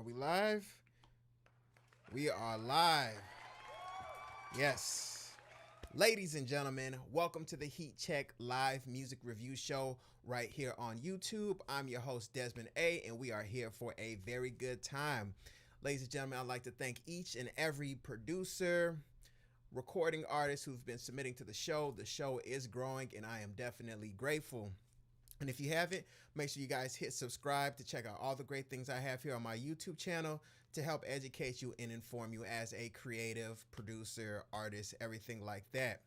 Are we live? We are live. Yes. Ladies and gentlemen, welcome to the Heat Check live music review show right here on YouTube. I'm your host, Desmond A., and we are here for a very good time. Ladies and gentlemen, I'd like to thank each and every producer, recording artist who've been submitting to the show. The show is growing, and I am definitely grateful. And if you haven't, make sure you guys hit subscribe to check out all the great things I have here on my YouTube channel to help educate you and inform you as a creative producer, artist, everything like that.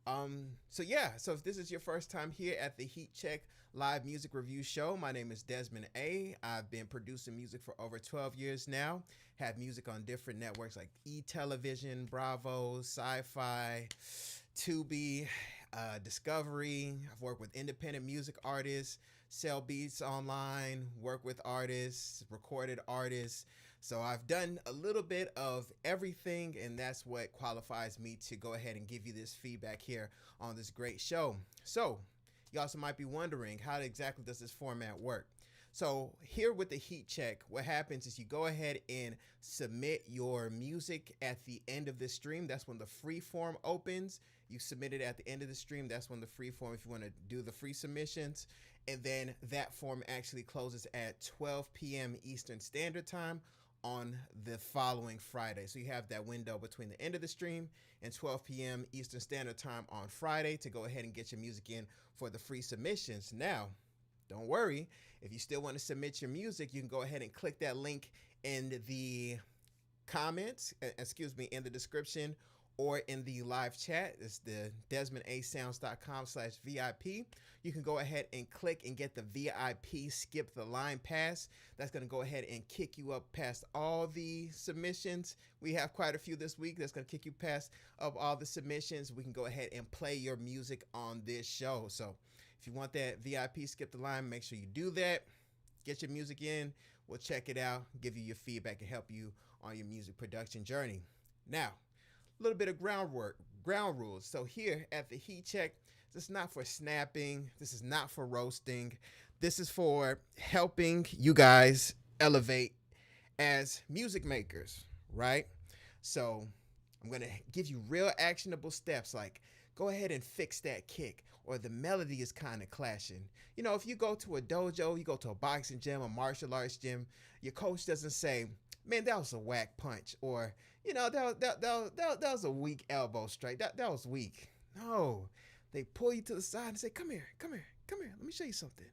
So if this is your first time here at the Heat Check live music review show, my name is Desmond A. I've been producing music for over 12 years now. Had music on different networks like eTelevision, Bravo, Sci-Fi, Tubi, Discovery. I've worked with independent music artists, sell beats online, work with artists, recorded artists. So I've done a little bit of everything, and that's what qualifies me to go ahead and give you this feedback here on this great show. So you also might be wondering, how exactly does this format work? So here with the heat check, what happens is you go ahead and submit your music at the end of the stream. That's when the free form opens. You submit it at the end of the stream. That's when the free form, if you want to do the free submissions. And then that form actually closes at 12 p.m. Eastern Standard Time on the following Friday. So you have that window between the end of the stream and 12 p.m. Eastern Standard Time on Friday to go ahead and get your music in for the free submissions. Now, don't worry, if you still want to submit your music, you can go ahead and click that link in the comments, in the description or in the live chat. It's the DesmondASounds.com/VIP. You can go ahead and click and get the VIP Skip the Line pass. That's going to go ahead and kick you up past all the submissions. We have quite a few this week. That's going to kick you past of all the submissions. We can go ahead and play your music on this show. So if you want that VIP Skip the Line, make sure you do that. Get your music in. We'll check it out, give you your feedback, and help you on your music production journey. Now, a little bit of ground rules. So here at the Heat Check, this is not for snapping. This is not for roasting. This is for helping you guys elevate as music makers, right? So I'm going to give you real actionable steps like go ahead and fix that kick, or the melody is kind of clashing. You know, if you go to a dojo, you go to a boxing gym, a martial arts gym, your coach doesn't say, man, that was a whack punch, or, you know, that was a weak elbow strike. That was weak. No, they pull you to the side and say, come here. Let me show you something.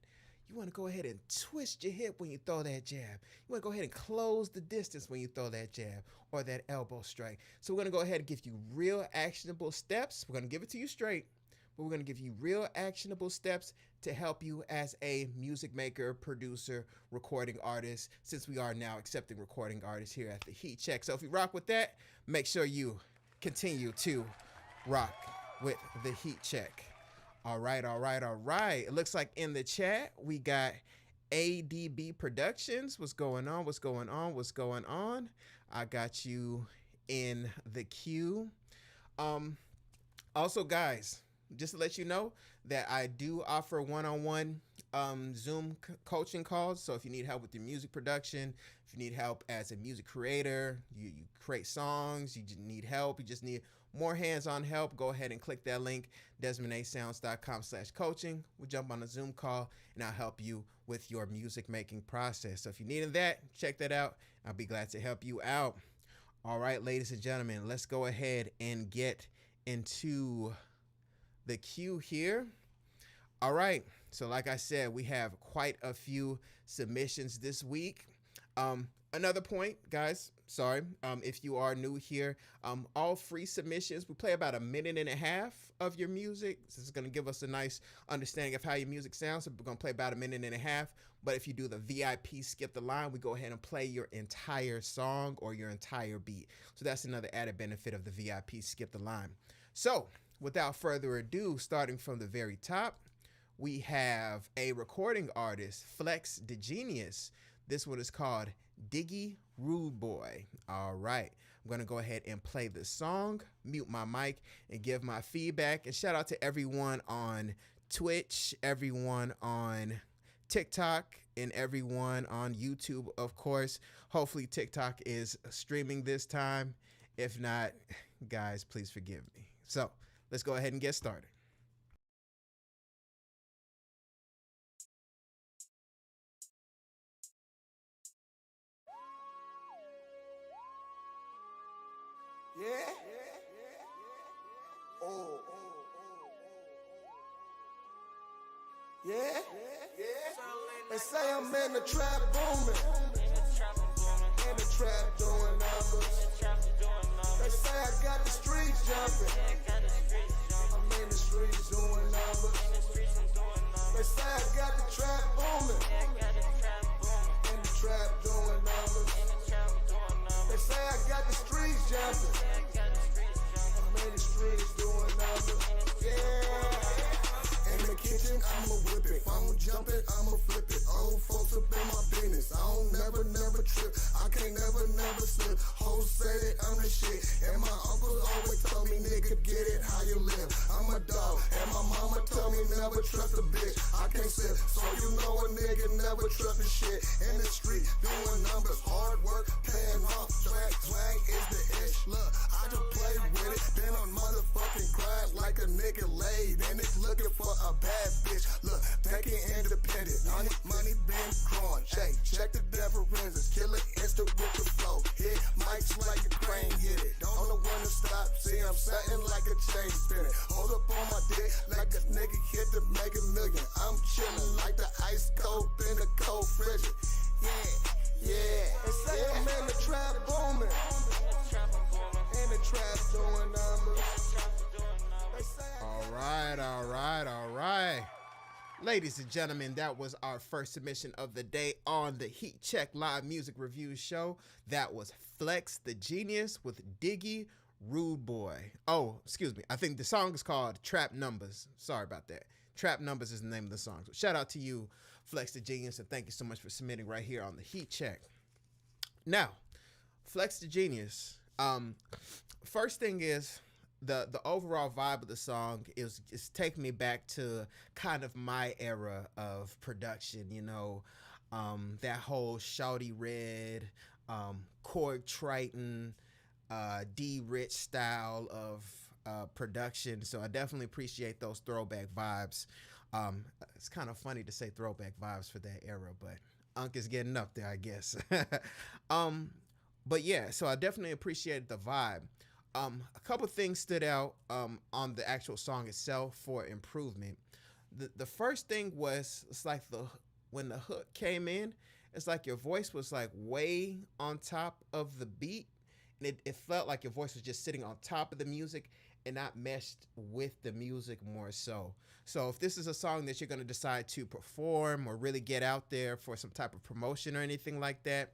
You want to go ahead and twist your hip when you throw that jab. You want to go ahead and close the distance when you throw that jab or that elbow strike. So we're going to go ahead and give you real actionable steps. We're going to give it to you straight, but we're going to give you real actionable steps to help you as a music maker, producer, recording artist, since we are now accepting recording artists here at the Heat Check. So if you rock with that, make sure you continue to rock with the Heat Check. All right. It looks like in the chat, we got ADB Productions. What's going on? I got you in the queue. Also, guys, just to let you know that I do offer one-on-one Zoom coaching calls. So if you need help with your music production, if you need help as a music creator, you create songs, you just need help, you just need more hands-on help, go ahead and click that link, DesmondASounds.com/coaching. We'll jump on a Zoom call and I'll help you with your music making process. So if you need that, check that out. I'll be glad to help you out. All right, ladies and gentlemen, let's go ahead and get into the queue here. All right, so like I said, we have quite a few submissions this week. Another point, guys, sorry, if you are new here, all free submissions, we play about 1.5 minutes of your music. This is going to give us a nice understanding of how your music sounds. So we're going to play about 1.5 minutes. But if you do the VIP Skip the Line, we go ahead and play your entire song or your entire beat. So that's another added benefit of the VIP Skip the Line. So without further ado, starting from the very top, we have a recording artist, Flex the Genius. This one is called Diggy Rude Boy. All right, I'm going to go ahead and play the song, mute my mic, and give my feedback. And shout out to everyone on Twitch, everyone on TikTok, and everyone on YouTube, of course. Hopefully TikTok is streaming this time. If not, guys, please forgive me. So let's go ahead and get started. Yeah. Oh. Yeah. They say I'm in the trap booming. In the trap doing numbers. They say I got the streets jumping. I'm in the streets doing numbers. They say I got the trap booming. In the trap doing numbers. They say I got the streets jumping. I'm in the streets doing numbers. Yeah. In the kitchen, I'ma whip it. Phone jumping, I'ma flip it. Old folks up in my business. I don't never trip. I can't never homie, never trust a bitch. I can't sip, so you know a nigga never trust a shit. In the street, doing numbers, hard work, paying off. Swag is the ish. Look, I just play with it. Been on motherfucking grind like a nigga laid. And it's looking for a bad bitch. Look, thinking independent. Money been growing. Check the differences. Kill it instant with the flow. Hit mics like a crane hit it. Don't know when to stop. See, I'm setting like a chain spinning. Hold up on my dick like a nigga hit the mega million. I'm chilling like the ice cold in the cold frigid. Yeah. They say I'm in the trap booming. In the trap doing numbers. All right. Ladies and gentlemen, that was our first submission of the day on the Heat Check Live Music Review Show. That was Flex the Genius with Diggy Rude Boy. Oh, excuse me. I think the song is called Trap Numbers. Sorry about that. Trap Numbers is the name of the song. So shout out to you, Flex the Genius, and thank you so much for submitting right here on the Heat Check. Now, Flex the Genius. First thing is, the overall vibe of the song is taking me back to kind of my era of production, you know, that whole Shawty Red, Korg Triton, D Rich style of production. So I definitely appreciate those throwback vibes. It's kind of funny to say throwback vibes for that era, but Unk is getting up there, I guess. But yeah, so I definitely appreciated the vibe. A couple things stood out on the actual song itself for improvement. The first thing was, it's like when the hook came in, it's like your voice was like way on top of the beat, and it felt like your voice was just sitting on top of the music and not meshed with the music more so. So if this is a song that you're going to decide to perform or really get out there for some type of promotion or anything like that,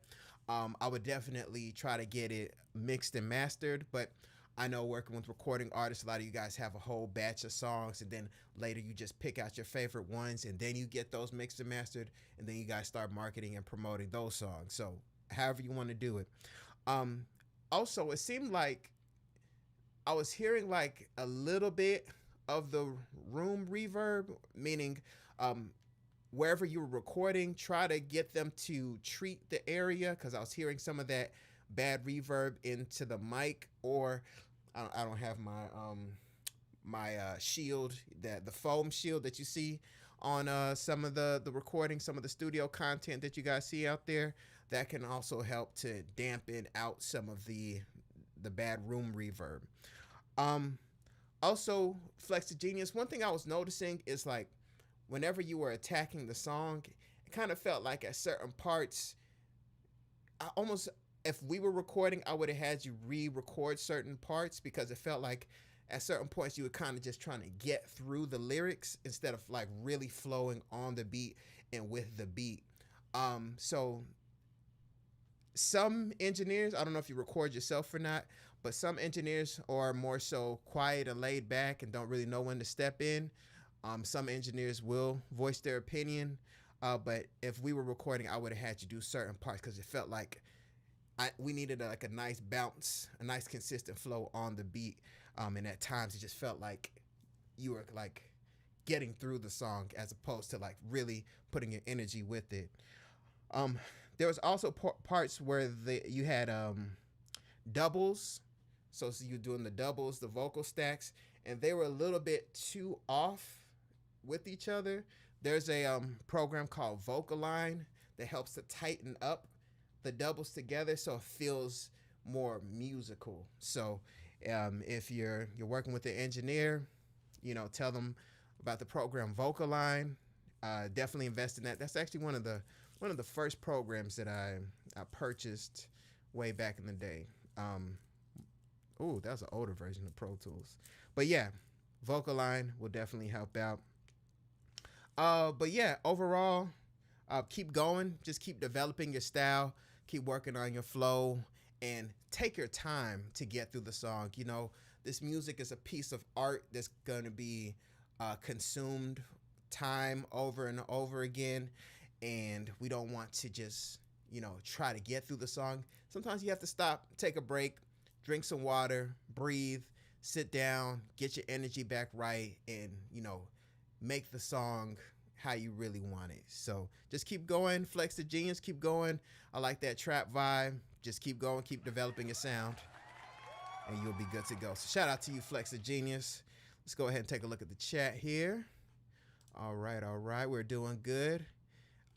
I would definitely try to get it mixed and mastered. But I know working with recording artists, a lot of you guys have a whole batch of songs, and then later you just pick out your favorite ones, and then you get those mixed and mastered, and then you guys start marketing and promoting those songs. So however you want to do it. Also, it seemed like I was hearing like a little bit of the room reverb, meaning wherever you were recording, try to get them to treat the area, because I was hearing some of that bad reverb into the mic, or I don't have my shield, the foam shield that you see on some of the recording, some of the studio content that you guys see out there. That can also help to dampen out some of the bad room reverb. Also, Flex the Genius, one thing I was noticing is like whenever you were attacking the song, it kind of felt like at certain parts, if we were recording, I would have had you re-record certain parts, because it felt like at certain points you were kind of just trying to get through the lyrics instead of like really flowing on the beat and with the beat. So some engineers, I don't know if you record yourself or not, but some engineers are more so quiet and laid back and don't really know when to step in. Some engineers will voice their opinion, but if we were recording, I would have had you do certain parts because it felt like we needed like a nice bounce, a nice consistent flow on the beat, and at times it just felt like you were like getting through the song as opposed to like really putting your energy with it. There was also parts where you had doubles, so you're doing the doubles, the vocal stacks, and they were a little bit too off with each other. There's a program called Vocaline that helps to tighten up the doubles together so it feels more musical. So if you're working with the engineer, tell them about the program Vocaline. Definitely invest in that. That's actually one of the first programs that I purchased way back in the day. That was an older version of Pro Tools. But yeah, Vocaline will definitely help out. But yeah, overall, keep going. Just keep developing your style. Keep working on your flow. And take your time to get through the song. This music is a piece of art that's going to be consumed time over and over again. And we don't want to just, try to get through the song. Sometimes you have to stop, take a break, drink some water, breathe, sit down, get your energy back right, and, make the song how you really want it. So just keep going, Flex the Genius, keep going. I like that trap vibe. Just keep going, keep developing your sound, and you'll be good to go. So shout out to you, Flex the Genius. Let's go ahead and take a look at the chat here. All right, we're doing good.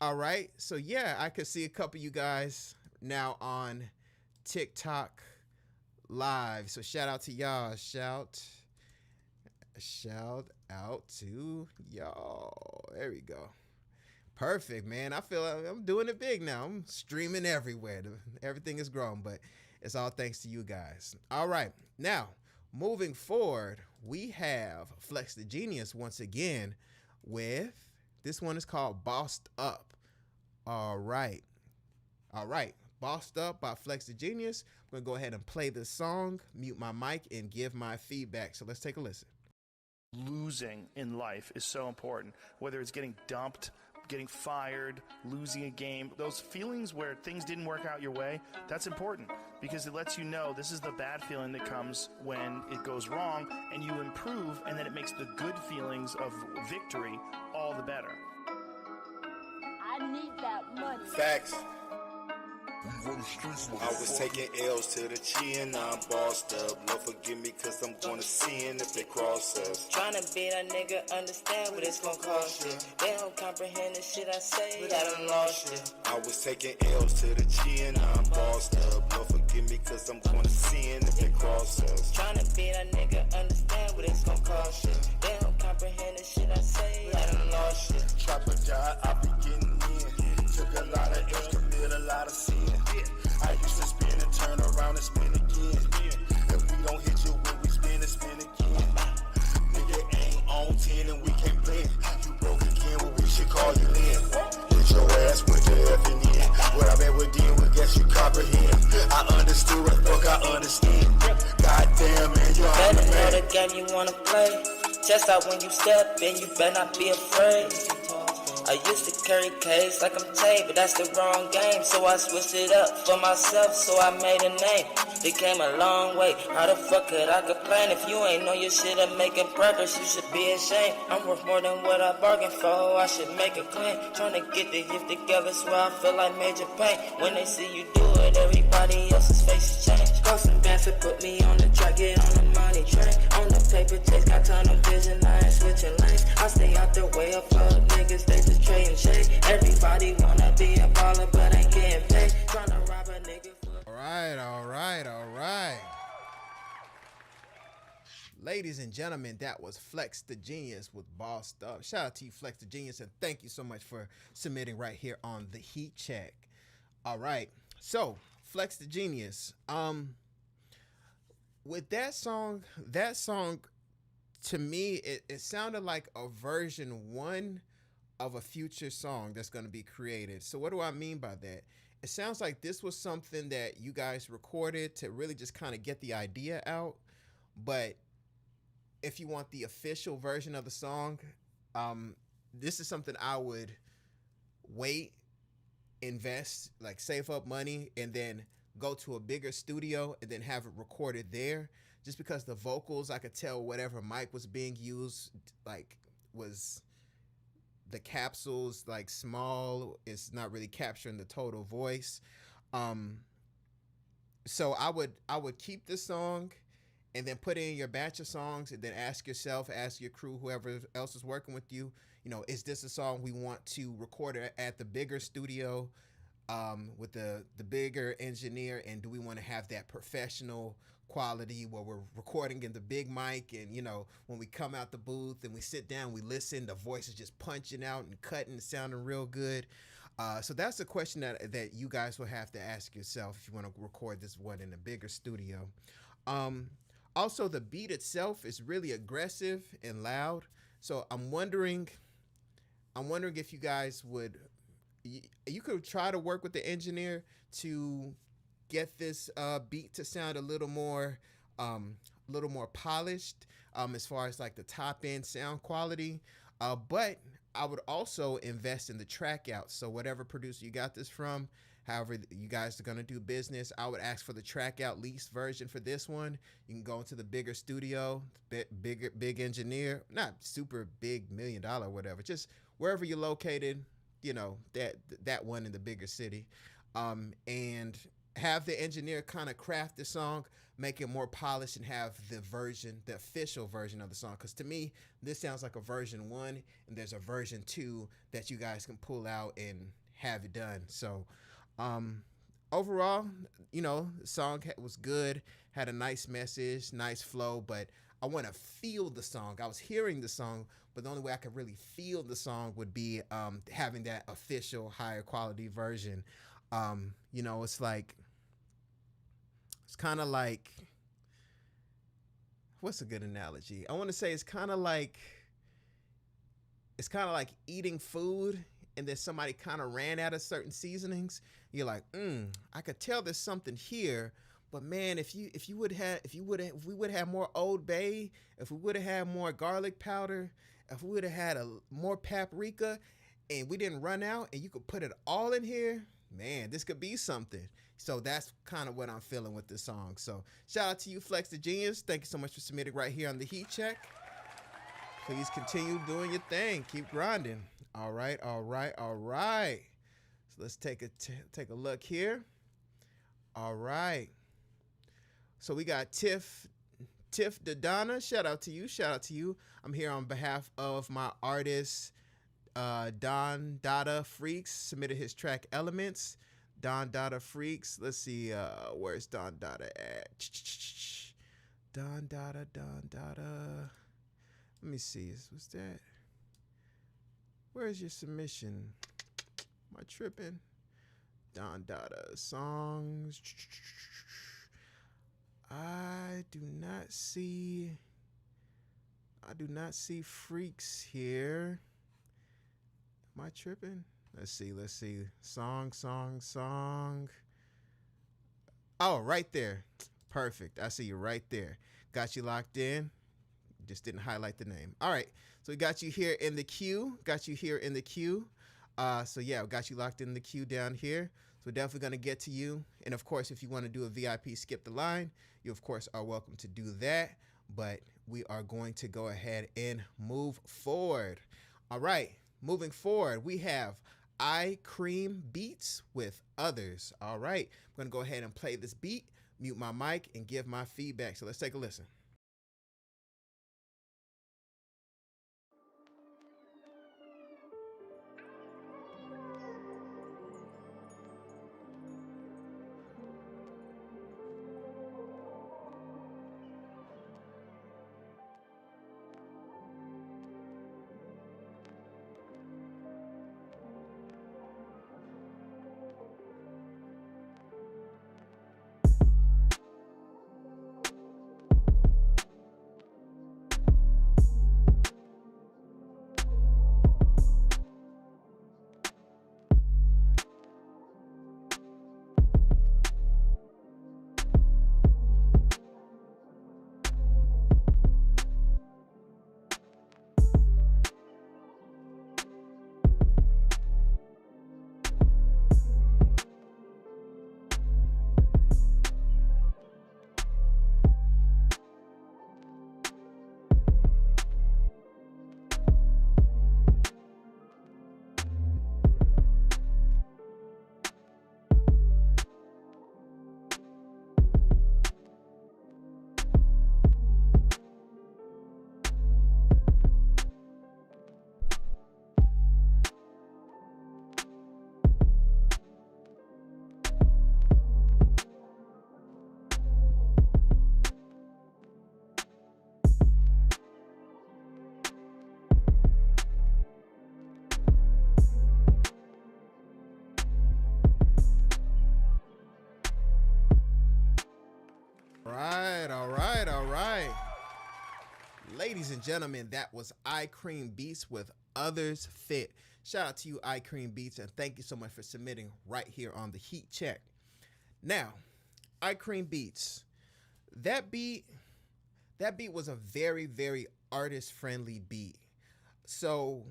All right, so yeah, I could see a couple of you guys now on TikTok live. So shout out to y'all. Shout out to y'all. There we go. Perfect, man. I feel like I'm doing it big now. I'm streaming everywhere. Everything is growing, but it's all thanks to you guys. All right, now moving forward, we have Flex the Genius once again with this one is called Bossed Up. All right. Bossed Up by Flex the Genius. I'm going to go ahead and play this song, mute my mic, and give my feedback. So let's take a listen. Losing in life is so important, whether it's getting dumped, getting fired, losing a game, those feelings where things didn't work out your way, that's important because it lets you know this is the bad feeling that comes when it goes wrong and you improve, and then it makes the good feelings of victory all the better. I need that money. Facts. I was taking L's to the chin, now I'm bossed up. Lord forgive me cause I'm gonna sin if they cross us. Tryna be that nigga, understand what it's gonna cost you. They don't comprehend the shit I say, but I done lost you. I was taking L's to the chin, now I'm bossed up. Lord forgive me cause I'm gonna sin if they cross us. Tryna be that nigga, understand what it's gonna cost you. They don't comprehend the shit I say, but I done lost you. Chopper job, I be getting in. Took a lot of L's, commit a lot of sin. I used to spin and turn around and spin again. If we don't hit you when we spin and spin again. Nigga ain't on 10 and we can't blend. You broke again, well we should call you in. Hit your ass with the F and N. What I bet with then, we guess you comprehend. I understood what the fuck I understand. Goddamn man, you're on the Better man. know the game you wanna play. Chest out when you step in, you better not be afraid. I used to carry K's like I'm Tay, but that's the wrong game. So I switched it up for myself, so I made a name. It came a long way, how the fuck could I complain? If you ain't know your shit of making progress, you should be ashamed. I'm worth more than what I bargained for, I should make a claim. Trying to get the gift together, so I feel like major pain. When they see you do it, everybody else's faces change. Cross and bands to put me on the track, get on the money train. On the paper chase, got tunnel vision, I ain't switching lanes. I stay out the way of fuck niggas, they just trade and shake. Everybody wanna be a baller, but ain't getting paid. Tryna rob a nigga for... All right. Ladies and gentlemen, that was Flex the Genius with Bossed Up. Shout out to you, Flex the Genius, and thank you so much for submitting right here on the Heat Check. All right, so Flex the Genius. With that song to me, it sounded like a version 1 of a future song that's going to be created. So what do I mean by that? It sounds like this was something that you guys recorded to really just kind of get the idea out. But if you want the official version of the song, this is something I would wait, invest, like save up money, and then go to a bigger studio and then have it recorded there. Just because the vocals, I could tell whatever mic was being used, like was the capsules like small. It's not really capturing the total voice. So I would keep this song and then put in your batch of songs and then ask yourself, ask your crew, whoever else is working with you, is this a song we want to record at the bigger studio with the bigger engineer, and do we want to have that professional quality where we're recording in the big mic, and when we come out the booth and we sit down, we listen, the voice is just punching out and cutting, sounding real good. So that's a question that you guys will have to ask yourself if you want to record this one in a bigger studio. Also, the beat itself is really aggressive and loud. So I'm wondering if you guys you could try to work with the engineer to get this beat to sound a little more polished as far as like the top end sound quality. But I would also invest in the track out. So whatever producer you got this from, however you guys are gonna do business. I would ask for the track out lease version for this one. You can go into the bigger studio, big engineer, not super big $1 million or whatever, just wherever you're located, you know, that one in the bigger city, and have the engineer kind of craft the song, make it more polished, and have the official version of the song. Because to me, this sounds like a version 1, and there's a version 2 that you guys can pull out and have it done. So overall, you know, the song was good, had a nice message, nice flow, but I want to feel the song. I was hearing the song, but the only way I could really feel the song would be having that official higher quality version. You know, it's kind of like, what's a good analogy? I want to say it's kind of like eating food and then somebody kind of ran out of certain seasonings. You're like, I could tell there's something here, but man, if we would have more Old Bay, if we would have had more garlic powder, if we would have had more paprika, and we didn't run out, and you could put it all in here, man, this could be something. So that's kind of what I'm feeling with this song. So shout out to you, Flex the Genius. Thank you so much for submitting right here on the Heat Check. Please continue doing your thing. Keep grinding. All right. So let's take a look here. All right. So we got Tiff Dodonna. Shout out to you. I'm here on behalf of my artist, Don Dada Freaks. Submitted his track Elements. Don Dada Freaks. Let's see, where's Don Dada at? Don Dada. Let me see. What's that? Where's your submission? Am I tripping? Don Dada songs. I do not see Freaks here. Am I tripping? Let's see. Song. Oh, right there. Perfect. I see you right there. Got you locked in. Just didn't highlight the name. All right. So we got you here in the queue. So yeah, we got you locked in the queue down here. So we're definitely going to get to you. And of course, if you want to do a VIP skip the line, you of course are welcome to do that. But we are going to go ahead and move forward. All right. Moving forward, we have I Cream Beats with Others. All right. I'm going to go ahead and play this beat, mute my mic, and give my feedback. So let's take a listen. All right. Ladies and gentlemen, that was I Cream Beats with Others Fit. Shout out to you, I Cream Beats, and thank you so much for submitting right here on the Heat Check. Now, I Cream Beats. That beat was a very, very artist-friendly beat. So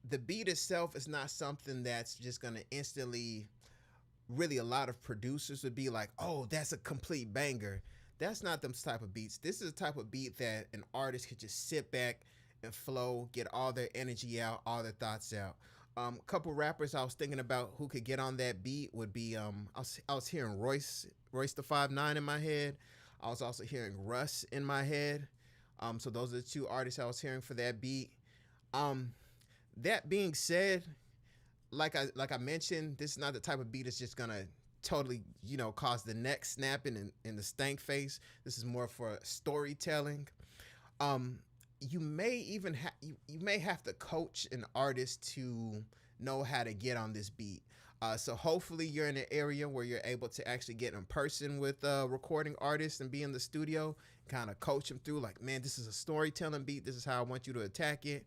the beat itself is not something that's just gonna instantly really a lot of producers would be like, oh, that's a complete banger. That's not them type of beats. This is the type of beat that an artist could just sit back and flow, get all their energy out, all their thoughts out. A couple rappers I was thinking about who could get on that beat would be I was hearing Royce the 5'9" in my head. I was also hearing Russ in my head. So those are the two artists I was hearing for that beat. That being said, like I mentioned, this is not the type of beat that's just gonna totally, cause the neck snapping and the stank face. This is more for storytelling. You may even you may have to coach an artist to know how to get on this beat. So hopefully you're in an area where you're able to actually get in person with recording artists and be in the studio, kind of coach them through like, man, this is a storytelling beat. This is how I want you to attack it.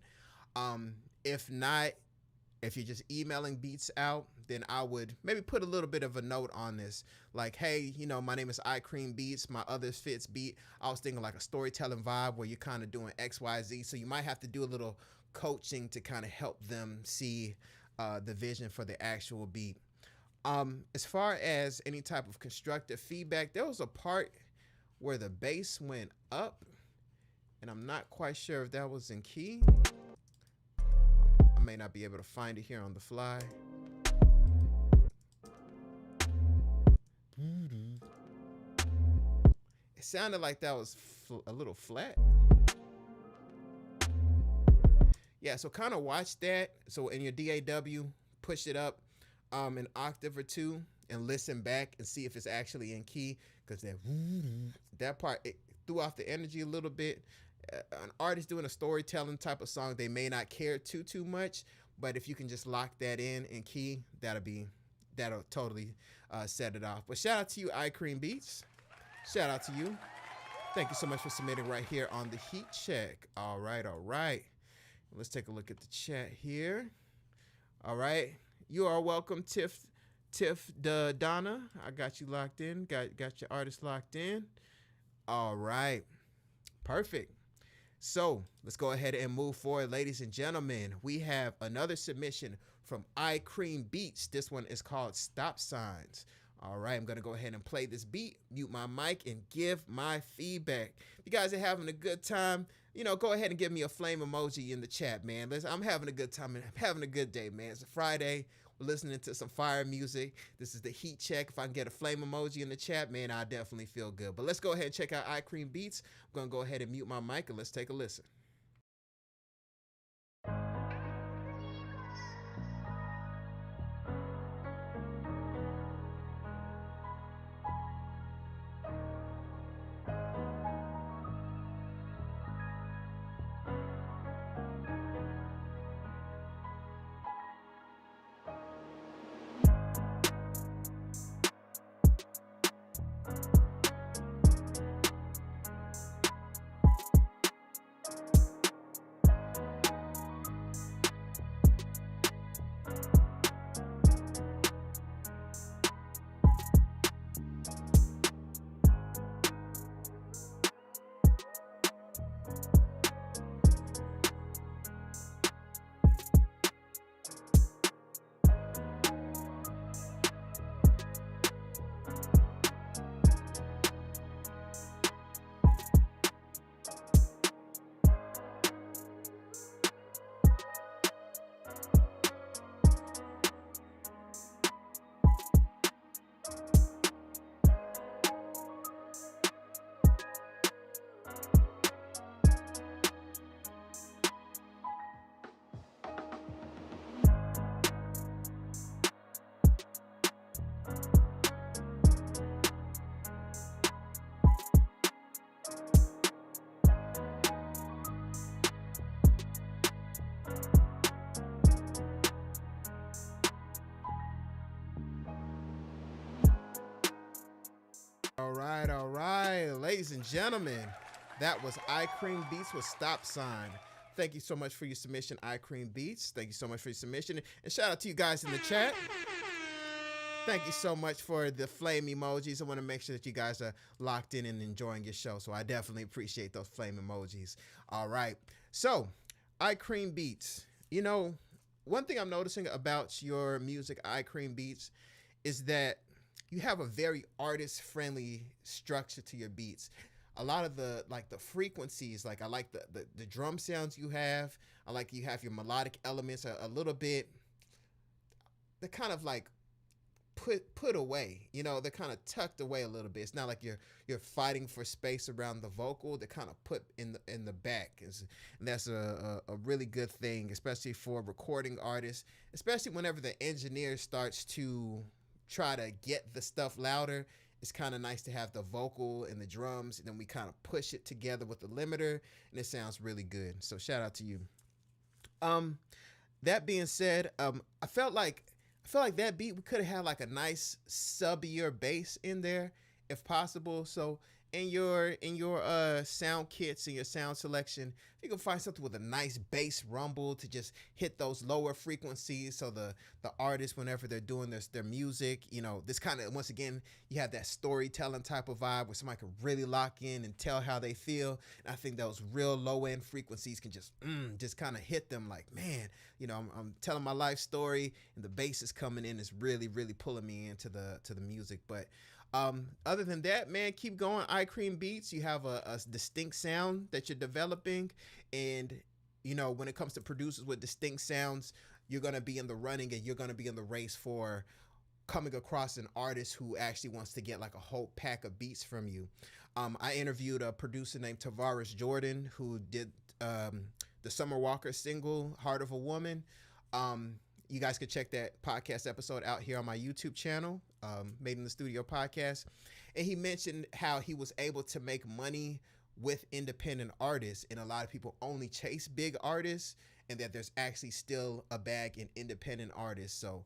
If not, if you're just emailing beats out, then I would maybe put a little bit of a note on this. Like, hey, my name is iCream Beats. My Others Fits beat. I was thinking like a storytelling vibe where you're kind of doing X, Y, Z. So you might have to do a little coaching to kind of help them see the vision for the actual beat. As far as any type of constructive feedback, there was a part where the bass went up, and I'm not quite sure if that was in key. I may not be able to find it here on the fly. It sounded like that was a little flat. Yeah, so kind of watch that. So in your DAW, push it up an octave or two and listen back and see if it's actually in key, because that part, it threw off the energy a little bit. An artist doing a storytelling type of song, they may not care too much, but if you can just lock that in key, that'll totally set it off. But shout out to you, iCream Beats. Shout out to you. Thank you so much for submitting right here on the Heat Check. All right. Let's take a look at the chat here. All right. You are welcome, Tiff Donna. I got you locked in. Got your artist locked in. All right. Perfect. So let's go ahead and move forward, ladies and gentlemen. We have another submission from iCream Beats. This one is called Stop Signs. All right, I'm going to go ahead and play this beat, mute my mic, and give my feedback. If you guys are having a good time, go ahead and give me a flame emoji in the chat, man. Listen, I'm having a good time and I'm having a good day, man. It's a Friday. We're listening to some fire music. This is the Heat Check. If I can get a flame emoji in the chat, man, I definitely feel good. But let's go ahead and check out iCream Beats. I'm going to go ahead and mute my mic and let's take a listen. All right, ladies and gentlemen, that was iCream Beats with Stop Sign. Thank you so much for your submission, iCream Beats. Thank you so much for your submission. And shout out to you guys in the chat. Thank you so much for the flame emojis. I want to make sure that you guys are locked in and enjoying your show. So I definitely appreciate those flame emojis. All right. So iCream Beats, one thing I'm noticing about your music, iCream Beats, is that you have a very artist friendly structure to your beats. A lot of the frequencies, like I like the drum sounds you have. I like you have your melodic elements a little bit. They're kind of like put away, they're kind of tucked away a little bit. It's not like you're fighting for space around the vocal. They're kind of put in the back, and that's a really good thing, especially for recording artists, especially whenever the engineer starts to try to get the stuff louder. It's kind of nice to have the vocal and the drums, and then we kind of push it together with the limiter, and it sounds really good. So shout out to you. That being said, I felt like that beat, we could have had like a nice subbier bass in there if possible. So in your sound kits and your sound selection, you can find something with a nice bass rumble to just hit those lower frequencies. So the artists, whenever they're doing their music, this kind of, once again, you have that storytelling type of vibe where somebody can really lock in and tell how they feel. And I think those real low end frequencies can just kind of hit them like, man, I'm telling my life story, and the bass is coming in, is really, really pulling me into the music. But other than that, man, keep going. iCream Beats, you have a distinct sound that you're developing. And, when it comes to producers with distinct sounds, you're going to be in the running, and you're going to be in the race for coming across an artist who actually wants to get like a whole pack of beats from you. I interviewed a producer named Tavares Jordan, who did the Summer Walker single, Heart of a Woman. You guys can check that podcast episode out here on my YouTube channel, Made in the Studio podcast. And he mentioned how he was able to make money with independent artists, and a lot of people only chase big artists, and that there's actually still a bag in independent artists. So,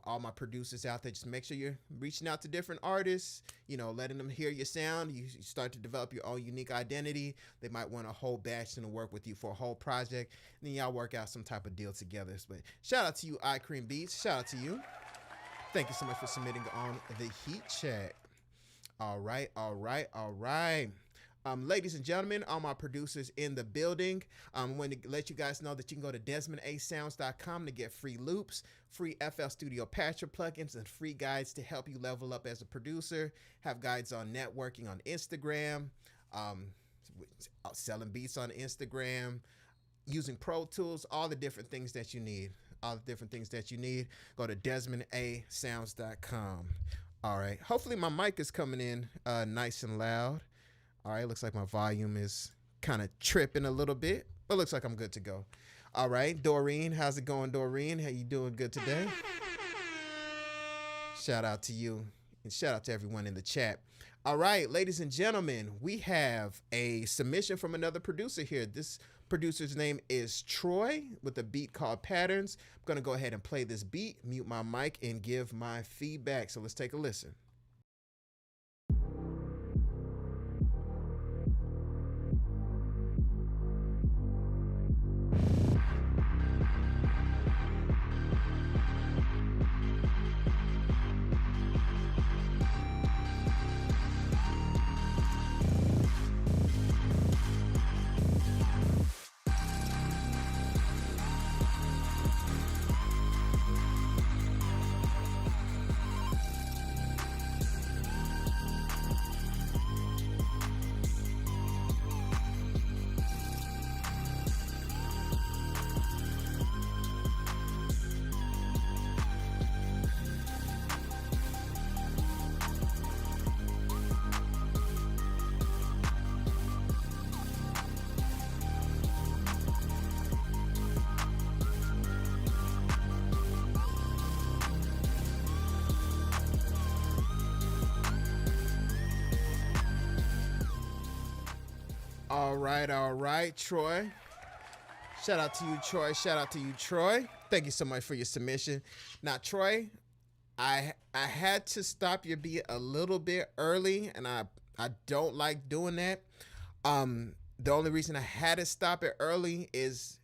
all my producers out there, just make sure you're reaching out to different artists, letting them hear your sound. You start to develop your own unique identity. They might want a whole batch to work with you for a whole project, and then y'all work out some type of deal together. But shout out to you, iCream Beats. Shout out to you. Thank you so much for submitting on the Heat Check. All right. Ladies and gentlemen, all my producers in the building, I want to let you guys know that you can go to DesmondASounds.com to get free loops, free FL Studio Patcher plugins, and free guides to help you level up as a producer. Have guides on networking on Instagram, selling beats on Instagram, using Pro Tools, all the different things that you need. Go to DesmondASounds.com. All right. Hopefully my mic is coming in nice and loud. All right, looks like my volume is kind of tripping a little bit, but looks like I'm good to go. All right, Doreen, how's it going, Doreen? How you doing good today? Shout out to you, and shout out to everyone in the chat. All right, ladies and gentlemen, we have a submission from another producer here. This producer's name is Troy with a beat called Patterns. I'm going to go ahead and play this beat, mute my mic, and give my feedback. So let's take a listen. All right, Troy. Shout out to you, Troy. Thank you so much for your submission. Now, Troy, I had to stop your beat a little bit early, and I don't like doing that. The only reason I had to stop it early is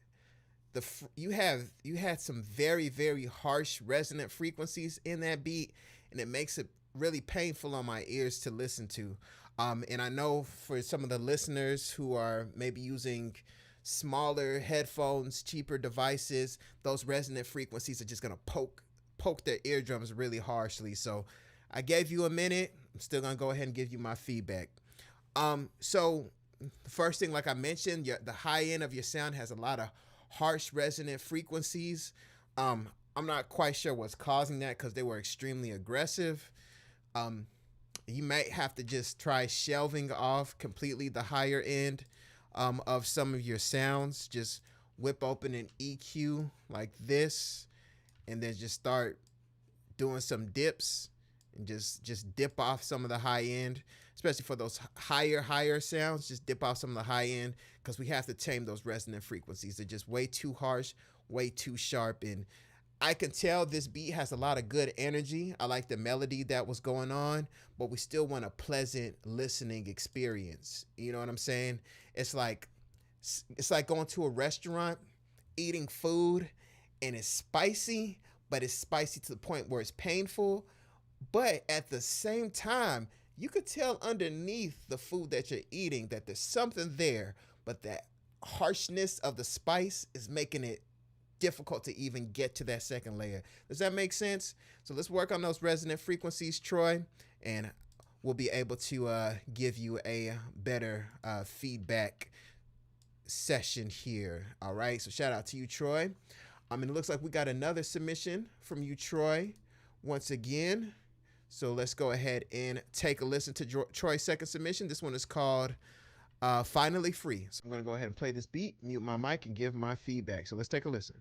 you had some very, very harsh resonant frequencies in that beat, and it makes it really painful on my ears to listen to. And I know for some of the listeners who are maybe using smaller headphones, cheaper devices, those resonant frequencies are just going to poke poke their eardrums really harshly. So I gave you a minute. I'm still gonna go ahead and give you my feedback. So the first thing, like I mentioned, the high end of your sound has a lot of harsh resonant frequencies. I'm not quite sure what's causing that because they were extremely aggressive. You might have to just try shelving off completely the higher end of some of your sounds. Just whip open an EQ like this, and then just start doing some dips, and just dip off some of the high end, especially for those higher sounds. Just dip off some of the high end because we have to tame those resonant frequencies. They're just way too harsh, way too sharp, and I can tell this beat has a lot of good energy. I like the melody that was going on, but we still want a pleasant listening experience. You know what I'm saying? It's like going to a restaurant, eating food, and it's spicy, but it's spicy to the point where it's painful. But at the same time, you could tell underneath the food that you're eating that there's something there, but that harshness of the spice is making it difficult to even get to that second layer. Does that make sense? So let's work on those resonant frequencies, Troy, and we'll be able to give you a better feedback session here. All right, so shout out to you, Troy. And it looks like we got another submission from you, Troy, once again. So let's go ahead and take a listen to Troy's second submission. This one is called Finally Free. So I'm going to go ahead and play this beat, mute my mic, and give my feedback. So let's take a listen.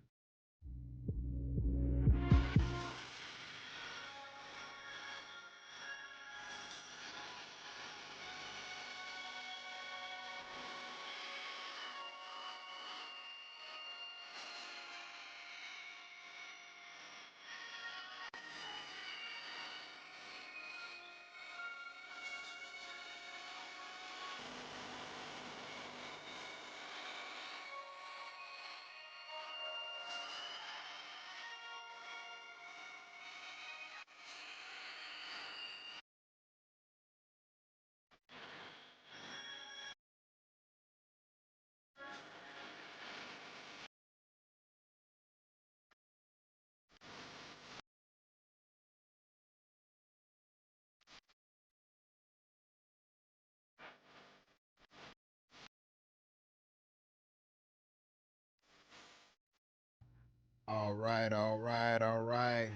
All right.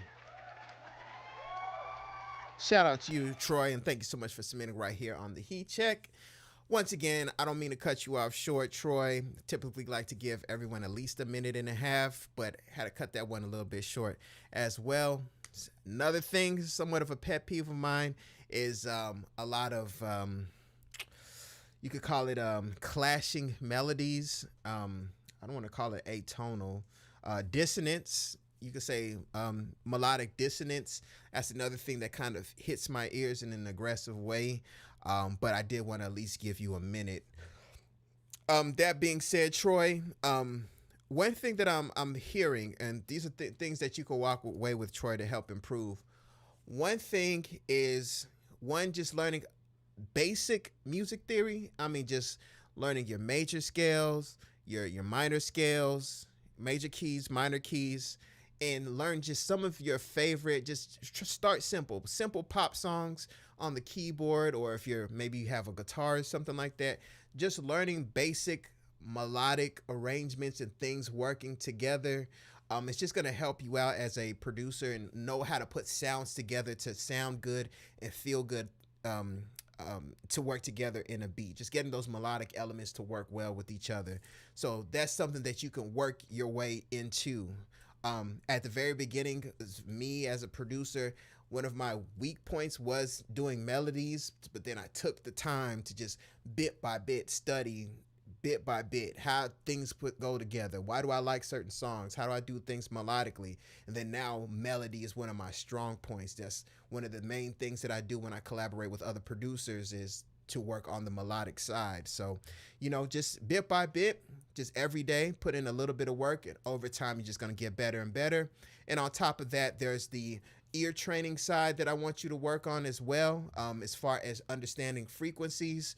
Shout out to you, Troy, and thank you so much for submitting right here on the Heat Check. Once again, I don't mean to cut you off short, Troy. Typically like to give everyone at least a minute and a half, but had to cut that one a little bit short as well. Another thing, somewhat of a pet peeve of mine, is a lot of, you could call it clashing melodies. I don't want to call it atonal. Dissonance, you could say melodic dissonance. That's another thing that kind of hits my ears in an aggressive way. But I did want to at least give you a minute. That being said, Troy, one thing that I'm hearing, and these are things that you can walk away with, Troy, to help improve. One thing is, just learning basic music theory. I mean, just learning your major scales, your minor scales, major keys, minor keys, and learn just some of your favorite, just start simple pop songs on the keyboard, or if maybe you have a guitar or something like that, just learning basic melodic arrangements and things working together. It's just going to help you out as a producer and know how to put sounds together to sound good and feel good, to work together in a beat, just getting those melodic elements to work well with each other. So that's something that you can work your way into. At the very beginning, me as a producer, one of my weak points was doing melodies, but then I took the time to just bit by bit study, bit by bit, how things go together. Why do I like certain songs? How do I do things melodically? And then now melody is one of my strong points. That's one of the main things that I do when I collaborate with other producers, is to work on the melodic side. So, just bit by bit, just every day, put in a little bit of work, and over time, you're just going to get better and better. And on top of that, there's the ear training side that I want you to work on as well, as far as understanding frequencies.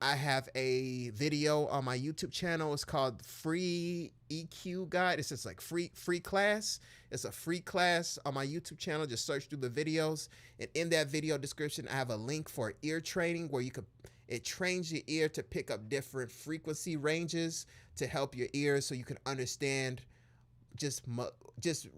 I have a video on my YouTube channel. It's called Free EQ Guide. It's just like free class. It's a free class on my YouTube channel. Just search through the videos. And in that video description, I have a link for ear training where it trains your ear to pick up different frequency ranges to help your ears so you can understand just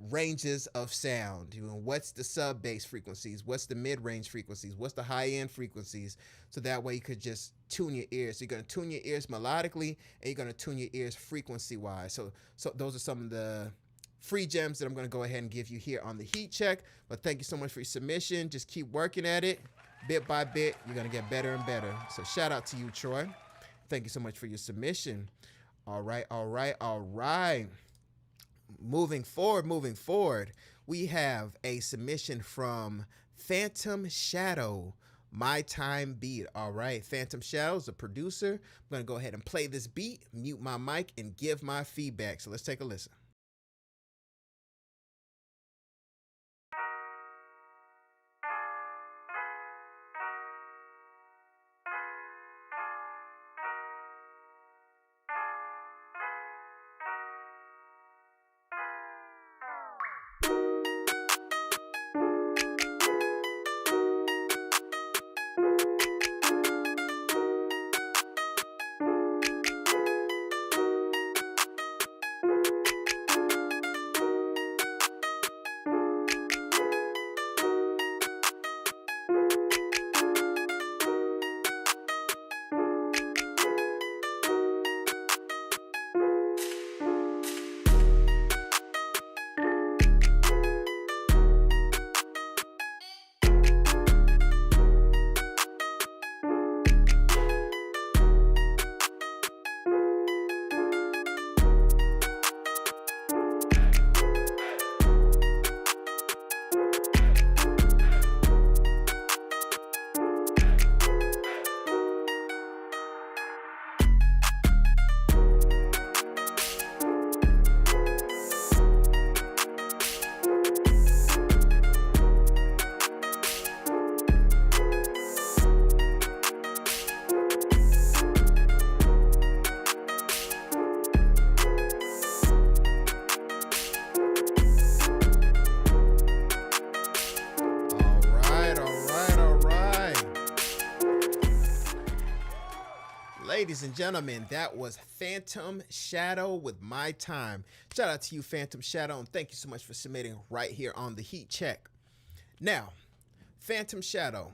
ranges of sound. You know, what's the sub bass frequencies, what's the mid-range frequencies, what's the high-end frequencies, so that way you could just tune your ears. So you're going to tune your ears melodically, and you're going to tune your ears frequency-wise. So those are some of the free gems that I'm going to go ahead and give you here on the Heat Check. But thank you so much for your submission. Just keep working at it. Bit by bit, you're going to get better and better. So shout out to you, Troy. Thank you so much for your submission. All right. Moving forward, we have a submission from Phantom Shadow, My Time Beat. All right, Phantom Shadow is a producer. I'm going to go ahead and play this beat, mute my mic, and give my feedback. So let's take a listen. Ladies and gentlemen, that was Phantom Shadow with My Time. Shout out to you, Phantom Shadow, and thank you so much for submitting right here on the Heat Check. Now, Phantom Shadow,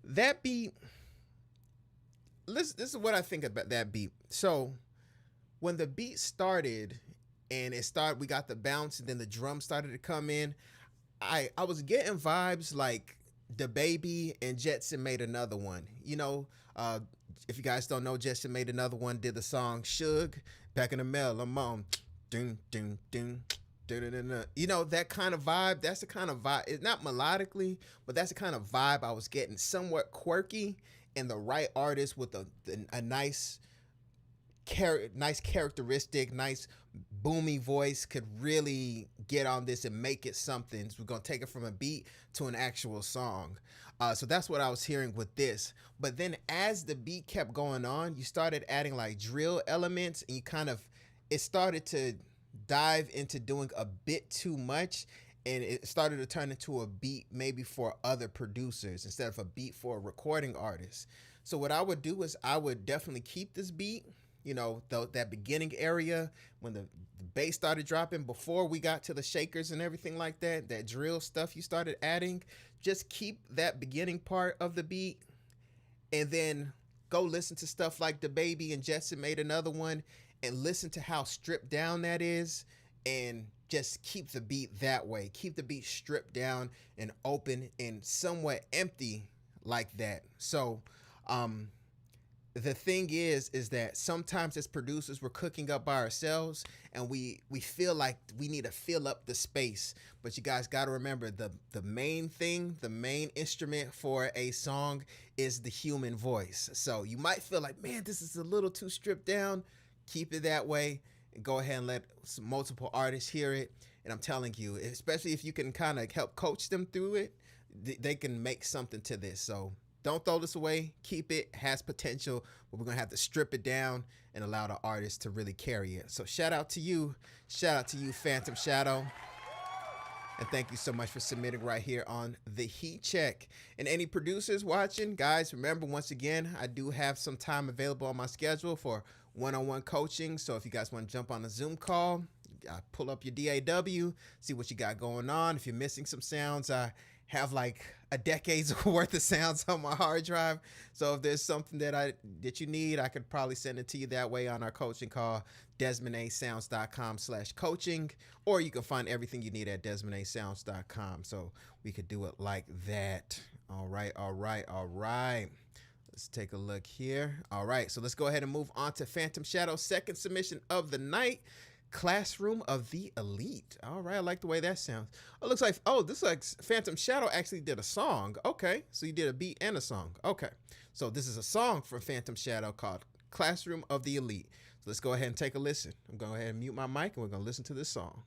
that beat, this is what I think about that beat. So, when the beat started, and we got the bounce, and then the drum started to come in, I was getting vibes like DaBaby and Jetson Made Another One. You know, if you guys don't know, Jetson Made Another One did the song Suge, Back in the Mail, I'm on, dun, dun, dun, dun, dun, dun, dun. You know, that kind of vibe, that's the kind of vibe, it's not melodically, but that's the kind of vibe I was getting, somewhat quirky, and the right artist with a nice characteristic, nice boomy voice could really get on this and make it something. So we're going to take it from a beat to an actual song. So that's what I was hearing with this. But then as the beat kept going on, you started adding like drill elements, and it started to dive into doing a bit too much, and it started to turn into a beat maybe for other producers instead of a beat for a recording artist. So what I would do is I would definitely keep this beat, you know, that beginning area when the bass started dropping before we got to the shakers and everything like that drill stuff you started adding. Just keep that beginning part of the beat, and then go listen to stuff like DaBaby and Jetson Made Another One, and listen to how stripped down that is, and just keep the beat that way. Keep the beat stripped down and open and somewhat empty like that. So, the thing is that sometimes as producers, we're cooking up by ourselves, and we feel like we need to fill up the space. But you guys got to remember, the main thing, the main instrument for a song is the human voice. So you might feel like, man, this is a little too stripped down. Keep it that way, and go ahead and let multiple artists hear it. And I'm telling you, especially if you can kind of help coach them through it, they can make something to this. So don't throw this away. Keep it. Has potential, but we're gonna have to strip it down and allow the artist to really carry it. So shout out to you, Phantom Shadow. And thank you so much for submitting right here on the Heat Check. And any producers watching, guys, remember, once again, I do have some time available on my schedule for one-on-one coaching. So if you guys want to jump on a Zoom call, pull up your DAW, see what you got going on. If you're missing some sounds, I have like a decade's worth of sounds on my hard drive. So if there's something that you need, I could probably send it to you that way on our coaching call, DesmondASounds.com/coaching, or you can find everything you need at DesmondASounds.com. So we could do it like that. All right. Let's take a look here. All right, so let's go ahead and move on to Phantom Shadow's second submission of the night, Classroom of the Elite. All right, I like the way that sounds. It looks like, this looks like Phantom Shadow actually did a song. Okay, so you did a beat and a song. Okay, so this is a song from Phantom Shadow called Classroom of the Elite. So let's go ahead and take a listen. I'm going to go ahead and mute my mic, and we're going to listen to this song.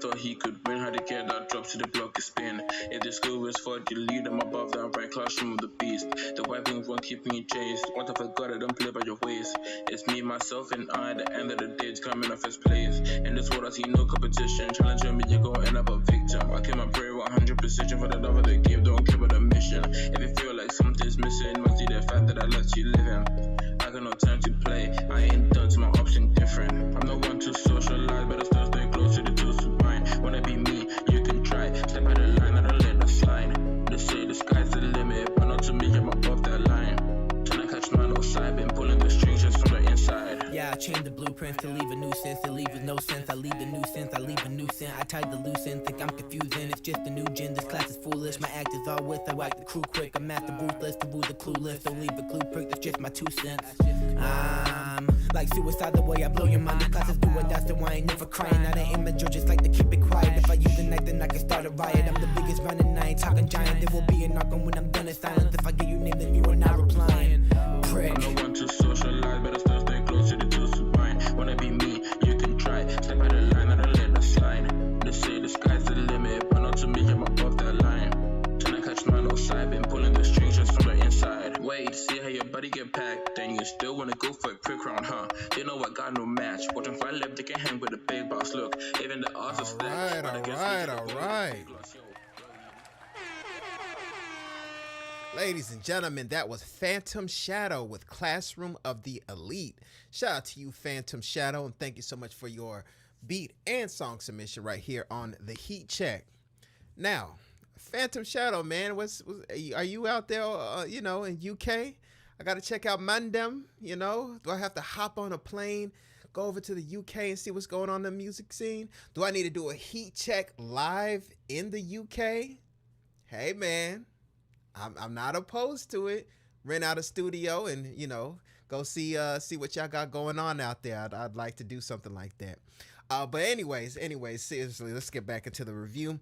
Thought he could win, how to get that drop to the block and spin. If the school was for you lead them above that right classroom of the beast. The white wings won't keep me chased. What if I got it, don't play by your ways. It's me, myself, and I. At the end of the day, it's coming off his place. In this world, I see no competition. Challenging me, you go end up a victim. I keep my prayer 100 precision for the love of the game. Don't care about the mission. If you feel like something's missing, must be the fact that I let you live in. I got no time to play. I ain't done to my option different. I'm not one to socialize, but I still stay close to the tools to mine. Wanna be me, you can try. Step out the line, I don't let that slide. They say the sky's the limit, but not to me, I'm above that line. Tryna catch my no side, been pulling the strings just from the inside. Yeah, I changed the blueprints to leave a nuisance. To leave with no sense, I leave the nuisance, I leave a nuisance. I tied the loose end, think I'm confusing. It's just a new gen, this class is foolish. My act is all with, I whack the crew quick. I'm at the ruthless, to the clueless. Don't leave a clue prick, that's just my 2 cents. I'm like suicide, the way I blow your mind. The class is doing that's the why I ain't never crying. Not an immature, just like to keep it quiet. If I use the knife, then I can start a riot. I'm the biggest running, I ain't talking giant. There will be a knock on when I'm done in silence. If I get you name, then you are not replying. Prick. I'm not one to socialize, but I still stay close to the tools to mine. Wanna be me, you can try. Step out the line, I don't let that slide. They say the sky's the limit, but not to me, I'm above that line. Tryna catch my no side, been pulling the strings just from the inside. Wait, see how your body get packed, then you still wanna go for a quick round, huh? You know I got no match. Watching fly left, they can hang with the big boss. Look, even the odds are stacked. All right. Ladies and gentlemen, that was Phantom Shadow with Classroom of the Elite. Shout out to you, Phantom Shadow, and thank you so much for your beat and song submission right here on the Heat Check. Now, Phantom Shadow, man, are you out there, in UK? I got to check out Mandem, Do I have to hop on a plane, go over to the UK and see what's going on in the music scene? Do I need to do a Heat Check live in the UK? Hey, man. I'm not opposed to it. Rent out a studio and, go see what y'all got going on out there. I'd like to do something like that. But anyways, seriously, let's get back into the review.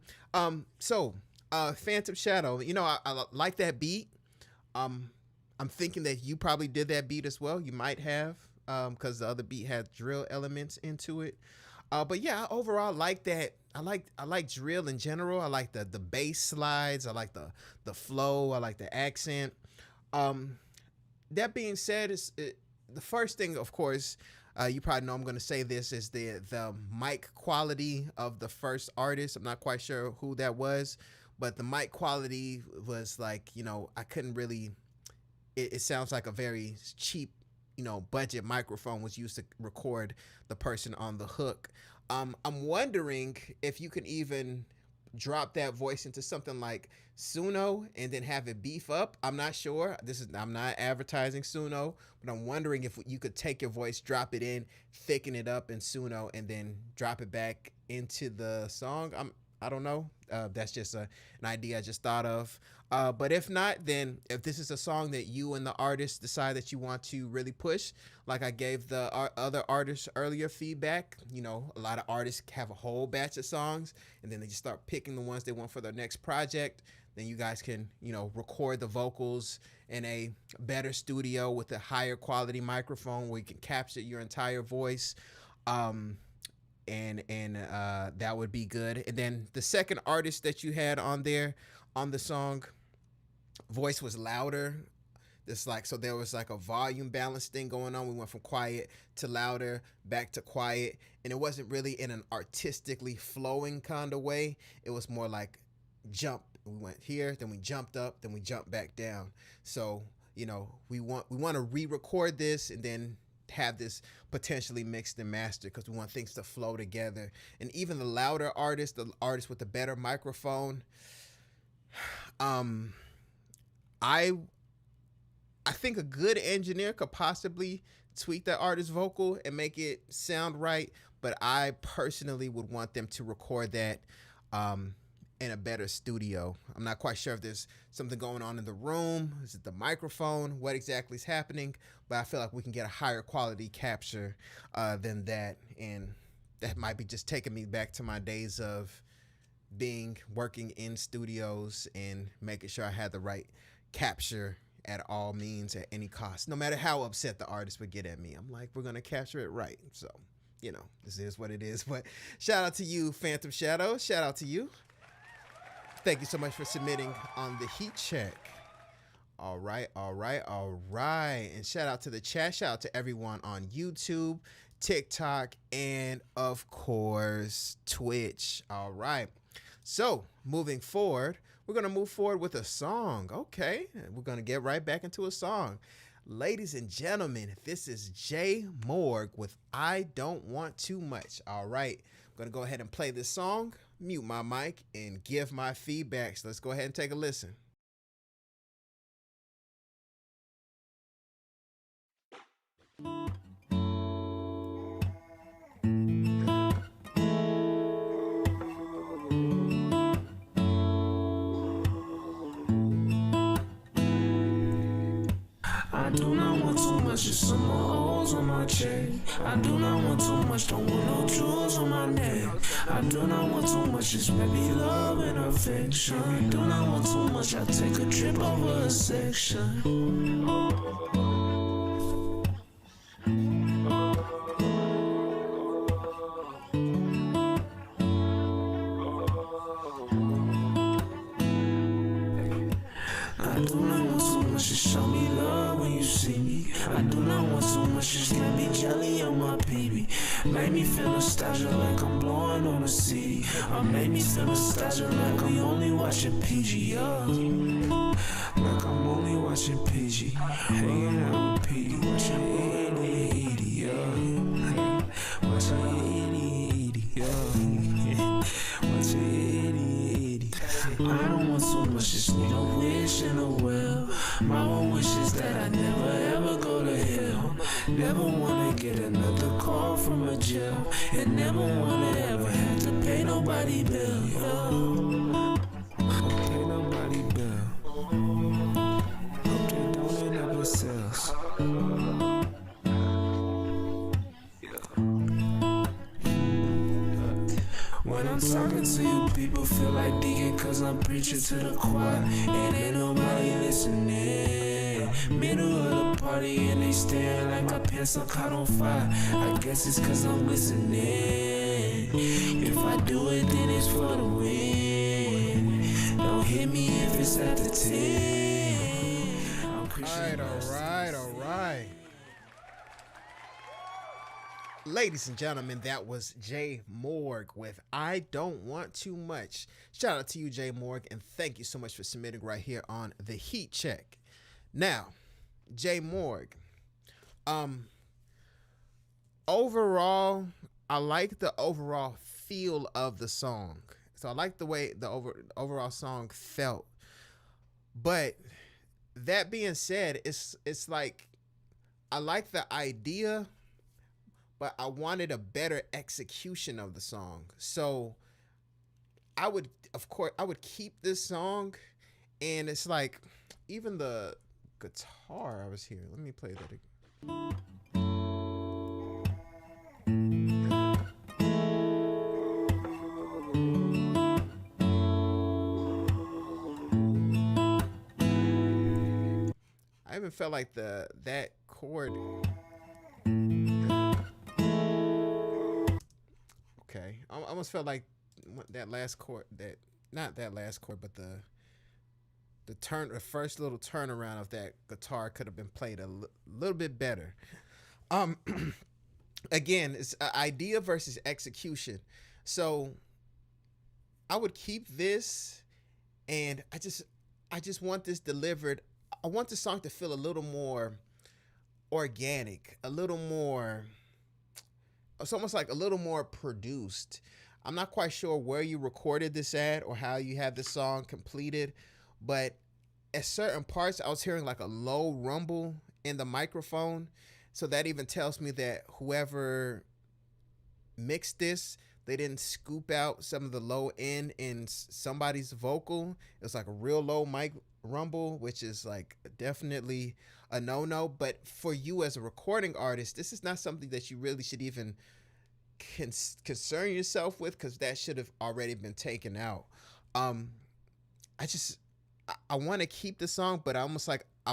So Phantom Shadow, I like that beat. I'm thinking that you probably did that beat as well. You might have, because the other beat had drill elements into it. But yeah, overall, I like that. I like drill in general. I like the bass slides. I like the flow. I like the accent. That being said, the first thing, of course, you probably know I'm going to say this, is the mic quality of the first artist. I'm not quite sure who that was, but the mic quality was like, I couldn't really. It sounds like a very cheap, budget microphone was used to record the person on the hook. I'm wondering if you can even drop that voice into something like Suno and then have it beef up. I'm not sure. I'm not advertising Suno, but I'm wondering if you could take your voice, drop it in, thicken it up in Suno, and then drop it back into the song. I don't know. That's just an idea I just thought of. But if not, then if this is a song that you and the artist decide that you want to really push, like I gave the other artists earlier feedback, you know, a lot of artists have a whole batch of songs and then they just start picking the ones they want for their next project. Then you guys can, you know, record the vocals in a better studio with a higher quality microphone where you can capture your entire voice. And that would be good. And then the second artist that you had on there on the song, voice was louder. So there was like a volume balance thing going on. We went from quiet to louder, back to quiet, and it wasn't really in an artistically flowing kind of way. It was more like jump. We went here, then we jumped up, then we jumped back down. So, you know, we want to re-record this and then have this potentially mixed and mastered because we want things to flow together. And even the louder artist, the artist with the better microphone, I think a good engineer could possibly tweak that artist's vocal and make it sound right, but I personally would want them to record that in a better studio. I'm not quite sure if there's something going on in the room. Is it the microphone? What exactly is happening? But I feel like we can get a higher quality capture than that. And that might be just taking me back to my days of working in studios and making sure I had the right capture at all means, at any cost, no matter how upset the artist would get at me. I'm like, we're going to capture it right. So, you know, this is what it is. But shout out to you, Phantom Shadow. Shout out to you. Thank you so much for submitting on the Heat Check. All right. And shout out to the chat. Shout out to everyone on YouTube, TikTok, and of course, Twitch. All right. So moving forward, we're going to move forward with a song. Okay. We're going to get right back into a song. Ladies and gentlemen, this is Jay Morg with I Don't Want Too Much. All right. I'm going to go ahead and play this song, mute my mic, and give my feedback. So let's go ahead and take a listen. I do not want too much, just some more O's on my check. I do not want too much, don't want no jewels on my neck. I do not want too much, just maybe love and affection. Do not want too much, I'll take a trip over a section. I do not want too much, just show me love when you see me. I do not want too much, just let me jelly on my baby. Make me feel nostalgia like I'm blowing on a CD. Or make me feel nostalgia like I'm only watching PG, yeah. Like I'm only watching PG. Hanging out with PD, watching 80, yeah. Watching 80, yeah. Watching 80. I don't want so much, just need a wish and a will. My one wish is that I never ever go to hell. Never wanna get another call from a jail. And never wanna ever have to pay nobody bill, yeah. Pay nobody bill. Hope they don't end up with sales. When I'm talking to you, people feel like deacon cause I'm preaching to the choir. And ain't nobody listening. Middle of the party and they staring like my pants are caught on fire. I guess it's cause I'm listening. If I do it, then it's for the win. Don't hit me if it's at the 10. All right. Ladies and gentlemen, that was Jay Morg with I Don't Want Too Much. Shout out to you, Jay Morg, and thank you so much for submitting right here on the Heat Check. Now, Jay Morg, overall, I like the overall feel of the song. So I like the way the overall song felt. But that being said, it's like I like the idea, but I wanted a better execution of the song. So I would keep this song, and it's like even the guitar I was here. Let me play that again. I even felt like that chord. Okay, I almost felt like that last chord, not that last chord, but the first little turnaround of that guitar could have been played a little bit better. Again, it's idea versus execution. So I would keep this, and I just want this delivered. I want the song to feel a little more organic, a little more, it's almost like a little more produced. I'm not quite sure where you recorded this at or how you had the song completed, but at certain parts I was hearing like a low rumble in the microphone. So that even tells me that whoever mixed this, they didn't scoop out some of the low end in somebody's vocal. It was like a real low mic rumble, which is like definitely a no-no. But for you as a recording artist, this is not something that you really should even concern yourself with, because that should have already been taken out. I want to keep the song, but I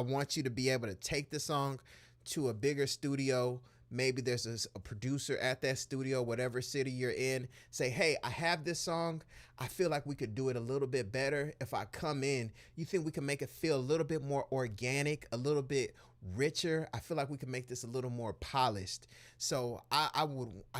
want you to be able to take the song to a bigger studio. Maybe there's a producer at that studio, whatever city you're in. Say, hey, I have this song. I feel like we could do it a little bit better. If I come in, you think we can make it feel a little bit more organic, a little bit richer? I feel like we can make this a little more polished. So I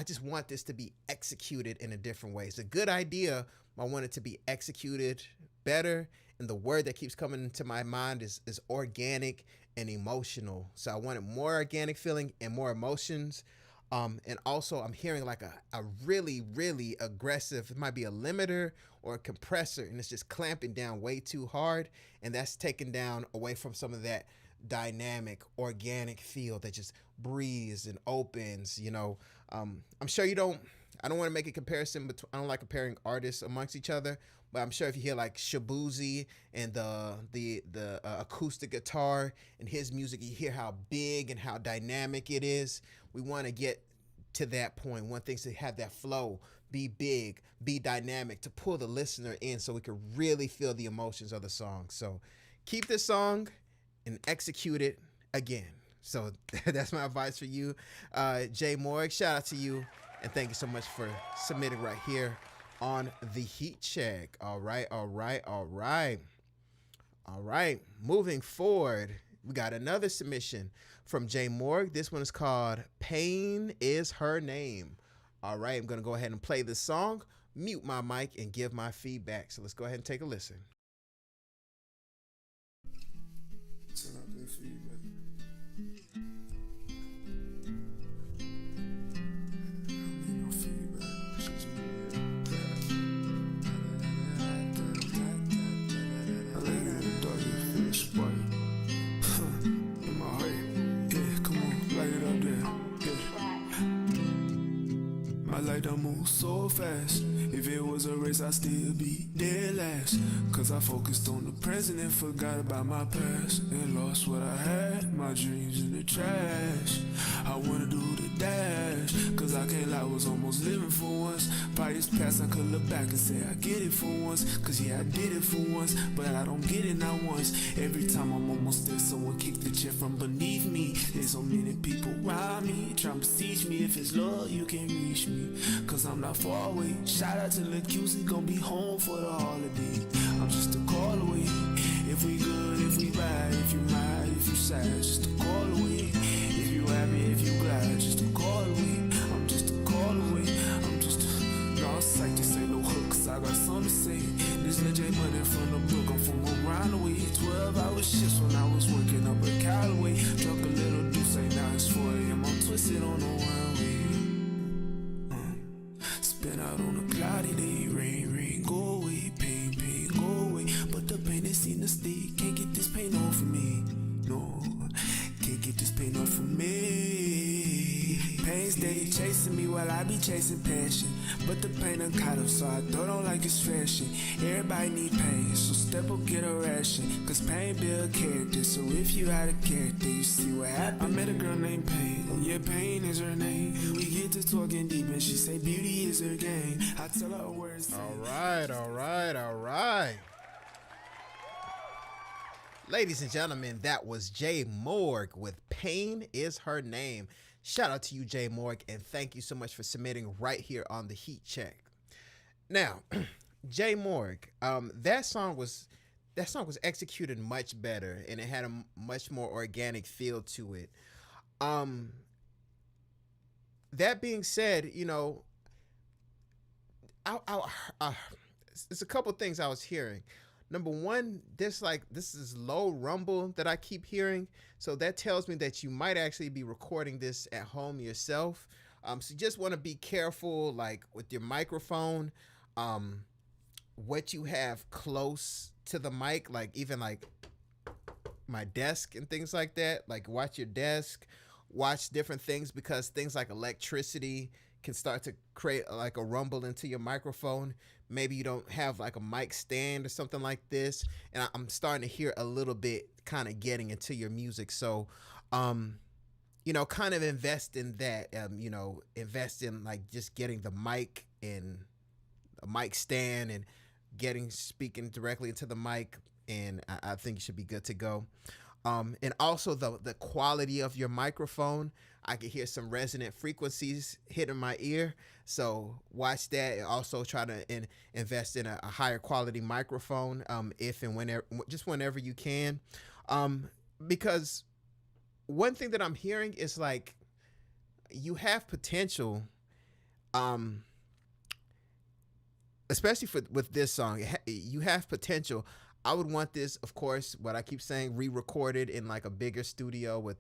just want this to be executed in a different way. It's a good idea. I want it to be executed better. And the word that keeps coming into my mind is organic and emotional. So I wanted more organic feeling and more emotions. And also I'm hearing like a really, really aggressive, it might be a limiter or a compressor, and it's just clamping down way too hard. And that's taken down away from some of that dynamic, organic feel that just breathes and opens, you know. I'm sure I don't want to make a comparison, but I don't like comparing artists amongst each other. But I'm sure if you hear like Shabuzi and the acoustic guitar and his music, you hear how big and how dynamic it is. We want to get to that point. We want things to have that flow, be big, be dynamic, to pull the listener in so we can really feel the emotions of the song. So keep this song and execute it again. So that's my advice for you. Jay Morg, shout out to you. And thank you so much for submitting right here on the Heat Check. All right. Moving forward, we got another submission from Jay Morg. This one is called Pain Is Her Name. All right, I'm going to go ahead and play this song, mute my mic, and give my feedback. So let's go ahead and take a listen. Turn up that feedback. I like to move so fast. If it was a race, I'd still be dead last. Cause I focused on the present and forgot about my past. And lost what I had, my dreams in the trash. I wanna do the dash, cause I can't lie, I was almost living for once. By this past, I could look back and say I get it for once. Cause yeah, I did it for once, but I don't get it not once. Every time I'm almost there, someone kicked the chair from beneath me. There's so many people around me, trying to besiege me. If it's love, you can reach me, cause I'm not far away. Shout out to Lil QC, gon' be home for the holiday. I'm just a call away. If we good, if we bad, if you mad, if you sad, just a call away. If you happy, if you glad, just a call away. I'm just a call away. I'm just a no sight, just say no hook, cause I got something to say. This Lil J Money from the brook, I'm from around the way. 12-hour shifts when I was working up at Callaway. Drunk a little deuce, now it's 4 AM, I'm twisted on the one way. Spin out on a cloudy day, rain, go away, pain, go away. But the pain is seen to stay, can't get this pain off of me. No, can't get this pain off of me. Pain pain steady chasing me while I be chasing passion. But the pain done caught up, so I throw it on like it's fashion. Everybody need pain, so step up, get a ration. Cause pain build character, so if you out of character, you see what happened. I met a girl named Pain, yeah, Pain is her name. We get to talking deep and she say beauty is her game. I tell her words. All right. Ladies and gentlemen, that was Jay Morg with Pain is Her Name. Shout out to you, Jay Morg, and thank you so much for submitting right here on the Heat Check. Now, Jay Morg, that song was executed much better, and it had a much more organic feel to it. That being said, you know, there's a couple things I was hearing. Number one, this is low rumble that I keep hearing. So that tells me that you might actually be recording this at home yourself. So you just want to be careful, like with your microphone, what you have close to the mic, like even like my desk and things like that. Like watch your desk, watch different things, because things like electricity can start to create like a rumble into your microphone. Maybe you don't have like a mic stand or something like this. And I'm starting to hear a little bit kind of getting into your music. So, you know, kind of invest in that, you know, invest in like just getting the mic and a mic stand and speaking directly into the mic. And I think you should be good to go. And also the quality of your microphone. I could hear some resonant frequencies hitting my ear. So watch that, and also try to invest in a higher quality microphone if and whenever you can. Because one thing that I'm hearing is like you have potential, especially with this song. You have potential. I would want this, of course, what I keep saying, re-recorded in like a bigger studio with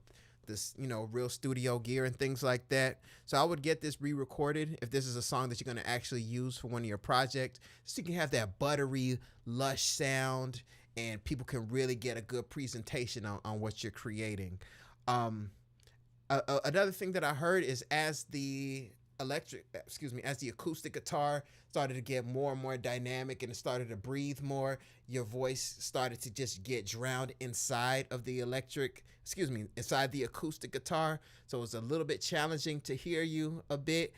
this, you know, real studio gear and things like that. So I would get this re-recorded if this is a song that you're going to actually use for one of your projects, so you can have that buttery, lush sound and people can really get a good presentation on what you're creating. Another thing that I heard is as the acoustic guitar started to get more and more dynamic and it started to breathe more, your voice started to just get drowned inside the acoustic guitar. So it's a little bit challenging to hear you a bit.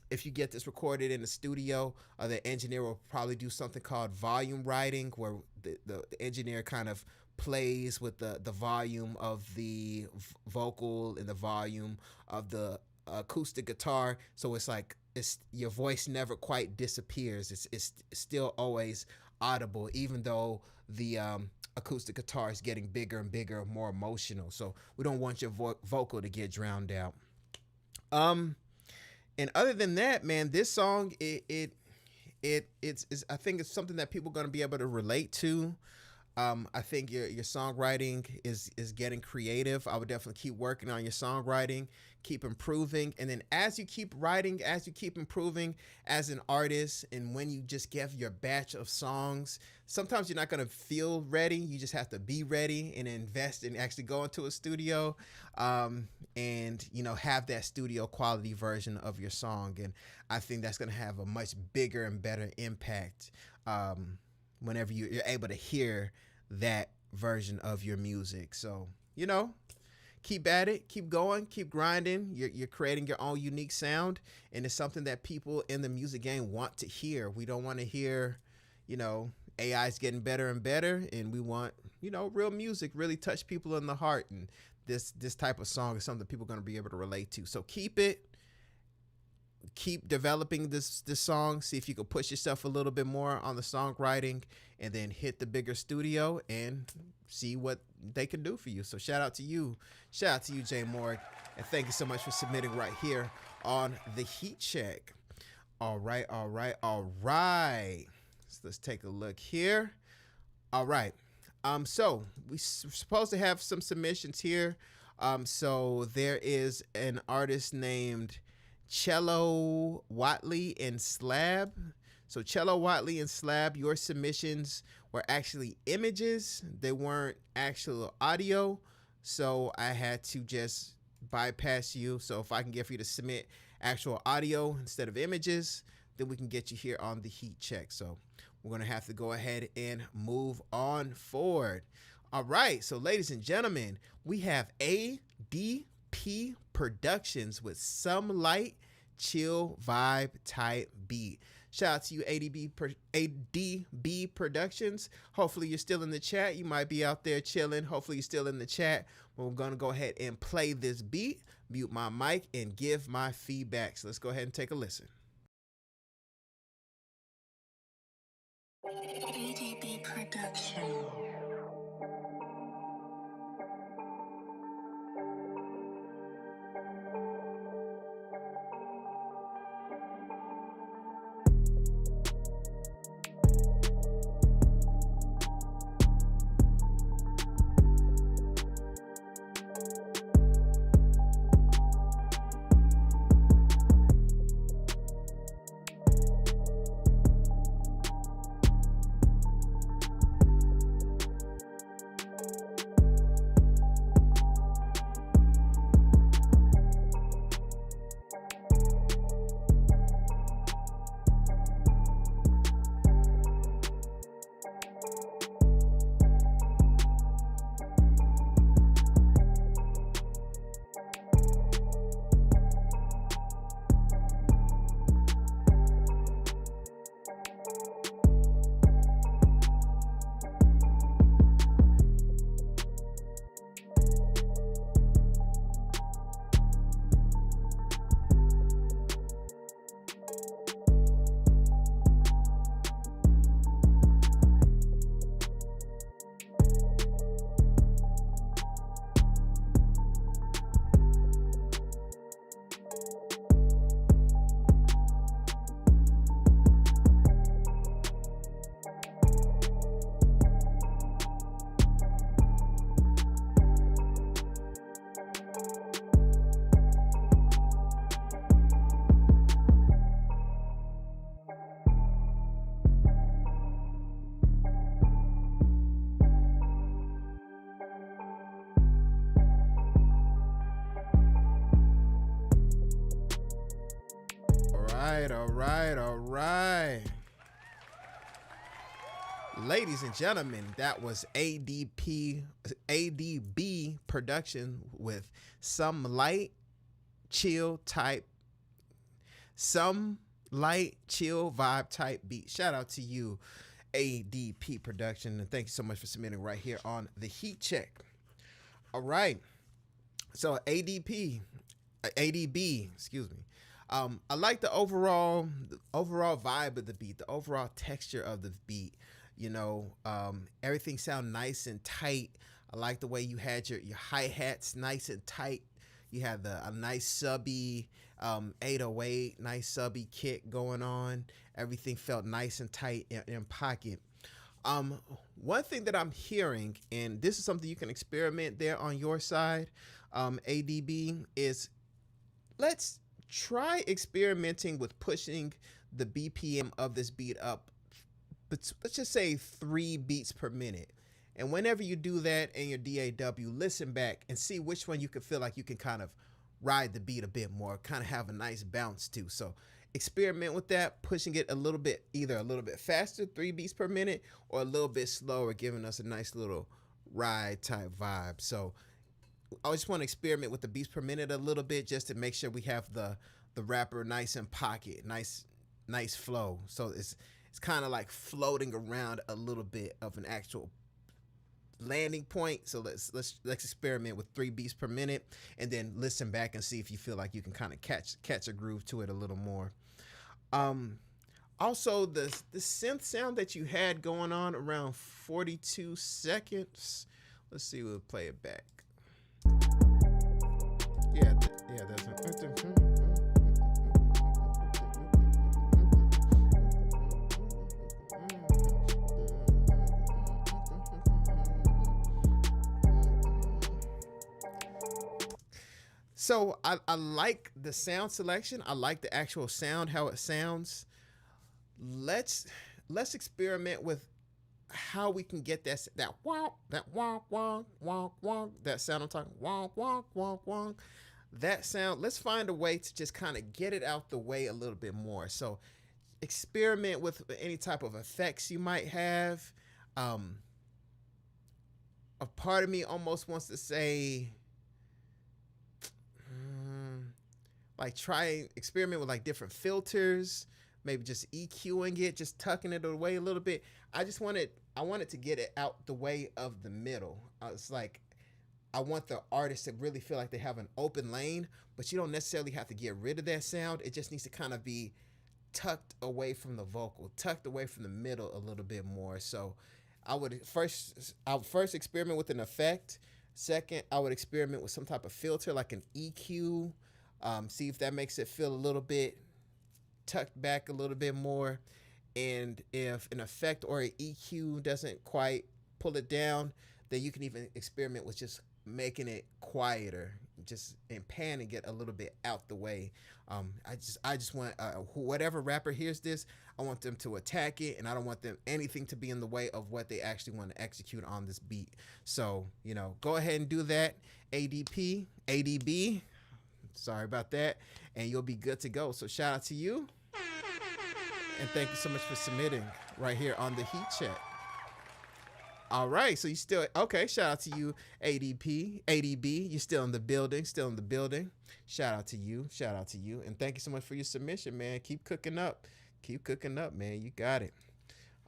If you get this recorded in the studio, the engineer will probably do something called volume writing, where the engineer kind of plays with the volume of the vocal and the volume of the acoustic guitar, so it's like your voice never quite disappears. It's still always audible, even though the acoustic guitar is getting bigger and bigger, more emotional. So we don't want your vocal to get drowned out. And other than that, man, this song it's I think it's something that people are going to be able to relate to. I think your songwriting is getting creative. I would definitely keep working on your songwriting, keep improving. And then as you keep writing, as you keep improving as an artist, and when you just give your batch of songs, sometimes you're not going to feel ready. You just have to be ready and invest and actually go into a studio and, you know, have that studio quality version of your song. And I think that's going to have a much bigger and better impact whenever you're able to hear that version of your music. So, you know, keep at it, keep going, keep grinding. You're creating your own unique sound, and it's something that people in the music game want to hear. We don't want to hear, you know, AI's getting better and better, and we want, you know, real music really touch people in the heart. And this type of song is something people are going to be able to relate to. So keep developing this song. See if you can push yourself a little bit more on the songwriting, and then hit the bigger studio and see what they can do for you. So shout out to you, Jay Morg, and thank you so much for submitting right here on the Heat Check. All right. So let's take a look here. All right. So we're supposed to have some submissions here. So there is an artist named Cello Watley and Slab. So Cello Watley and Slab, your submissions were actually images. They weren't actual audio. So I had to just bypass you. So if I can get for you to submit actual audio instead of images, then we can get you here on the heat check. So we're going to have to go ahead and move on forward. All right. So ladies and gentlemen, we have ADP Productions with Some Light Chill Vibe Type Beat. Shout out to you, ADB Productions. Hopefully you're still in the chat. You might be out there chilling. Hopefully you're still in the chat. But we're going to go ahead and play this beat, mute my mic, and give my feedback. So let's go ahead and take a listen. ADB Production. All right. Ladies and gentlemen, that was ADB Production with Some Light Chill Vibe Type Beat. Shout out to you, ADP Production, and thank you so much for submitting right here on the heat check. All right. So ADB, excuse me. I like the overall vibe of the beat, the overall texture of the beat. You know, everything sound nice and tight. I like the way you had your hi-hats nice and tight. You had a nice subby 808, nice subby kick going on. Everything felt nice and tight in pocket. One thing that I'm hearing, and this is something you can experiment there on your side, ADB, is let's try experimenting with pushing the BPM of this beat up, but let's just say 3 beats per minute. And whenever you do that in your DAW, listen back and see which one you can feel like you can kind of ride the beat a bit more, kind of have a nice bounce too. So experiment with that, pushing it a little bit, either a little bit faster, 3 beats per minute, or a little bit slower, giving us a nice little ride type vibe. So I just want to experiment with the beats per minute a little bit, just to make sure we have the rapper nice in pocket, nice flow. So it's kind of like floating around a little bit of an actual landing point. So let's experiment with 3 beats per minute, and then listen back and see if you feel like you can kind of catch a groove to it a little more. Also, the synth sound that you had going on around 42 seconds. Let's see, we'll play it back. Yeah, there's So I like the sound selection. I like the actual sound, how it sounds. Let's experiment with how we can get that wonk, that wonk, wonk, wonk, wonk, that sound I'm talking, wonk, wonk, wonk, wonk. that sound, let's find a way to just kind of get it out the way a little bit more. So experiment with any type of effects you might have. A part of me almost wants to say, like experiment with like different filters, maybe just EQing it, just tucking it away a little bit. I wanted to get it out the way of the middle. It's like, I want the artist to really feel like they have an open lane, but you don't necessarily have to get rid of that sound. It just needs to kind of be tucked away from the vocal, tucked away from the middle a little bit more. So I would first experiment with an effect. Second, I would experiment with some type of filter like an EQ. See if that makes it feel a little bit tucked back a little bit more. And if an effect or an EQ doesn't quite pull it down, then you can even experiment with just making it quieter, just and panning it a little bit out the way. I just want whatever rapper hears this, I want them to attack it, and I don't want anything to be in the way of what they actually want to execute on this beat. So, go ahead and do that. ADB, sorry about that, and you'll be good to go. So shout out to you, and thank you so much for submitting right here on the Heat Check. All right, so you still, okay, shout out to you, ADB, you're still in the building, Shout out to you, and thank you so much for your submission, man. Keep cooking up, man, you got it.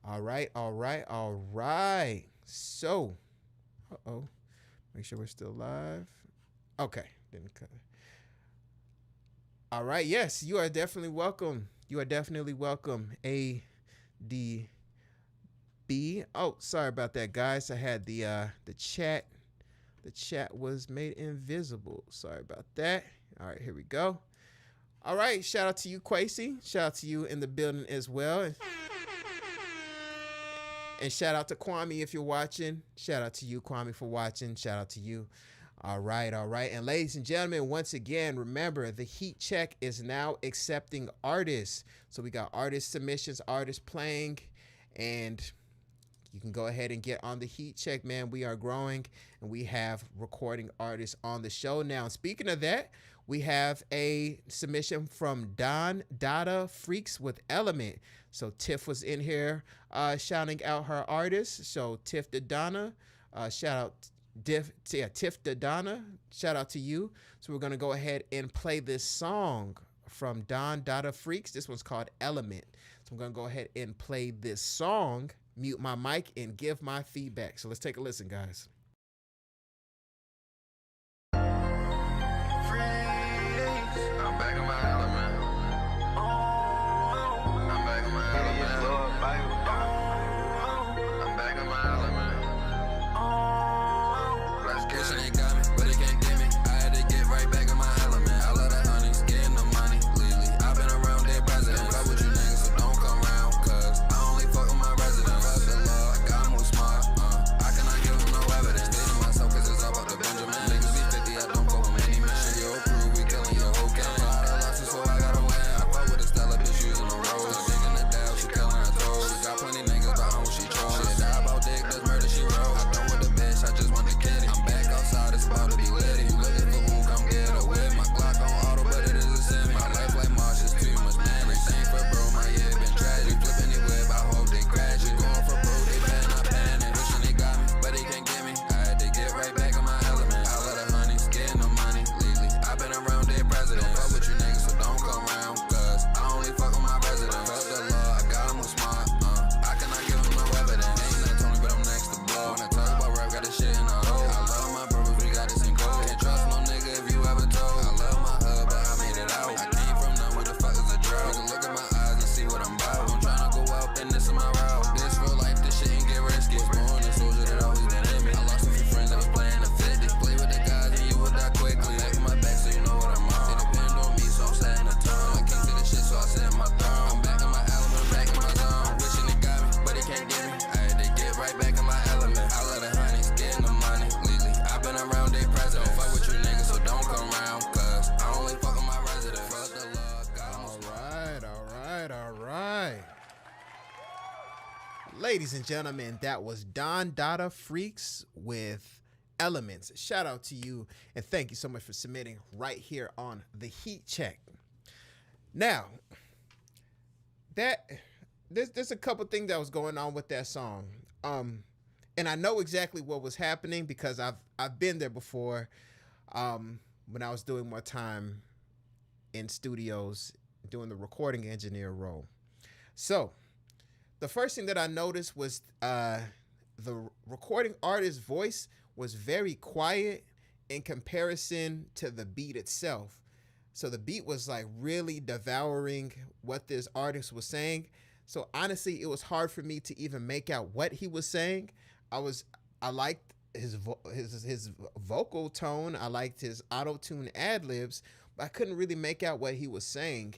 All right. So, make sure we're still live. Okay, didn't cut. All right, yes, you are definitely welcome. ADB. Oh, sorry about that, guys. I had the chat. The chat was made invisible. Sorry about that. All right, here we go. All right, shout out to you, Quasi. Shout out to you in the building as well. And shout out to Kwame if you're watching. Shout out to you, Kwame, for watching. Shout out to you. All right. And ladies and gentlemen, once again, remember, the Heat Check is now accepting artists. So we got artist submissions, artists playing, and you can go ahead and get on the Heat Check, man. We are growing, and we have recording artists on the show now. Speaking of that, we have a submission from Don Dada Freaks with Element. So Tiff was in here shouting out her artists. So Tiff Donna, shout out Tiff Donna, shout out to you. So we're going to go ahead and play this song from Don Dada Freaks. This one's called Element. So I'm going to go ahead and play this song, mute my mic, and give my feedback. So let's take a listen, guys. I'm back in my element. I'm back in my element. I'm back in my element. Let's get it. Ain't got me, but it can't get me. I had to get right back in my element. I love the honeys, getting the money lately. I've been around their president. Fuck with you niggas, so don't come round, cause I only fuck with my residents. Fuck the law, I got them who smart. I cannot give them no evidence. Stating myself, cause it's all about the Benjamin. Niggas be 50, I don't fuck with many men. Shit, your crew, we killing your whole gang. So I gotta win. I fuck with a Stella, bitch using the road. I'm digging the Dow, she killing her toes. She got plenty niggas, but how she troll. She die about dick, that's murder she wrote. I don't want the bitch, I just want the kitty. I'm back outside, it's about to be litty. You looking for who, come get her with. My Glock on auto, but it is a semi. My life like Marsh is too much man. Everything for bro, my year been tragic. Flipping it whip, I hope they crash it. Going for bro, they been not panic. Wishing they got me, but they can't get me. I had to get right back in my element. I love the honeys, getting the money lately. I've been around their president. Fuck with you niggas, so don't come round, cause I only fuck with my residents. Fuck the law, I got them who smart. I cannot give them no evidence. Ain't nothing Tony, but I'm next to blow. When I talk about rap, got this shit in the hole. I love my brothers, we got this in gold. Can't trust no nigga if you ever told. I love my hood, but I made it out. I came from none, what the fuck is a drought? You can look at my eyes and see what I'm about. I'm tryna go out, and this is my route. This real life, this shit ain't get risky. Was born a soldier that always been in me. I lost a few friends that was playing the 50. Play with the guys and you will die quickly. Back in my back so you know what I'm on. They depend on me, so I'm setting the tone. I came to this shit, so I sit in my throne. I'm back in my element, back in my zone. Wishing they got me, but they can't get me. I had to get right back in my element. I love the honeys, getting the money lately. I've been around their president. Fuck with you niggas, so don't come round, cause I only fuck with my residents. Fuck the law, got them. All right. Ladies and gentlemen, that was Don Dada Freaks with Elements. Shout out to you, and thank you so much for submitting right here on the Heat Check. Now, there's a couple things that was going on with that song, and I know exactly what was happening because I've been there before, when I was doing more time in studios doing the recording engineer role. So, the first thing that I noticed was the recording artist's voice was very quiet in comparison to the beat itself. So the beat was like really devouring what this artist was saying. So honestly, it was hard for me to even make out what he was saying. I liked his vocal tone. I liked his auto-tune ad-libs, but I couldn't really make out what he was saying.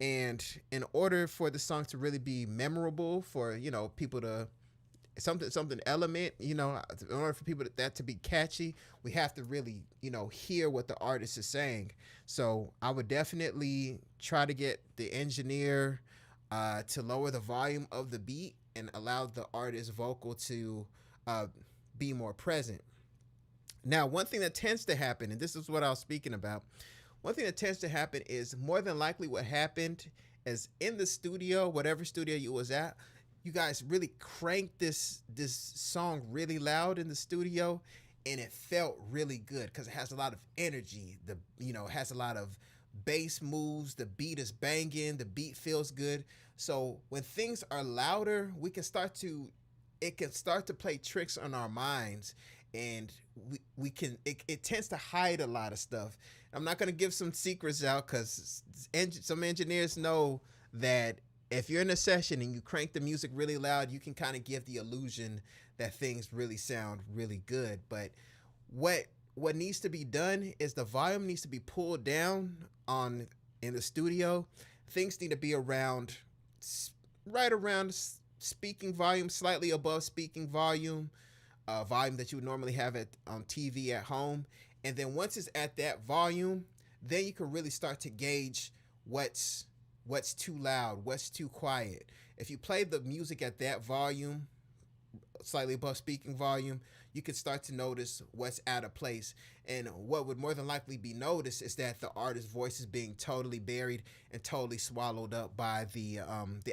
And in order for the song to really be memorable, for, you know, people to something element, you know, in order for people that to be catchy, we have to really, you know, hear what the artist is saying. So I would definitely try to get the engineer to lower the volume of the beat and allow the artist's vocal to be more present. Now, one thing that tends to happen, and this is what I was speaking about, one thing that tends to happen is more than likely what happened is in the studio, whatever studio you was at, you guys really cranked this song really loud in the studio, and it felt really good because it has a lot of energy. It has a lot of bass moves. The beat is banging. The beat feels good. So when things are louder, it can start to play tricks on our minds, and it tends to hide a lot of stuff. I'm not going to give some secrets out because some engineers know that if you're in a session and you crank the music really loud, you can kind of give the illusion that things really sound really good. But what needs to be done is the volume needs to be pulled down in the studio. Things need to be right around speaking volume, slightly above speaking volume, volume that you would normally have on TV at home. And then once it's at that volume, then you can really start to gauge what's too loud, what's too quiet. If you play the music at that volume, slightly above speaking volume, you can start to notice what's out of place. And what would more than likely be noticed is that the artist's voice is being totally buried and totally swallowed up by the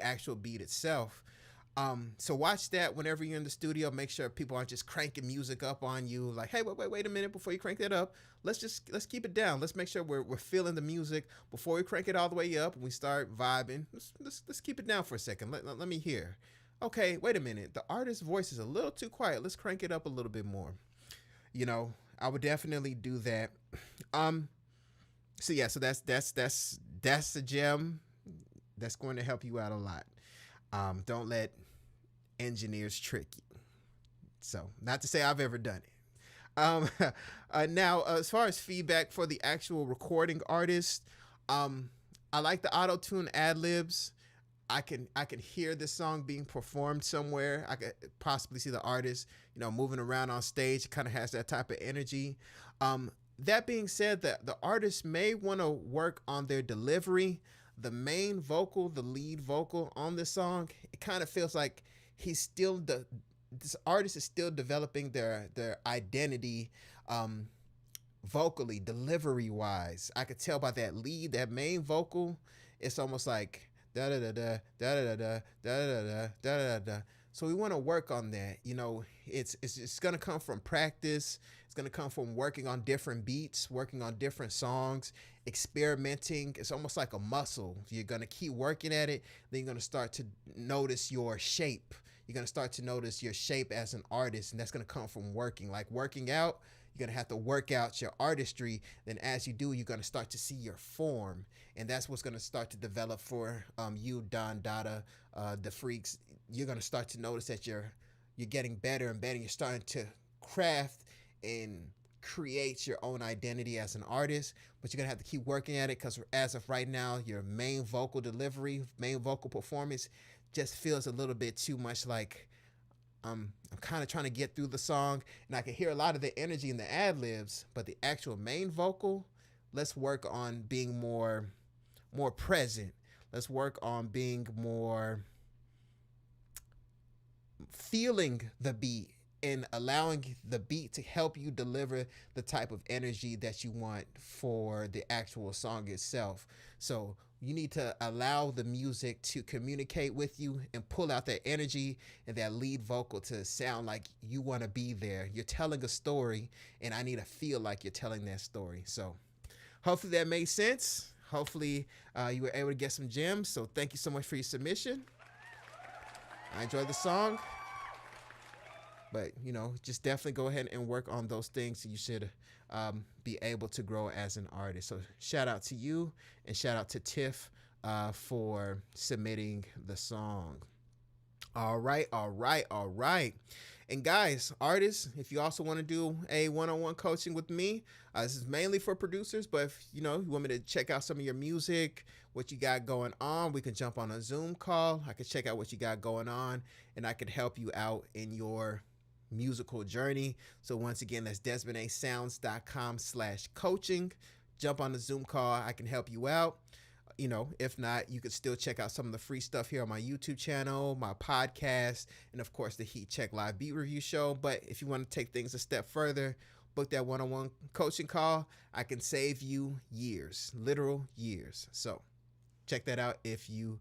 actual beat itself. So watch that whenever you're in the studio. Make sure people aren't just cranking music up on you like, hey, wait a minute before you crank that up. Let's keep it down. Let's make sure we're feeling the music before we crank it all the way up and we start vibing. Let's keep it down for a second. Let me hear. Okay, wait a minute. The artist's voice is a little too quiet. Let's crank it up a little bit more. You know, I would definitely do that. So that's a gem that's going to help you out a lot. Don't let engineers trick you. So, not to say I've ever done it. Now, as far as feedback for the actual recording artist, I like the auto-tune ad-libs. I can hear this song being performed somewhere. I could possibly see the artist, moving around on stage. It kind of has that type of energy. That being said, the artist may want to work on their delivery. The main vocal, the lead vocal on this song, it kind of feels like this artist is still developing their identity vocally, delivery wise. I could tell by that main vocal, it's almost like da da da da da da da da da da da. So we want to work on that. It's going to come from practice. It's going to come from working on different beats, working on different songs, experimenting. It's almost like a muscle. You're going to keep working at it. Then you're going to start to notice your shape. You're going to start to notice your shape as an artist. And that's going to come from working. Like working out, you're going to have to work out your artistry. Then as you do, you're going to start to see your form. And that's what's going to start to develop for you, Don Dada, the Freaks. You're going to start to notice that you're getting better and better. You're starting to craft and create your own identity as an artist, but you're going to have to keep working at it because as of right now, your main vocal delivery, main vocal performance just feels a little bit too much like I'm kind of trying to get through the song, and I can hear a lot of the energy in the ad-libs, but the actual main vocal, let's work on being more present. Let's work on being more feeling the beat and allowing the beat to help you deliver the type of energy that you want for the actual song itself. So you need to allow the music to communicate with you and pull out that energy and that lead vocal to sound like you want to be there. You're telling a story, and I need to feel like you're telling that story. So hopefully that made sense. Hopefully you were able to get some gems. So thank you so much for your submission. I enjoyed the song. But, just definitely go ahead and work on those things. You should be able to grow as an artist. So shout out to you, and shout out to Tiff for submitting the song. All right. And guys, artists, if you also want to do a one-on-one coaching with me, this is mainly for producers, but if you want me to check out some of your music, what you got going on, we can jump on a Zoom call. I can check out what you got going on, and I could help you out in your musical journey. So once again, that's DesmondASounds.com/coaching. Jump on the Zoom call. I can help you out. If not, you could still check out some of the free stuff here on my YouTube channel, my podcast, and of course the Heat Check Live Beat Review Show. But if you want to take things a step further, book that one-on-one coaching call. I can save you years, literal years. So check that out if you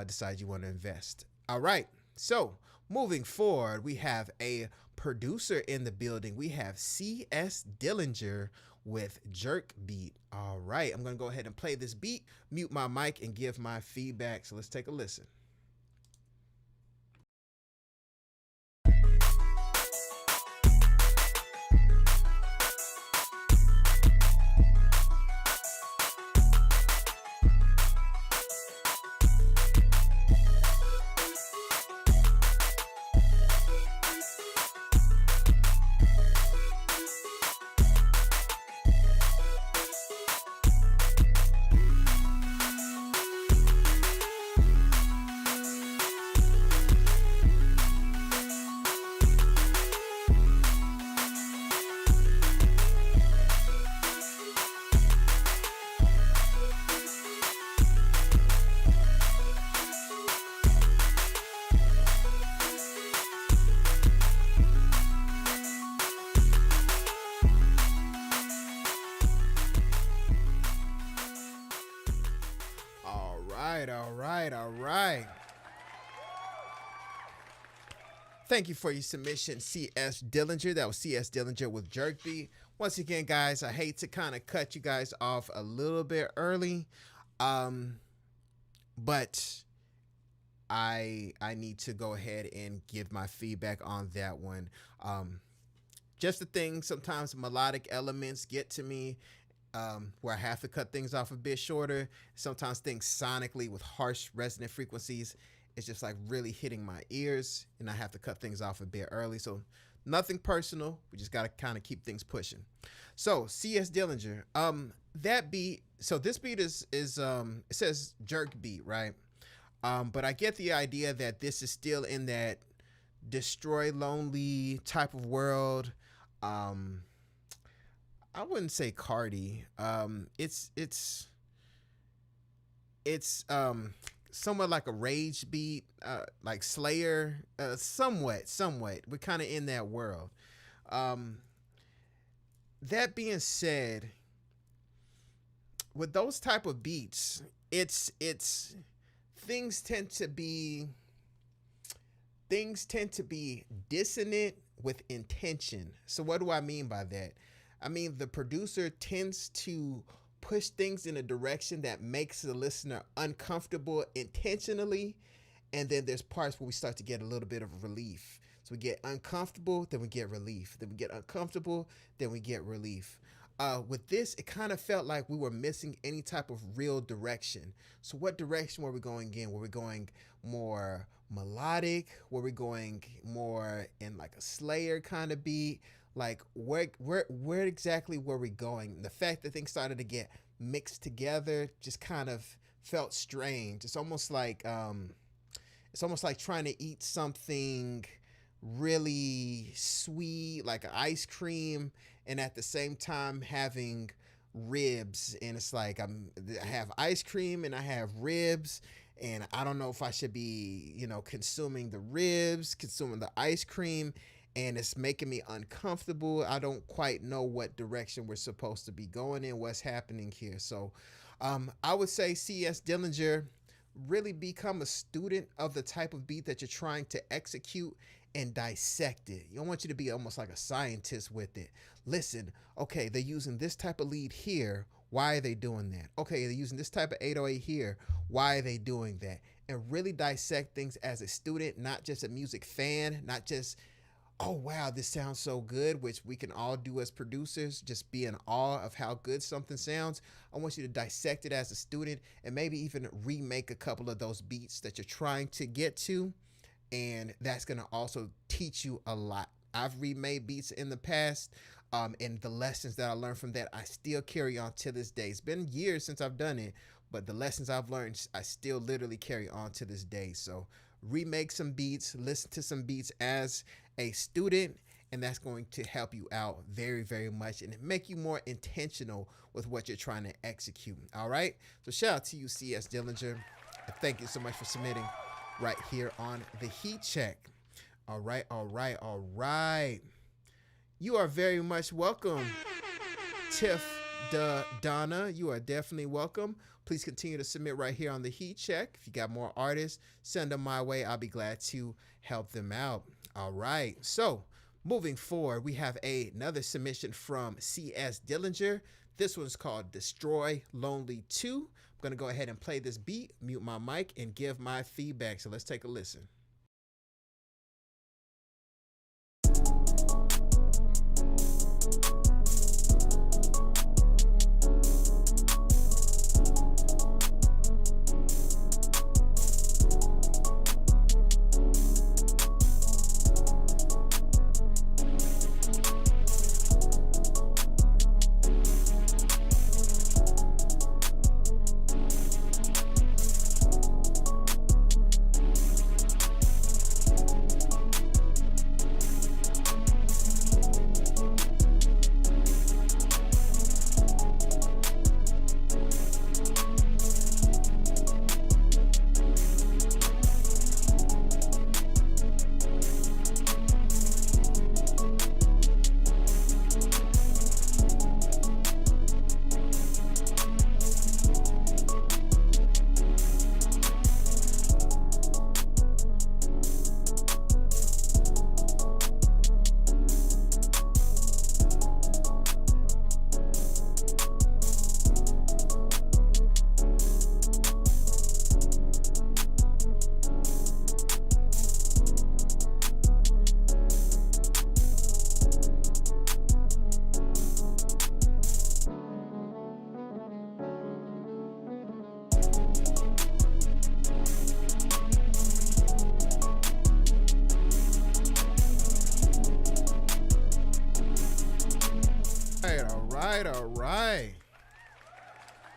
decide you want to invest. All right. So moving forward, we have a producer in the building. We have C.S. Dillinger with Jerk Beat. All right, I'm going to go ahead and play this beat, mute my mic, and give my feedback. So let's take a listen. All right. Thank you for your submission, C.S. Dillinger. That was C.S. Dillinger with Jerk Beat. Once again, guys, I hate to kind of cut you guys off a little bit early, but I need to go ahead and give my feedback on that one. Just the thing, sometimes melodic elements get to me, where I have to cut things off a bit shorter. Sometimes things sonically with harsh resonant frequencies, it's just like really hitting my ears, and I have to cut things off a bit early. So nothing personal. We just got to kind of keep things pushing. So C.S. Dillinger, that beat. So this beat is it says Jerk Beat, right? But I get the idea that this is still in that Destroy Lonely type of world. I wouldn't say Cardi. It's somewhat like a rage beat, like Slayer, somewhat. We're kind of in that world. That being said, with those type of beats, it's things tend to be dissonant with intention. So what do I mean by that? I mean, the producer tends to push things in a direction that makes the listener uncomfortable intentionally. And then there's parts where we start to get a little bit of relief. So we get uncomfortable, then we get relief. Then we get uncomfortable, then we get relief. With this, it kind of felt like we were missing any type of real direction. So what direction were we going in? Were we going more melodic? Were we going more in like a Slayer kind of beat? Like where exactly were we going? The fact that things started to get mixed together just kind of felt strange. It's almost like trying to eat something really sweet, like ice cream, and at the same time having ribs. And it's like I have ice cream and I have ribs, and I don't know if I should be, consuming the ribs, consuming the ice cream. and it's making me uncomfortable. I don't quite know what direction we're supposed to be going in, what's happening here. So I would say C.S. Dillinger, really become a student of the type of beat that you're trying to execute and dissect it. I want you to be almost like a scientist with it. Listen, okay, they're using this type of lead here. Why are they doing that? Okay, they're using this type of 808 here. Why are they doing that? And really dissect things as a student, not just a music fan, not just, oh, wow, this sounds so good, which we can all do as producers, just be in awe of how good something sounds. I want you to dissect it as a student and maybe even remake a couple of those beats that you're trying to get to. And that's going to also teach you a lot. I've remade beats in the past, and the lessons that I learned from that, I still carry on to this day. It's been years since I've done it, but the lessons I've learned, I still literally carry on to this day. So remake some beats, listen to some beats as a student, and that's going to help you out very, very much and make you more intentional with what you're trying to execute. All right. So shout out to you, C.S. Dillinger. And thank you so much for submitting right here on the Heat Check. All right. All right. All right. You are very much welcome, Tiff Donna. You are definitely welcome. Please continue to submit right here on the Heat Check. If you got more artists, send them my way. I'll be glad to help them out. All right. So moving forward, we have another submission from C.S. Dillinger. This one's called Destroy Lonely 2. I'm going to go ahead and play this beat, mute my mic, and give my feedback. So let's take a listen. All right.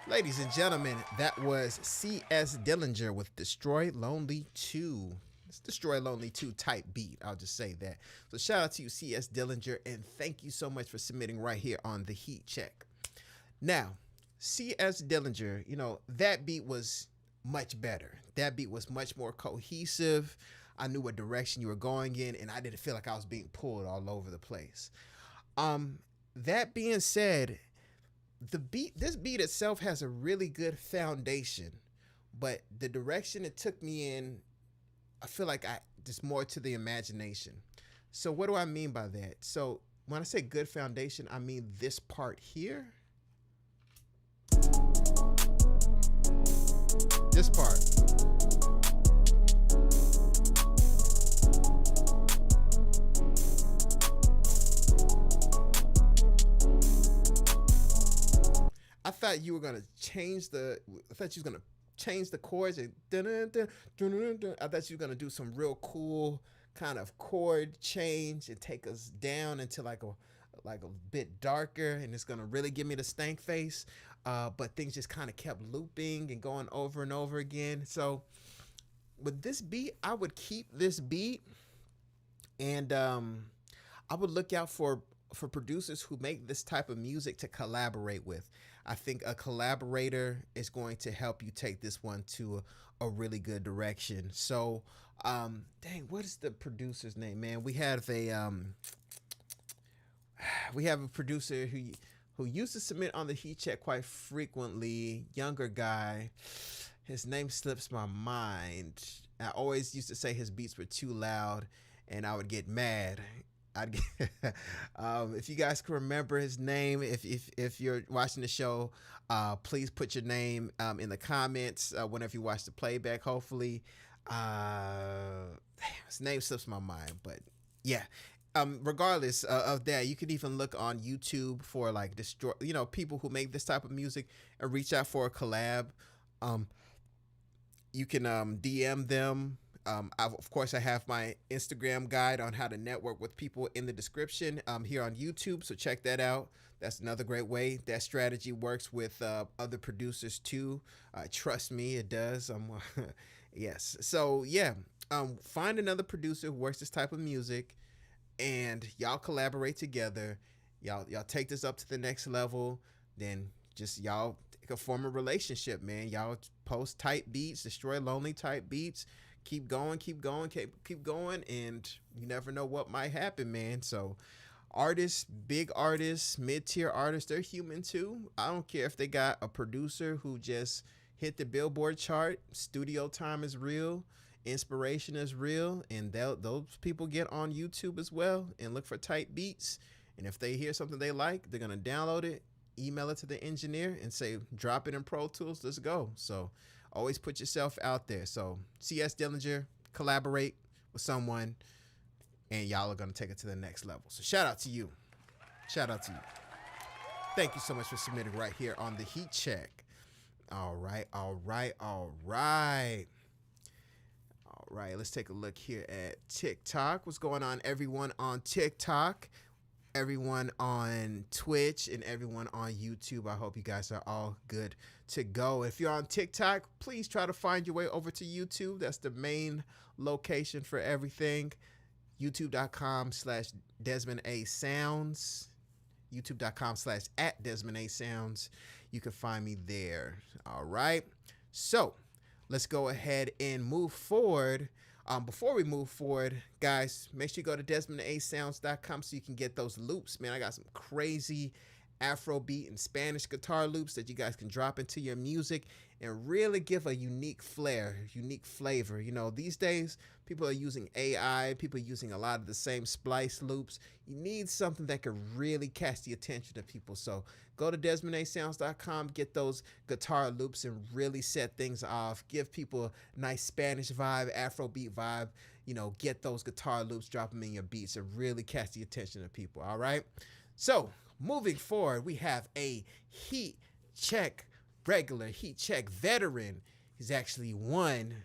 Ladies and gentlemen, that was C.S. Dillinger with Destroy Lonely 2. It's Destroy Lonely 2 type beat. I'll just say that. So shout out to you, C.S. Dillinger, and thank you so much for submitting right here on the Heat Check. Now, C.S. Dillinger, you know, that beat was much better. That beat was much more cohesive. I knew what direction you were going in, and I didn't feel like I was being pulled all over the place. That being said, this beat itself has a really good foundation, but the direction it took me in, I feel like just more to the imagination. So what do I mean by that? So when I say good foundation, I mean this part here. This part. I thought you were gonna change the. I thought you was gonna change the chords and. I thought you were gonna do some real cool kind of chord change and take us down into like a bit darker, and it's gonna really give me the stank face. But things just kind of kept looping and going over and over again. So with this beat, I would keep this beat, and I would look out for producers who make this type of music to collaborate with. I think a collaborator is going to help you take this one to a really good direction. So, dang, what is the producer's name, man? We have a producer who used to submit on the Heat Check quite frequently, younger guy. His name slips my mind. I always used to say his beats were too loud, and I would get mad. If you guys can remember his name, if you're watching the show, please put your name in the comments whenever you watch the playback. Hopefully, his name slips my mind, but yeah. Regardless of that, you could even look on YouTube for like people who make this type of music and reach out for a collab. You can DM them. Of course, I have my Instagram guide on how to network with people in the description here on YouTube, so check that out. That's another great way. That strategy works with other producers too. Trust me, it does. Yes. So yeah, find another producer who works this type of music, and y'all collaborate together. Y'all take this up to the next level. Then just y'all can form a relationship, man. Y'all post tight beats, destroy lonely type beats. Keep going, and you never know what might happen, man. So artists, big artists, mid-tier artists, they're human too. I don't care if they got a producer who just hit the Billboard chart. Studio time is real. Inspiration is real. And those people get on YouTube as well and look for tight beats. And if they hear something they like, they're going to download it, email it to the engineer, and say, drop it in Pro Tools. Let's go. So always put yourself out there. So CS Dillinger, collaborate with someone, and y'all are going to take it to the next level. So shout out to you. Shout out to you. Thank you so much for submitting right here on the Heat Check. All right. Let's take a look here at TikTok. What's going on, everyone on TikTok, everyone on Twitch, and everyone on YouTube? I hope you guys are all good to go. If you're on TikTok, please try to find your way over to YouTube. That's the main location for everything. YouTube.com/DesmondASounds. YouTube.com/@DesmondASounds. You can find me there. All right. So let's go ahead and move forward. Before we move forward, guys, make sure you go to DesmondASounds.com so you can get those loops. Man, I got some crazy Afrobeat and Spanish guitar loops that you guys can drop into your music and really give a unique flair, unique flavor. You know, these days, people are using AI, people are using a lot of the same splice loops. You need something that could really catch the attention of people. So go to DesmondASounds.com, get those guitar loops and really set things off. Give people a nice Spanish vibe, Afrobeat vibe. You know, get those guitar loops, drop them in your beats and really catch the attention of people, all right? So moving forward, we have a Heat Check regular, Heat Check veteran. He's actually won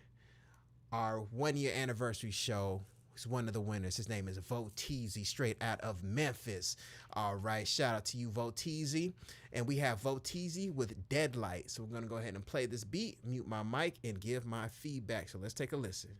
our 1-year anniversary show. He's one of the winners. His name is Voteezy, straight out of Memphis. All right, shout out to you, Voteezy. And we have Voteezy with Deadlight. So we're going to go ahead and play this beat, mute my mic, and give my feedback. So let's take a listen.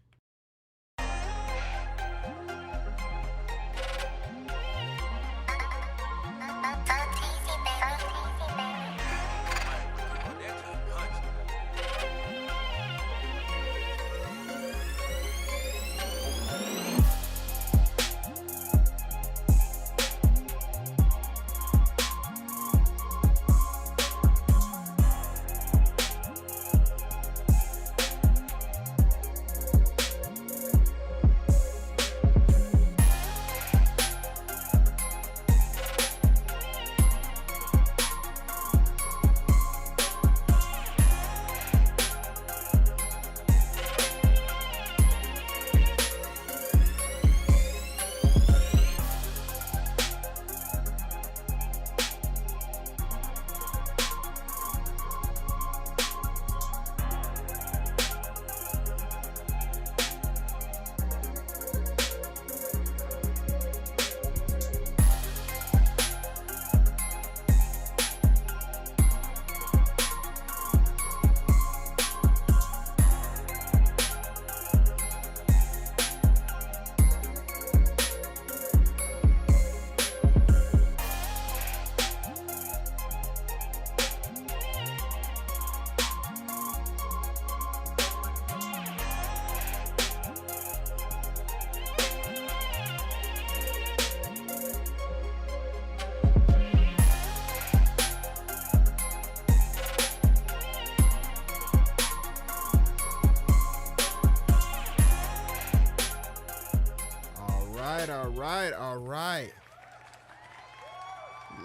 right, all right.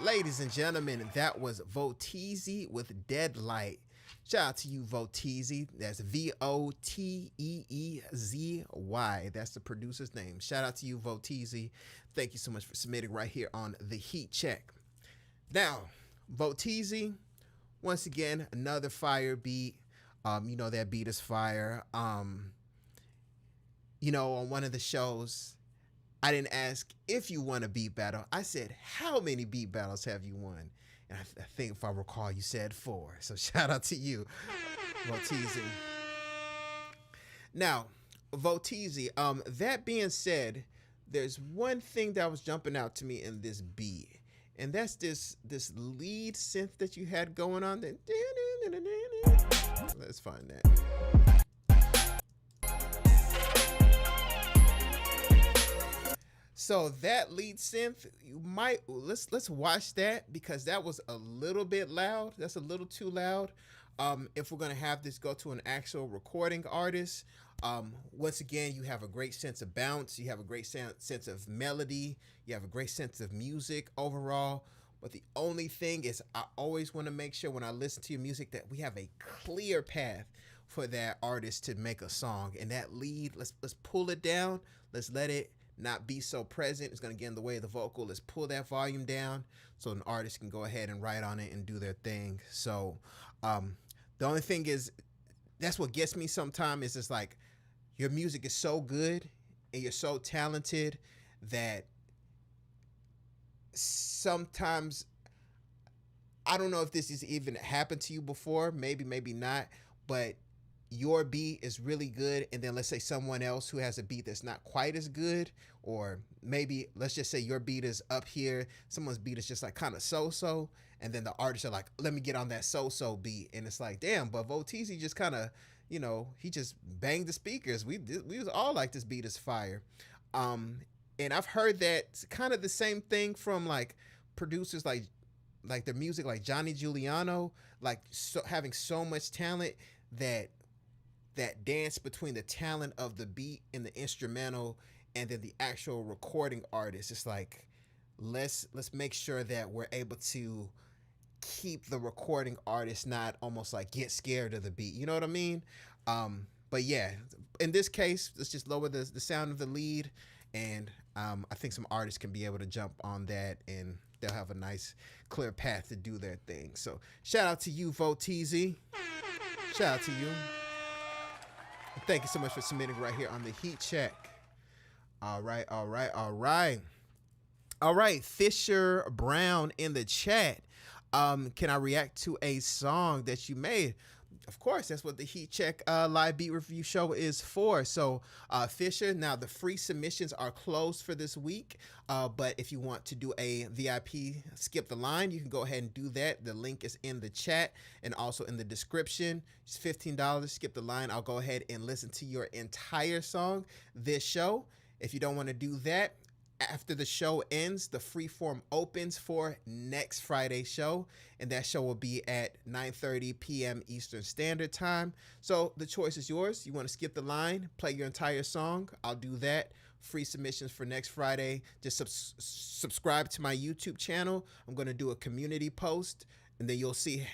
Ladies and gentlemen, that was Voteezy with Deadlight. Shout out to you, Voteezy. That's Voteezy. That's the producer's name. Shout out to you, Voteezy. Thank you so much for submitting right here on the Heat Check. Now, Voteezy, once again, another fire beat. You know that beat is fire. You know, on one of the shows, I didn't ask if you won a beat battle. I said, how many beat battles have you won? And I think if I recall, you said 4. So shout out to you, Voteezy. Now, Voteezy, that being said, there's one thing that was jumping out to me in this beat. And that's this lead synth that you had going on. Let's find that. So that lead synth, you might let's watch that because that was a little bit loud. That's a little too loud. If we're gonna have this go to an actual recording artist, once again, you have a great sense of bounce. You have a great sense of melody. You have a great sense of music overall. But the only thing is, I always want to make sure when I listen to your music that we have a clear path for that artist to make a song. And that lead, let's pull it down. Let's let it not be so present. It's going to get in the way of the vocal. Let's pull that volume down so an artist can go ahead and write on it and do their thing. So the only thing is, that's what gets me sometimes is just like, your music is so good and you're so talented that sometimes, I don't know if this has even happened to you before, maybe not, but your beat is really good, and then let's say someone else who has a beat that's not quite as good, or maybe let's just say your beat is up here, someone's beat is just like kind of so-so, and then the artists are like, let me get on that so-so beat, and it's like, damn, but Voteezy just kind of, you know, he just banged the speakers. We was all like, this beat is fire. And I've heard that kind of the same thing from like producers like their music, like Johnny Giuliano, like having so much talent that dance between the talent of the beat and the instrumental and then the actual recording artist. It's like, let's make sure that we're able to keep the recording artist not almost like get scared of the beat. You know what I mean? But yeah, in this case, let's just lower the sound of the lead, and I think some artists can be able to jump on that and they'll have a nice clear path to do their thing. So shout out to you, Voteezy. Shout out to you. Thank you so much for submitting right here on the Heat Check. All right. Fisher Brown in the chat. Can I react to a song that you made? Of course, that's what the Heat Check live beat review show is for. So, Fisher, now the free submissions are closed for this week. But if you want to do a VIP skip the line, you can go ahead and do that. The link is in the chat and also in the description. It's $15. Skip the line. I'll go ahead and listen to your entire song this show. If you don't want to do that, after the show ends, the free form opens for next Friday's show, and that show will be at 9:30 p.m. Eastern Standard Time. So the choice is yours. You want to skip the line, play your entire song, I'll do that. Free submissions for next Friday. Just subscribe to my YouTube channel. I'm going to do a community post, and then you'll see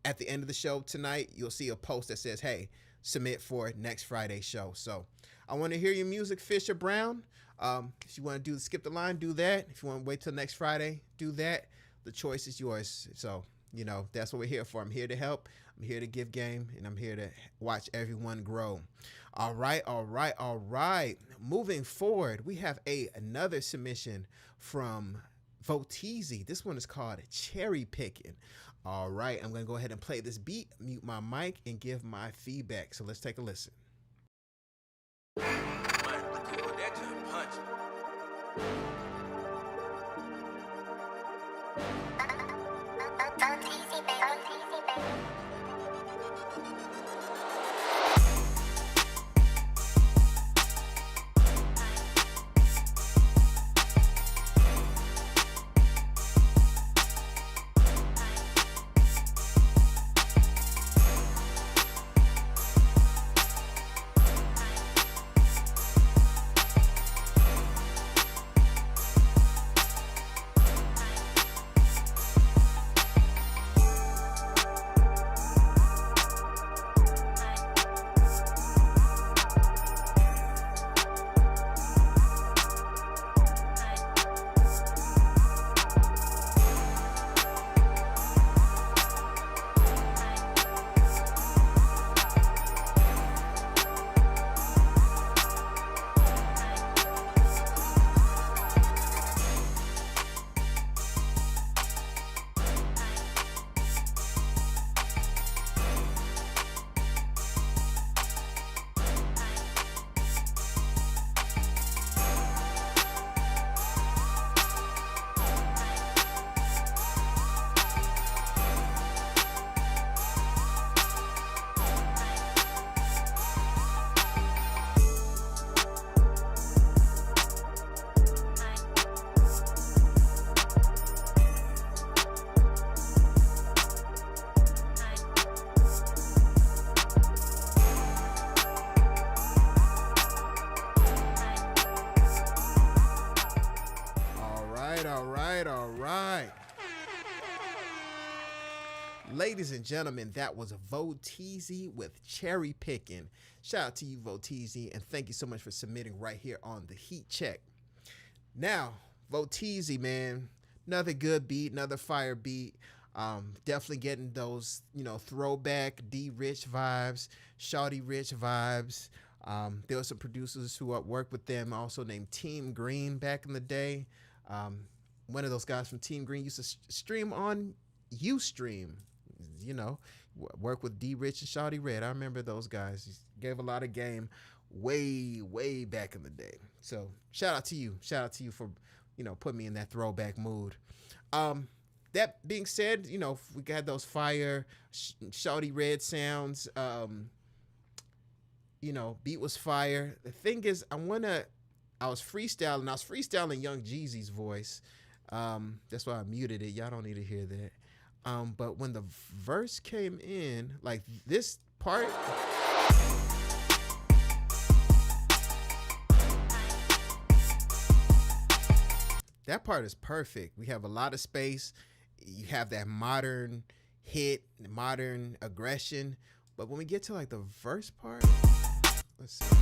at the end of the show tonight, you'll see a post that says, hey, submit for next Friday's show. So I want to hear your music, Fisher Brown. If you want to skip the line, do that. If you want to wait till next Friday, do that. The choice is yours. So, you know, that's what we're here for. I'm here to help. I'm here to give game, and I'm here to watch everyone grow. All right. Moving forward, we have another submission from Voteezy. This one is called Cherry Picking. All right. I'm going to go ahead and play this beat, mute my mic, and give my feedback. So let's take a listen. ladies and gentlemen, that was Voteezy with Cherry Picking. Shout out to you, Voteezy, and thank you so much for submitting right here on the Heat Check. Now, Voteezy, man, another good beat, another fire beat. Definitely getting those, throwback D Rich vibes, Shawty Rich vibes. There were some producers who worked with them also named Team Green back in the day. One of those guys from Team Green used to stream on Ustream, work with D Rich and Shawty Red. I remember those guys. He gave a lot of game way, way back in the day. So shout out to you. Shout out to you for, putting me in that throwback mood. That being said, we got those fire Shawty Red sounds. Beat was fire. The thing is, I was freestyling Young Jeezy's voice. That's why I muted it. Y'all don't need to hear that. But when the verse came in, like this part, that part is perfect. We have a lot of space. You have that modern hit, modern aggression. But when we get to like the verse part, let's see.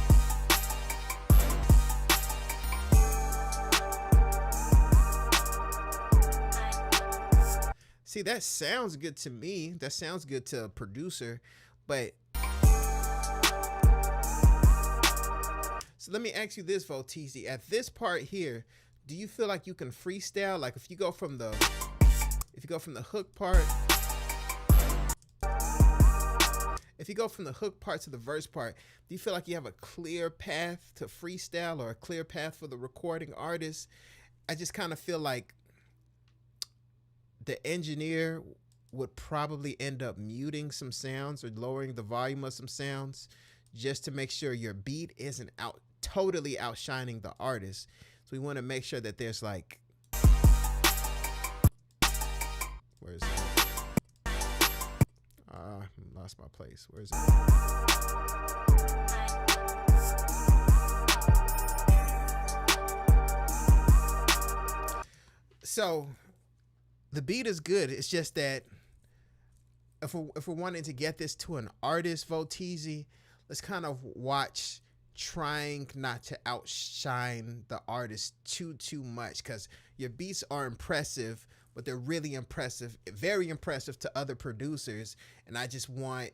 See, that sounds good to me. That sounds good to a producer, but so let me ask you this, Voteezy. At this part here, do you feel like you can freestyle? Like if you go from the hook part, to the verse part, do you feel like you have a clear path to freestyle or a clear path for the recording artist? I just kind of feel like the engineer would probably end up muting some sounds or lowering the volume of some sounds just to make sure your beat isn't totally outshining the artist. So we want to make sure that there's like, where is it? Lost my place. Where is it? So the beat is good. It's just that if we're wanting to get this to an artist, Voteezy, let's kind of watch trying not to outshine the artist too much, because your beats are impressive, but they're really impressive, very impressive to other producers. And I just want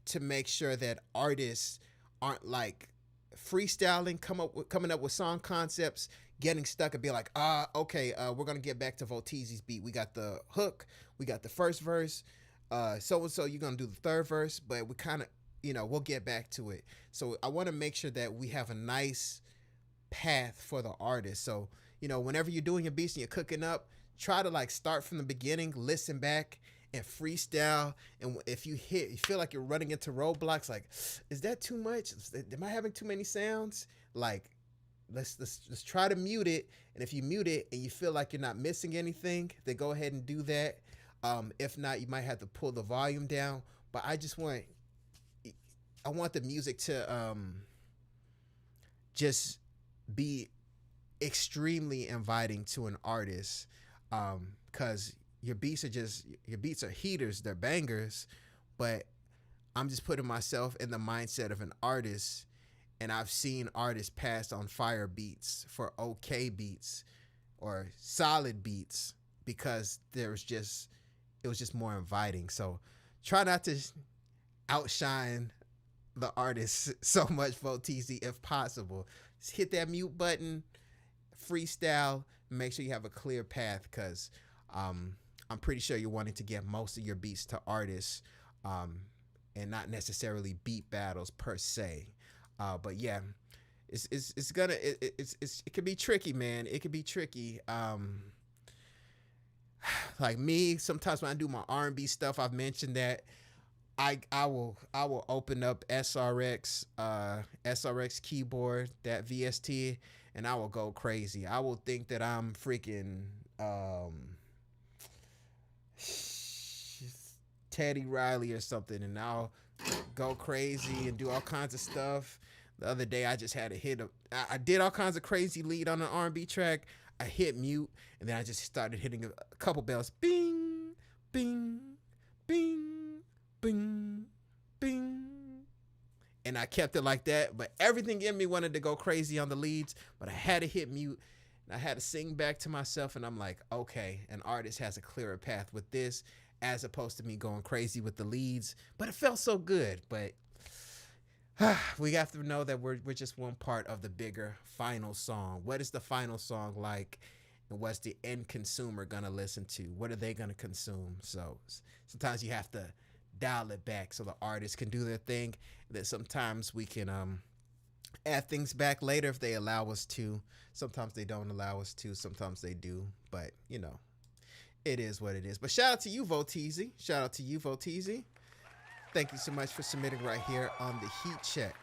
to make sure that artists aren't like freestyling, coming up with song concepts, getting stuck and be like, okay, we're gonna get back to Voteezy's beat. We got the hook, we got the first verse, so and so you're gonna do the third verse, but we kind of, we'll get back to it. So I want to make sure that we have a nice path for the artist. So whenever you're doing your beats and you're cooking up, try to like start from the beginning, listen back, and freestyle. And if you feel like you're running into roadblocks, like, is that too much? Am I having too many sounds? Like, let's try to mute it. And if you mute it and you feel like you're not missing anything, then go ahead and do that. If not, you might have to pull the volume down. But I want the music to just be extremely inviting to an artist, because your beats are heaters, they're bangers, but I'm just putting myself in the mindset of an artist, and I've seen artists pass on fire beats for okay beats or solid beats because it was just more inviting. So try not to outshine the artist so much, Voteezy, if possible. Just hit that mute button, freestyle, make sure you have a clear path, because I'm pretty sure you're wanting to get most of your beats to artists, and not necessarily beat battles per se. But yeah, it can be tricky, man. It can be tricky. Like me, sometimes when I do my R&B stuff, I've mentioned that I will open up SRX keyboard, that VST, and I will go crazy. I will think that I'm freaking Teddy Riley or something, and I'll go crazy and do all kinds of stuff. The other day, I just had to I did all kinds of crazy lead on an R&B track. I hit mute, and then I just started hitting a couple bells. Bing, bing, bing, bing, bing. And I kept it like that, but everything in me wanted to go crazy on the leads, but I had to hit mute, and I had to sing back to myself, and I'm like, okay, an artist has a clearer path with this, as opposed to me going crazy with the leads, but it felt so good. But we have to know that we're just one part of the bigger final song. What is the final song like, and what's the end consumer gonna listen to? What are they gonna consume? So sometimes you have to dial it back so the artists can do their thing. That sometimes we can add things back later if they allow us to. Sometimes they don't allow us to. Sometimes they do. But you know, it is what it is. But shout out to you, Voteezy. Shout out to you, Voteezy. Thank you so much for submitting right here on the Heat Check.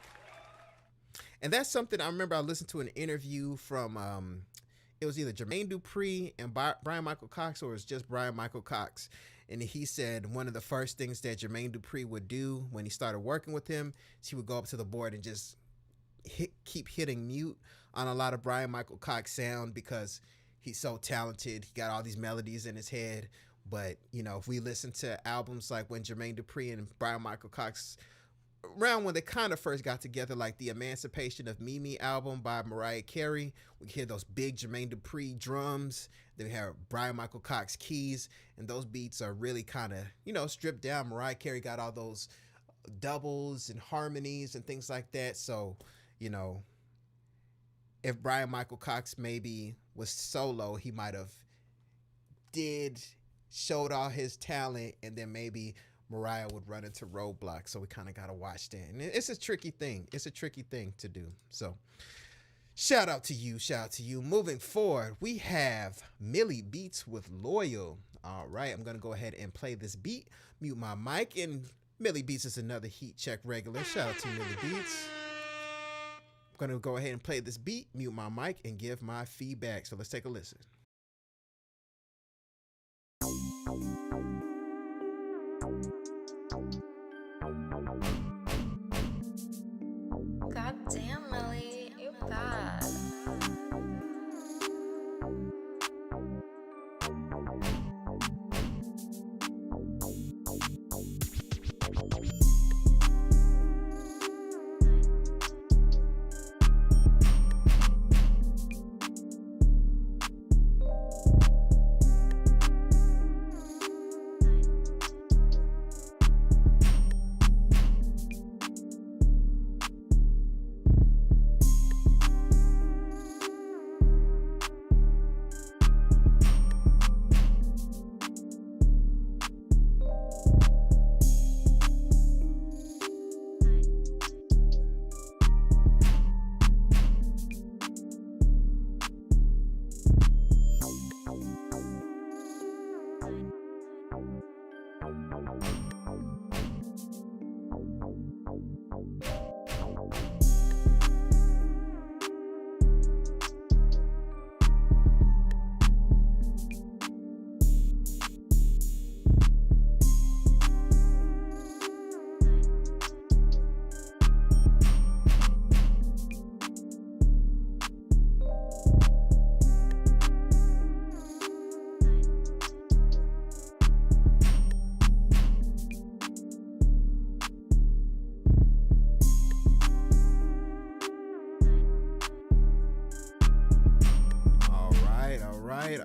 And that's something I remember I listened to an interview from, it was either Jermaine Dupri and Brian Michael Cox, or it was just Brian Michael Cox. And he said one of the first things that Jermaine Dupri would do when he started working with him is he would go up to the board and just keep hitting mute on a lot of Brian Michael Cox sound, because he's so talented. He got all these melodies in his head. But, you know, if we listen to albums like when Jermaine Dupri and Brian Michael Cox, around when they kind of first got together, like the Emancipation of Mimi album by Mariah Carey, we hear those big Jermaine Dupri drums. Then we have Brian Michael Cox keys, and those beats are really kind of, you know, stripped down. Mariah Carey got all those doubles and harmonies and things like that. So, you know, if Brian Michael Cox maybe was solo, he might have showed all his talent, and then maybe Mariah would run into roadblocks. So we kind of got to watch that. And it's a tricky thing. It's a tricky thing to do. So shout out to you. Shout out to you. Moving forward, we have Millie Beats with Loyal. All right, I'm going to go ahead and play this beat, mute my mic, and Millie Beats is another Heat Check regular. Shout out to Millie Beats. I'm going to go ahead and play this beat, mute my mic, and give my feedback. So let's take a listen. God damn, Millie, you're bad.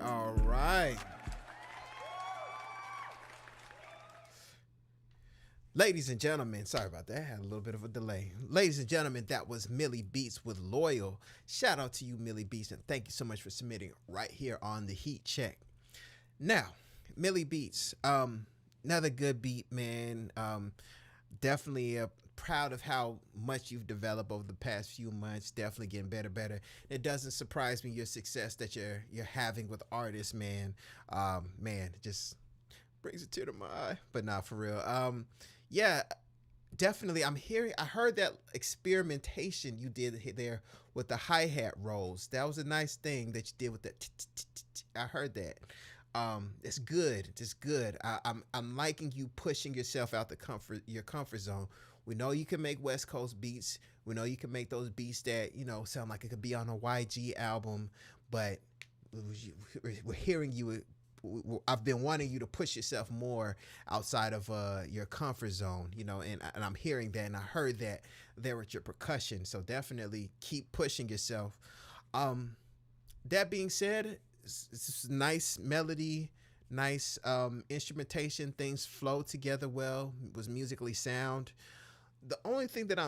All right. Ladies and gentlemen, sorry about that. I had a little bit of a delay. Ladies and gentlemen, that was Millie Beats with Loyal. Shout out to you, Millie Beats, and thank you so much for submitting right here on the Heat Check. Now, Millie Beats, another good beat, man. Definitely proud of how much you've developed over the past few months. Definitely getting better. It doesn't surprise me, your success that you're having with artists, man. Man, it just brings a tear to my eye. But not for real. Yeah, definitely. I heard that experimentation you did there with the hi-hat rolls. That was a nice thing that you did with that. I heard that. It's good. It's good. I'm liking you pushing yourself out your comfort zone. We know you can make West Coast beats. We know you can make those beats that, sound like it could be on a YG album, but we're hearing you I've been wanting you to push yourself more outside of your comfort zone, you know, and I'm hearing that, and I heard that there with your percussion. So definitely keep pushing yourself. That being said, it's nice melody, nice instrumentation. Things flow together well. It was musically sound. The only thing that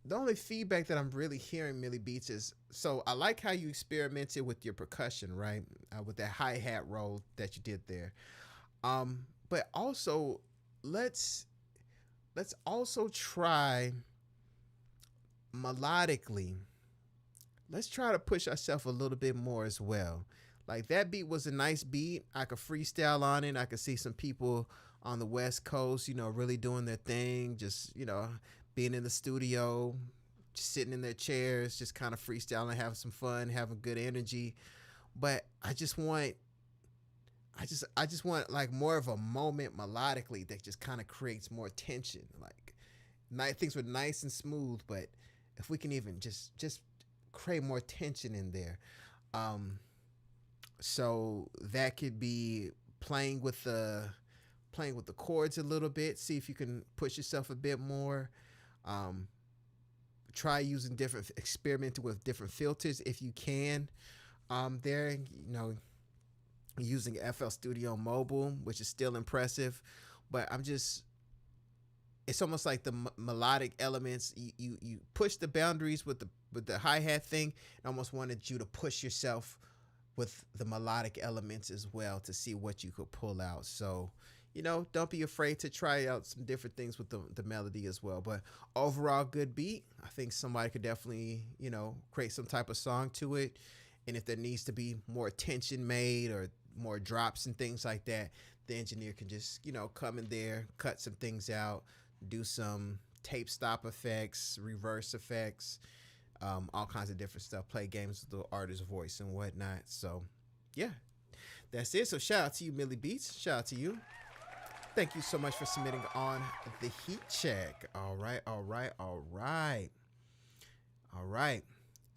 the only feedback that I'm really hearing, Millie Beats, is, so I like how you experimented with your percussion, right? With that hi-hat roll that you did there. But also, let's also try melodically. Let's try to push ourselves a little bit more as well. Like, that beat was a nice beat. I could freestyle on it. I could see some people on the West Coast, you know, really doing their thing, just, you know, being in the studio, just sitting in their chairs, just kind of freestyling, having some fun, having good energy. But I just want like more of a moment melodically that just kind of creates more tension. Like, things were nice and smooth, but if we can even just create more tension in there. So that could be playing with the chords a little bit. See if you can push yourself a bit more. Try experimenting with different filters if you can. There, you know, using FL Studio Mobile, which is still impressive, but it's almost like the melodic elements. You push the boundaries with the hi-hat thing, and almost wanted you to push yourself with the melodic elements as well to see what you could pull out. So, you know, don't be afraid to try out some different things with the melody as well. But overall, good beat. I think somebody could definitely, you know, create some type of song to it. And if there needs to be more tension made or more drops and things like that, the engineer can just, you know, come in there, cut some things out, do some tape stop effects, reverse effects, all kinds of different stuff, play games with the artist's voice and whatnot. So, yeah, that's it. So shout out to you, Millie Beats. Shout out to you. Thank you so much for submitting on the Heat Check. All right.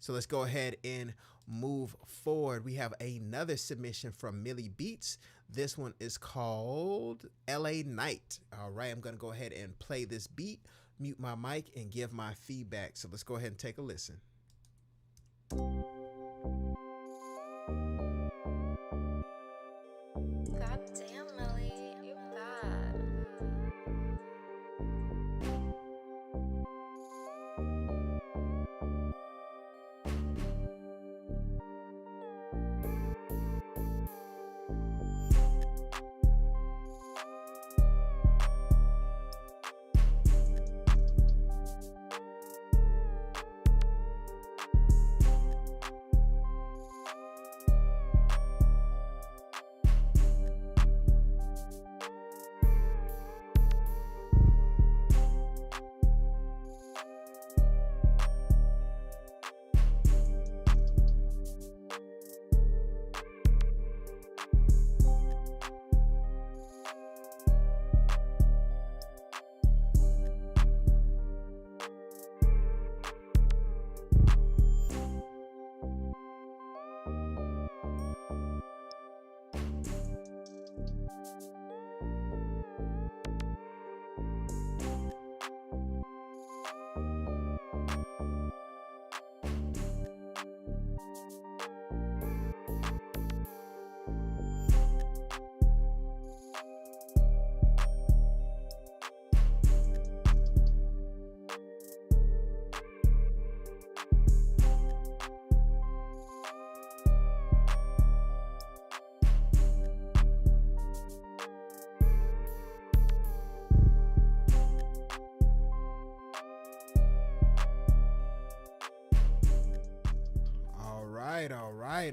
So let's go ahead and move forward. We have another submission from Millie Beats. This one is called LA Night. All right, I'm going to go ahead and play this beat, mute my mic, and give my feedback. So let's go ahead and take a listen. God damn, Millie, you bad.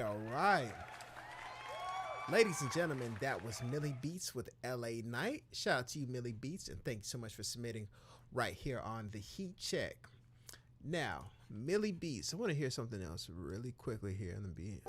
All right. Ladies and gentlemen, that was Millie Beats with LA Night. Shout out to you, Millie Beats, and thank you so much for submitting right here on the Heat Check. Now, Millie Beats, I want to hear something else really quickly here on the beat.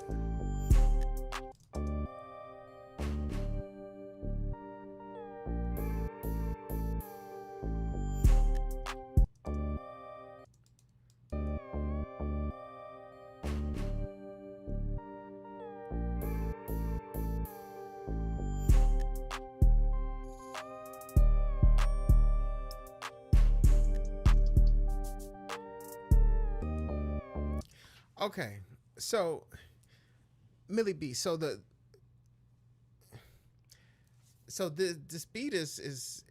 Okay, so Millie B. So this beat is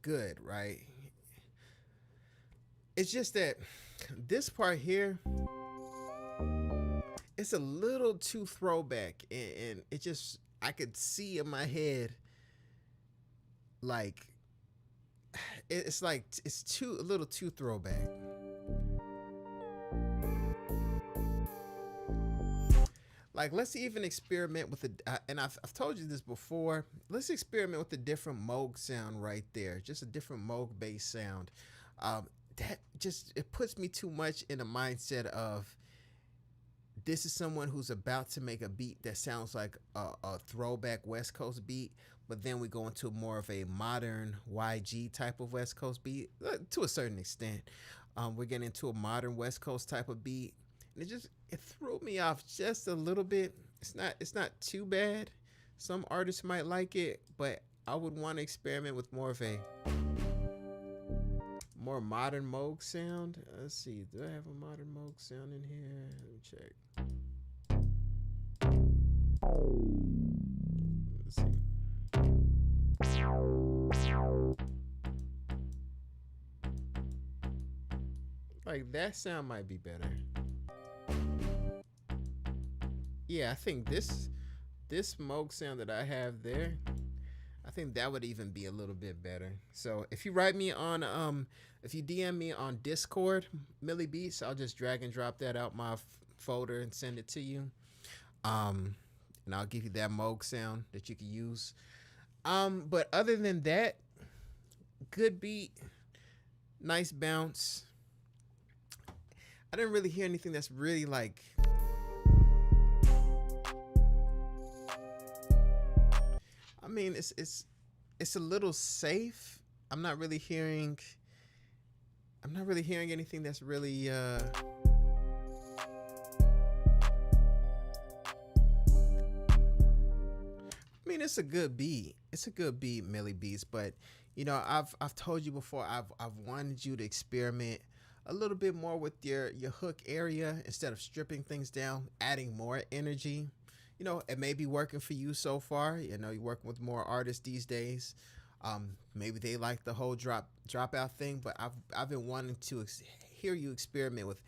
good, right? It's just that this part here, it's a little too throwback, and it just, I could see in my head like it's like it's a little too throwback. Like, let's even experiment with the, and I've told you this before, let's experiment with the different Moog sound right there. Just a different Moog bass sound. That just, it puts me too much in the mindset of, this is someone who's about to make a beat that sounds like a throwback West Coast beat, but then we go into more of a modern YG type of West Coast beat, to a certain extent. We're getting into a modern West Coast type of beat. And it threw me off just a little bit. It's not too bad. Some artists might like it, but I would want to experiment with more of a more modern Moog sound. Let's see. Do I have a modern Moog sound in here? Let me check. Let's see. Like, that sound might be better. Yeah, I think this Moog sound that I have there, I think that would even be a little bit better. So if you write me on, if you DM me on Discord, Millie Beats, I'll just drag and drop that out my folder and send it to you. And I'll give you that Moog sound that you can use. But other than that, good beat, nice bounce. I didn't really hear anything that's really like, I mean, it's a little safe. I'm not really hearing anything that's really I mean, it's a good beat. It's a good beat, Millie Beats, but you know, I've told you before, I've wanted you to experiment a little bit more with your hook area instead of stripping things down, adding more energy. You know, it may be working for you so far. You know, you're working with more artists these days. Maybe they like the whole dropout thing, but I've been wanting to hear you experiment with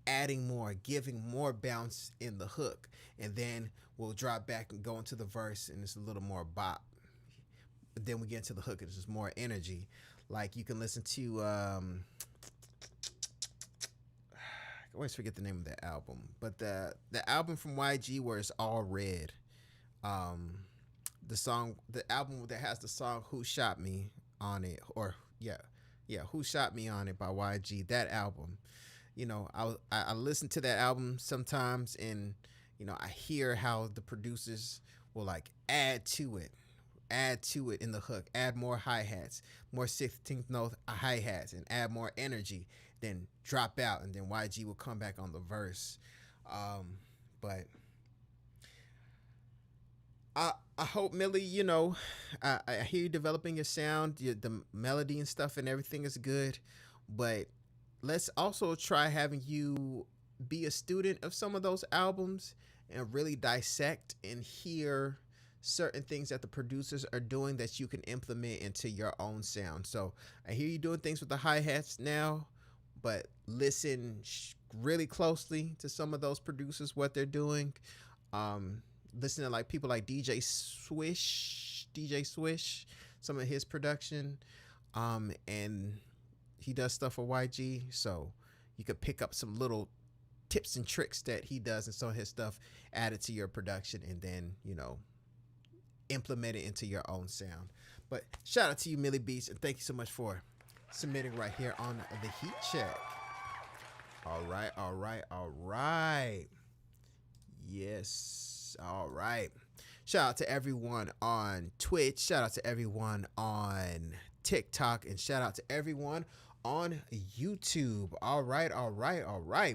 adding more, giving more bounce in the hook, and then we'll drop back and go into the verse, and it's a little more bop. But then we get into the hook, and it's just more energy. Like, you can listen to I always forget the name of that album, but the album from YG where it's all red, the album that has the song "Who Shot Me" on it, or "Who Shot Me" on it by YG. That album, you know, I listen to that album sometimes, and you know, I hear how the producers will like add to it in the hook, add more hi-hats, more 16th note hi-hats, and add more energy, then drop out, and then YG will come back on the verse. But I hope, Millie, you know, I hear you developing your sound, the melody and stuff and everything is good, but let's also try having you be a student of some of those albums and really dissect and hear certain things that the producers are doing that you can implement into your own sound. So I hear you doing things with the hi-hats now, but listen really closely to some of those producers, what they're doing. Listen to like people like DJ Swish, some of his production, and he does stuff for YG, so you could pick up some little tips and tricks that he does and some of his stuff, add it to your production, and then, you know, implement it into your own sound. But shout out to you, Millie Beats, and thank you so much for submitting right here on the Heat Check. All right. Yes. All right. Shout out to everyone on Twitch. Shout out to everyone on TikTok, and shout out to everyone on YouTube. All right.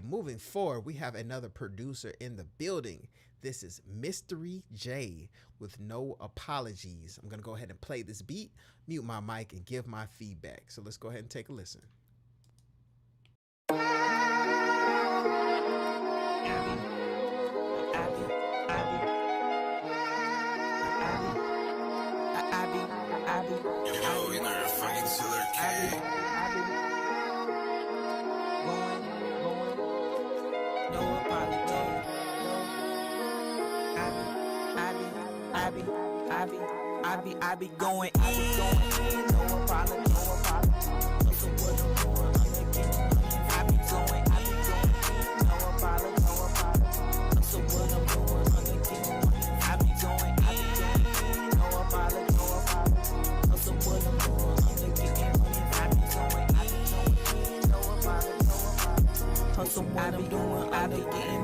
Moving forward, we have another producer in the building. This is Mystery J with No Apologies. I'm going to go ahead and play this beat, mute my mic, and give my feedback. So let's go ahead and take a listen. I be going in, no apology. So what I'm doing, I'm again. I be going in, no apology. So what I'm doing, I'm again. I be going in, no apology. So what I'm doing, I'm again. I be going in, no apology. Hustle what I'm doing, I be getting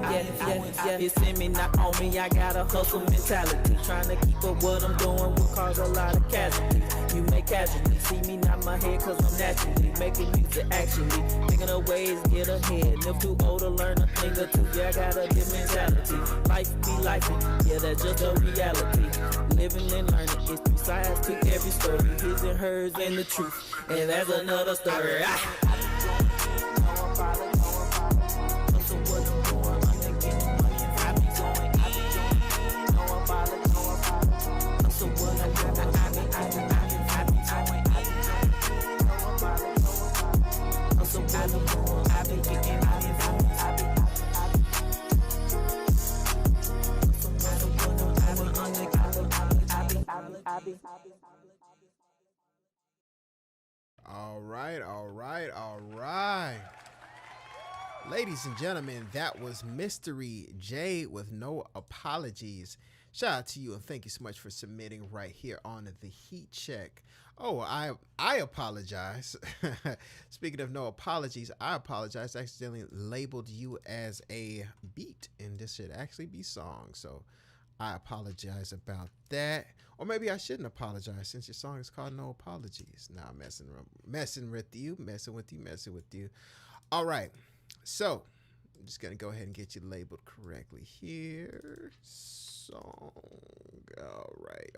yeah. It's in me, not on me, I got a hustle mentality. Trying to keep up what I'm doing will cause a lot of casualties. You may casually see me nod my head cause I'm naturally making music actually. Thinking of ways, get ahead. Never too old to learn a thing or two, yeah, I got a good mentality. Life be life, yeah, that's just a reality. Living and learning, it's three sides to every story. His and hers and the truth, and that's another story. All right. Ladies and gentlemen, that was Mystery J with No Apologies. Shout out to you and thank you so much for submitting right here on the Heat Check. Oh, I apologize. Speaking of no apologies, I apologize. I accidentally labeled you as a beat, and this should actually be song. So I apologize about that. Or maybe I shouldn't apologize since your song is called No Apologies. Nah, messing with you. All right. So I'm just going to go ahead and get you labeled correctly here. Song. All right.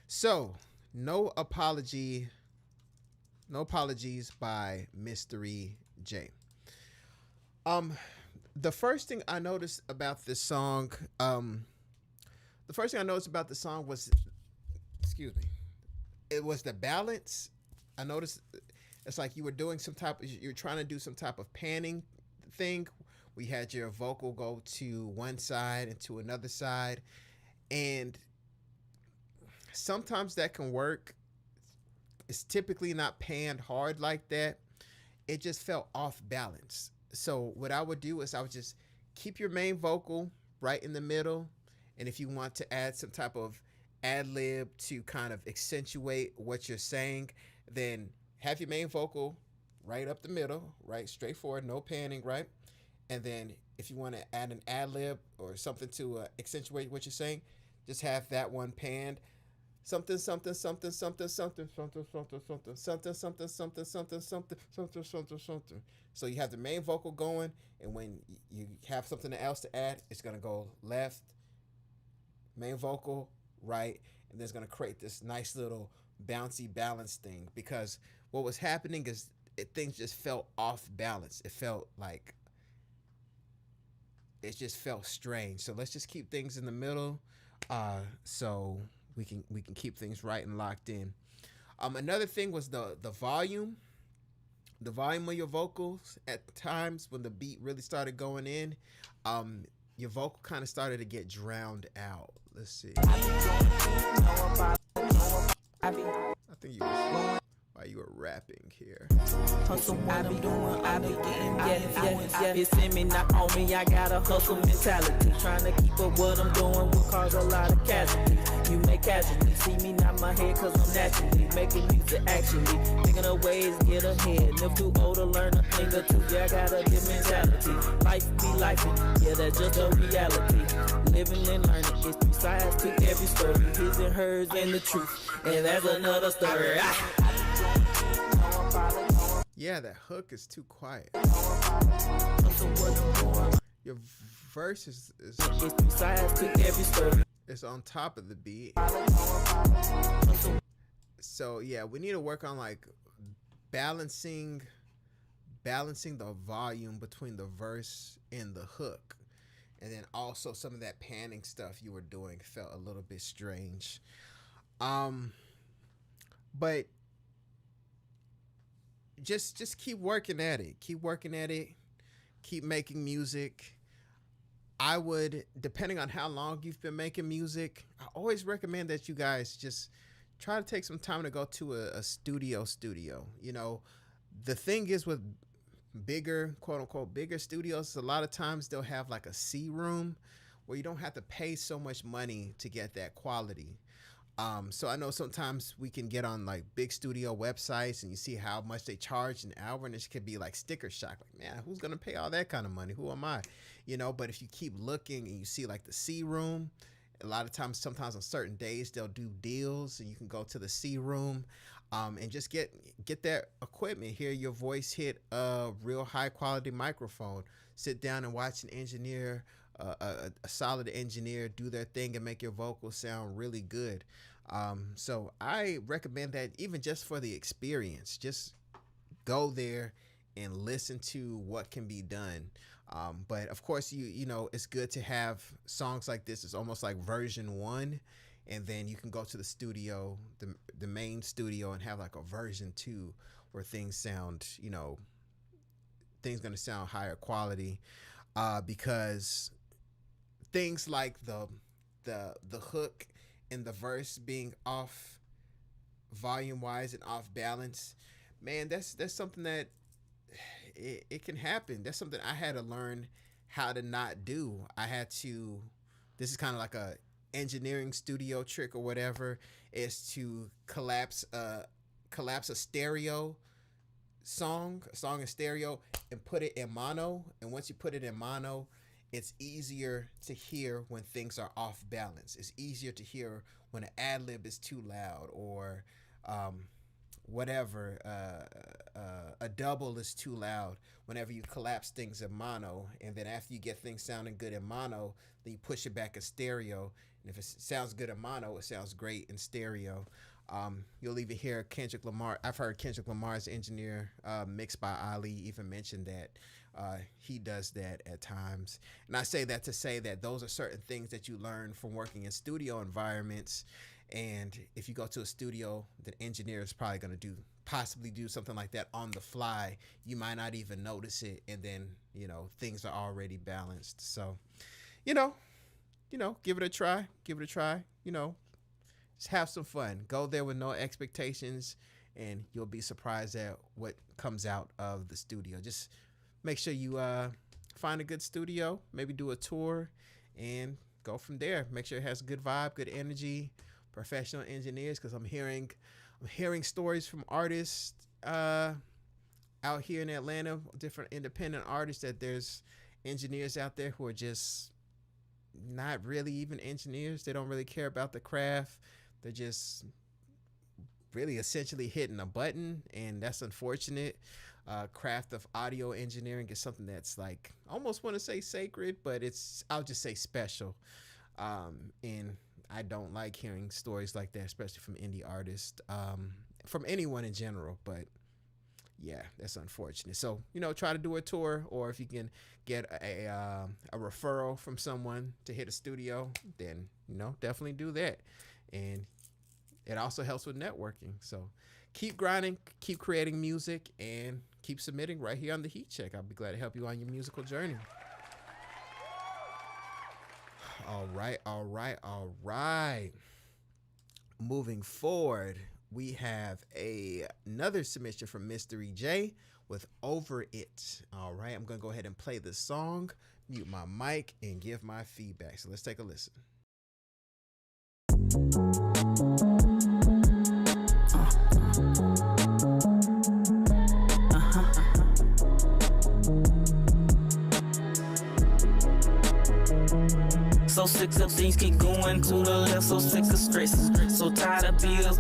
So No Apologies by Mystery J. The first thing I noticed about this song, was, it was the balance. I noticed it's like you're trying to do some type of panning thing. We had your vocal go to one side and to another side, and sometimes that can work. It's typically not panned hard like that. It just felt off balance. So what I would do is I would just keep your main vocal right in the middle. And if you want to add some type of ad lib to kind of accentuate what you're saying, then have your main vocal right up the middle, right? Straightforward, no panning, right? And then if you want to add an ad lib or something to accentuate what you're saying, just have that one panned. Something. So you have the main vocal going, and when you have something else to add, it's going to go left, main vocal, right, and then it's going to create this nice little bouncy balance thing, because what was happening is things just felt off balance. It felt like it just felt strange. So let's just keep things in the middle, so we can keep things right and locked in. Another thing was the volume. The volume of your vocals at times when the beat really started going in, your vocal kind of started to get drowned out. Let's see. I think you were rapping here. Hustle what I'm doing, I be getting yeah. It's in me, not on me, I got a hustle mentality. Trying to keep up what I'm doing will cause a lot of casualties. You may casually see me nod my head cause I'm naturally making music actually. Thinking of ways, get ahead. Never too old to learn a thing or two, yeah, I got a good mentality. Life be life, yeah, that's just a reality. Living and learning, it's three sides to every story. His and hers and the truth, and that's another story. Yeah, that hook is too quiet. Your verse is it's on top of the beat. So yeah, we need to work on like balancing the volume between the verse and the hook. And then also some of that panning stuff you were doing felt a little bit strange. But just keep working at it. Keep making music. I would, depending on how long you've been making music, I always recommend that you guys just try to take some time to go to a studio. You know, the thing is with bigger, quote unquote, bigger studios, a lot of times they'll have like a C room where you don't have to pay so much money to get that quality. So I know sometimes we can get on like big studio websites and you see how much they charge an hour, and it could be like sticker shock. Like, man, who's going to pay all that kind of money? Who am I? You know, but if you keep looking and you see like the C room, a lot of times, sometimes on certain days, they'll do deals and you can go to the C room and just get that equipment, hear your voice hit a real high quality microphone, sit down and watch an engineer, a solid engineer do their thing and make your vocals sound really good. So I recommend that even just for the experience, just go there and listen to what can be done. But of course, you know, it's good to have songs like this. It's almost like version 1, and then you can go to the studio, the main studio, and have like a version 2 where things sound, you know, things going to sound higher quality, because things like the hook and the verse being off volume wise and off balance, man, that's something that it can happen. That's something I had to learn how to not do. This is kind of like a engineering studio trick or whatever, is to collapse a stereo song in stereo and put it in mono. And once you put it in mono, it's easier to hear when things are off balance. It's easier to hear when an ad lib is too loud, or whatever, a double is too loud. Whenever you collapse things in mono, and then after you get things sounding good in mono, then you push it back in stereo. And if it sounds good in mono, it sounds great in stereo. You'll even hear Kendrick Lamar. I've heard Kendrick Lamar's engineer, Mixed by Ali, even mention that he does that at times. And I say that to say that those are certain things that you learn from working in studio environments. And if you go to a studio, the engineer is probably going to possibly do something like that on the fly. You might not even notice it, and then, you know, things are already balanced. So, you know, give it a try. You know, just have some fun. Go there with no expectations, and you'll be surprised at what comes out of the studio. Just make sure you find a good studio, maybe do a tour, and go from there. Make sure it has a good vibe, good energy, professional engineers, because I'm hearing stories from artists out here in Atlanta, different independent artists, that there's engineers out there who are just not really even engineers. They don't really care about the craft. They're just really essentially hitting a button, and that's unfortunate. Craft of audio engineering is something that's like, I almost want to say sacred, but I'll just say special. And I don't like hearing stories like that, especially from indie artists, from anyone in general. But yeah, that's unfortunate. So, you know, try to do a tour, or if you can get a referral from someone to hit a studio, then, you know, definitely do that. And it also helps with networking. So keep grinding, keep creating music, and keep submitting right here on the Heat Check. I'll be glad to help you on your musical journey. All right. Moving forward, we have another submission from Mystery J with Over It. All right, I'm going to go ahead and play this song, mute my mic, and give my feedback. So let's take a listen. So sick of things keep going to the left, so sick of stress. So tired of bills.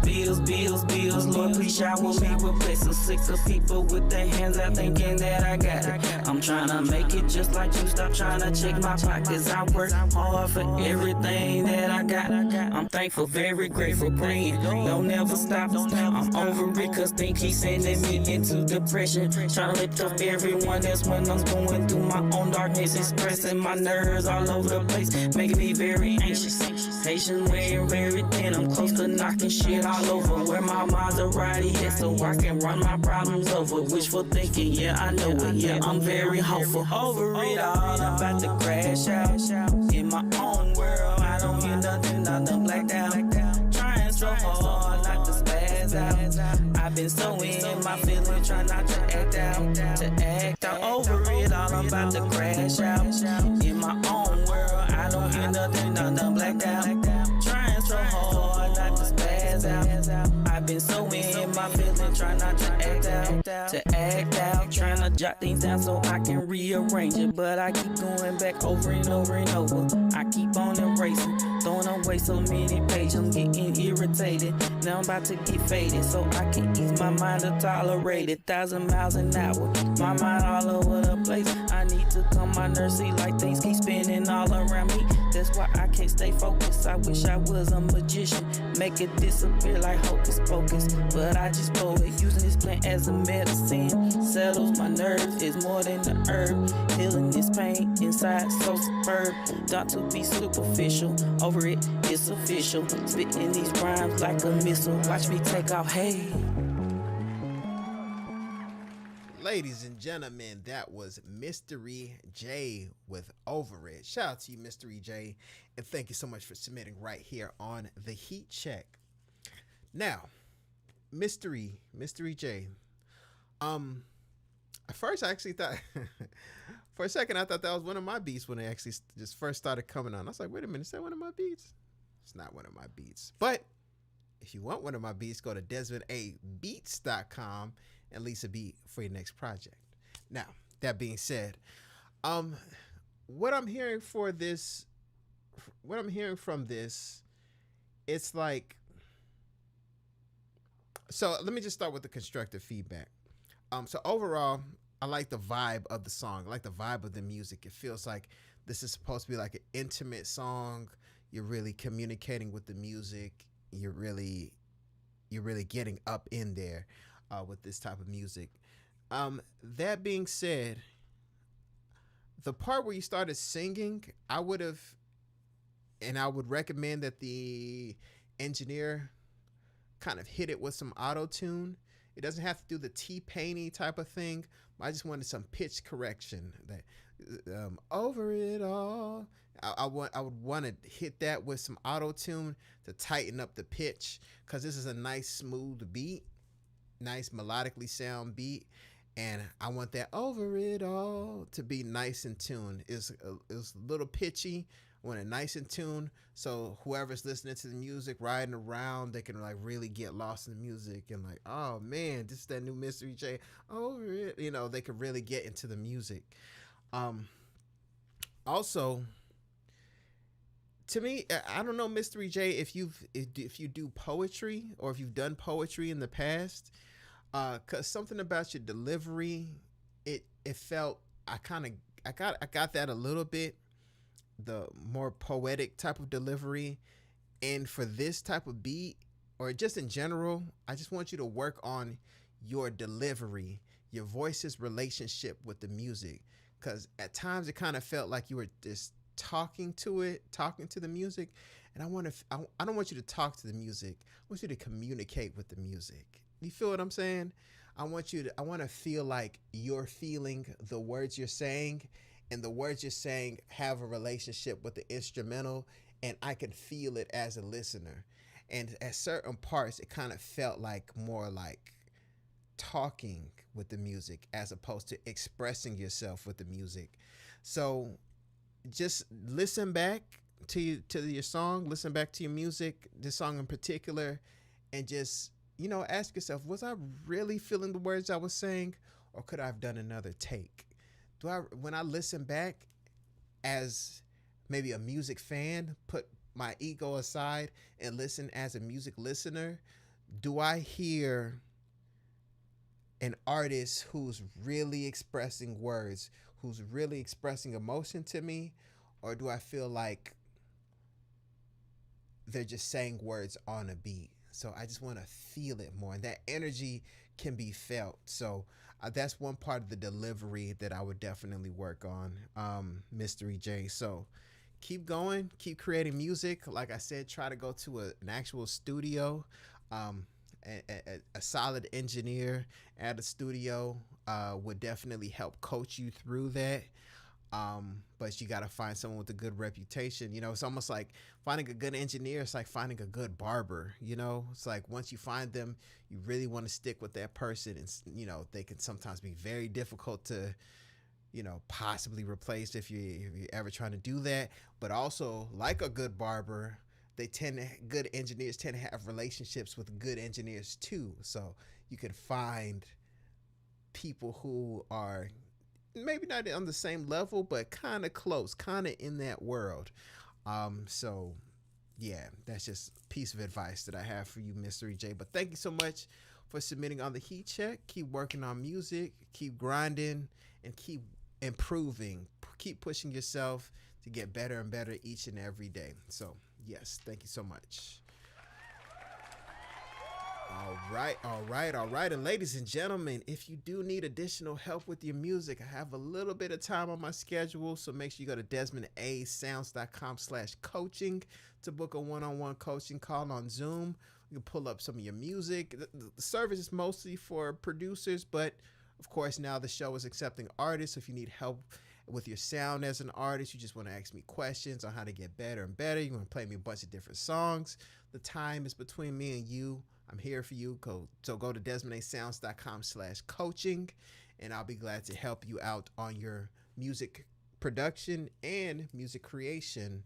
Lord, please shower me with blessings. Sick of people with their hands out thinking that I got it. I'm trying to make it just like you. Stop trying to check my pockets. I work hard for everything that I got. I'm thankful, very grateful, praying. Don't never stop. I'm over it cause things keep sending me into depression. Trying to lift up everyone else when I'm going through my own darkness. Expressing my nerves all over the place. Making be very anxious. Patient waiting very thin. I'm close to knocking shit all over. Where my Maserati at so I can run my problems over. Wishful thinking, yeah, I know it. Yeah, I'm very hopeful. Over it all, I'm about to crash out. In my own world, I don't hear nothing, I done blacked out. Trying so hard not to spaz out. I've been so in my feelings, trying not to act out. Over it all, I'm about to crash out. In my own world, I don't hear nothing, I done blacked out. Trying so hard not to spaz out. I've been so in my feelings, trying not to act out. Trying to jot things down so I can rearrange it. But I keep going back over and over and over. I keep on erasing, throwing away so many pages. I'm getting irritated. Now I'm about to get faded, so I can ease my mind to tolerate it. 1,000 miles an hour, my mind all over the place. I need to calm my nerves, see like things keep spinning all around me. That's why I can't stay focused. I wish I was a magician, make it disappear like hocus pocus. But I just blow it, using this plant as a medicine. Settles my nerves, it's more than the herb. Healing this pain inside, so superb. Not to be superficial, over it, it's official. Spitting these rhymes like a missile. Watch me take off, hey. Ladies and gentlemen, that was Mystery J with Over It. Shout out to you, Mystery J, and thank you so much for submitting right here on the Heat Check. Now, Mystery J. At first, I actually thought, for a second, I thought that was one of my beats when it actually just first started coming on. I was like, wait a minute, is that one of my beats? It's not one of my beats. But if you want one of my beats, go to DesmondABeats.com and lease a beat for your next project. Now, that being said, what I'm hearing from this, it's like, so let me just start with the constructive feedback. So overall, I like the vibe of the song. I like the vibe of the music. It feels like this is supposed to be like an intimate song. You're really communicating with the music. You're really getting up in there with this type of music. That being said, the part where you started singing, I would recommend that the engineer kind of hit it with some auto-tune. It doesn't have to do the T-Painy type of thing. I just wanted some pitch correction. That over it all. I would want to hit that with some auto-tune to tighten up the pitch, because this is a nice smooth beat, nice melodically sound beat, and I want that over it all to be nice and tuned. It's a little pitchy. I want it nice and tuned, so whoever's listening to the music, riding around, they can like really get lost in the music and like, oh man, this is that new Mystery J, over it. You know, they could really get into the music. Also, to me, I don't know, Mystery J, if you do poetry or if you've done poetry in the past, cause something about your delivery, it felt, I got that a little bit, the more poetic type of delivery. And for this type of beat, or just in general, I just want you to work on your delivery, your voice's relationship with the music, because at times it kind of felt like you were just talking to the music, and I don't want you to talk to the music. I want you to communicate with the music. You feel what I'm saying? I want to feel like you're feeling the words you're saying, and the words you're saying have a relationship with the instrumental, and I can feel it as a listener. And at certain parts, it kind of felt like more like talking with the music as opposed to expressing yourself with the music. So just listen back to your song, listen back to your music, this song in particular, and just, ask yourself, was I really feeling the words I was saying, or could I have done another take? When I listen back as maybe a music fan, put my ego aside and listen as a music listener, do I hear an artist who's really expressing words, who's really expressing emotion to me, or do I feel like they're just saying words on a beat? So I just want to feel it more, and that energy can be felt. So that's one part of the delivery that I would definitely work on, Mystery J. So keep going, keep creating music. Like I said, try to go to an actual studio. A solid engineer at a studio would definitely help coach you through that. But you got to find someone with a good reputation. You know, it's almost like finding a good engineer. It's like finding a good barber. You know, it's like once you find them, you really want to stick with that person. And, you know, they can sometimes be very difficult to, you know, possibly replace if you're ever trying to do that. But also, like a good barber, good engineers tend to have relationships with good engineers too. So you can find people who are maybe not on the same level, but kind of close, kind of in that world. So yeah, that's just a piece of advice that I have for you, Mystery J. But thank you so much for submitting on the Heat Check. Keep working on music, keep grinding, and keep improving. Keep pushing yourself to get better and better each and every day. So yes, thank you so much. All right. And ladies and gentlemen, if you do need additional help with your music, I have a little bit of time on my schedule. So make sure you go to DesmondASounds.com/coaching to book a one-on-one coaching call on Zoom. You can pull up some of your music. The service is mostly for producers, but of course now the show is accepting artists. So if you need help with your sound as an artist, you just want to ask me questions on how to get better and better, you want to play me a bunch of different songs, the time is between me and you. I'm here for you. So go to DesmondASounds.com/coaching, and I'll be glad to help you out on your music production and music creation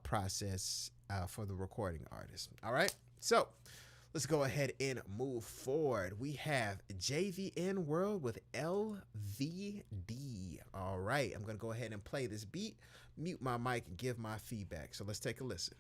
process for the recording artist. All right, so let's go ahead and move forward. We have JVN World with LVD. All right, I'm going to go ahead and play this beat, mute my mic, and give my feedback. So let's take a listen.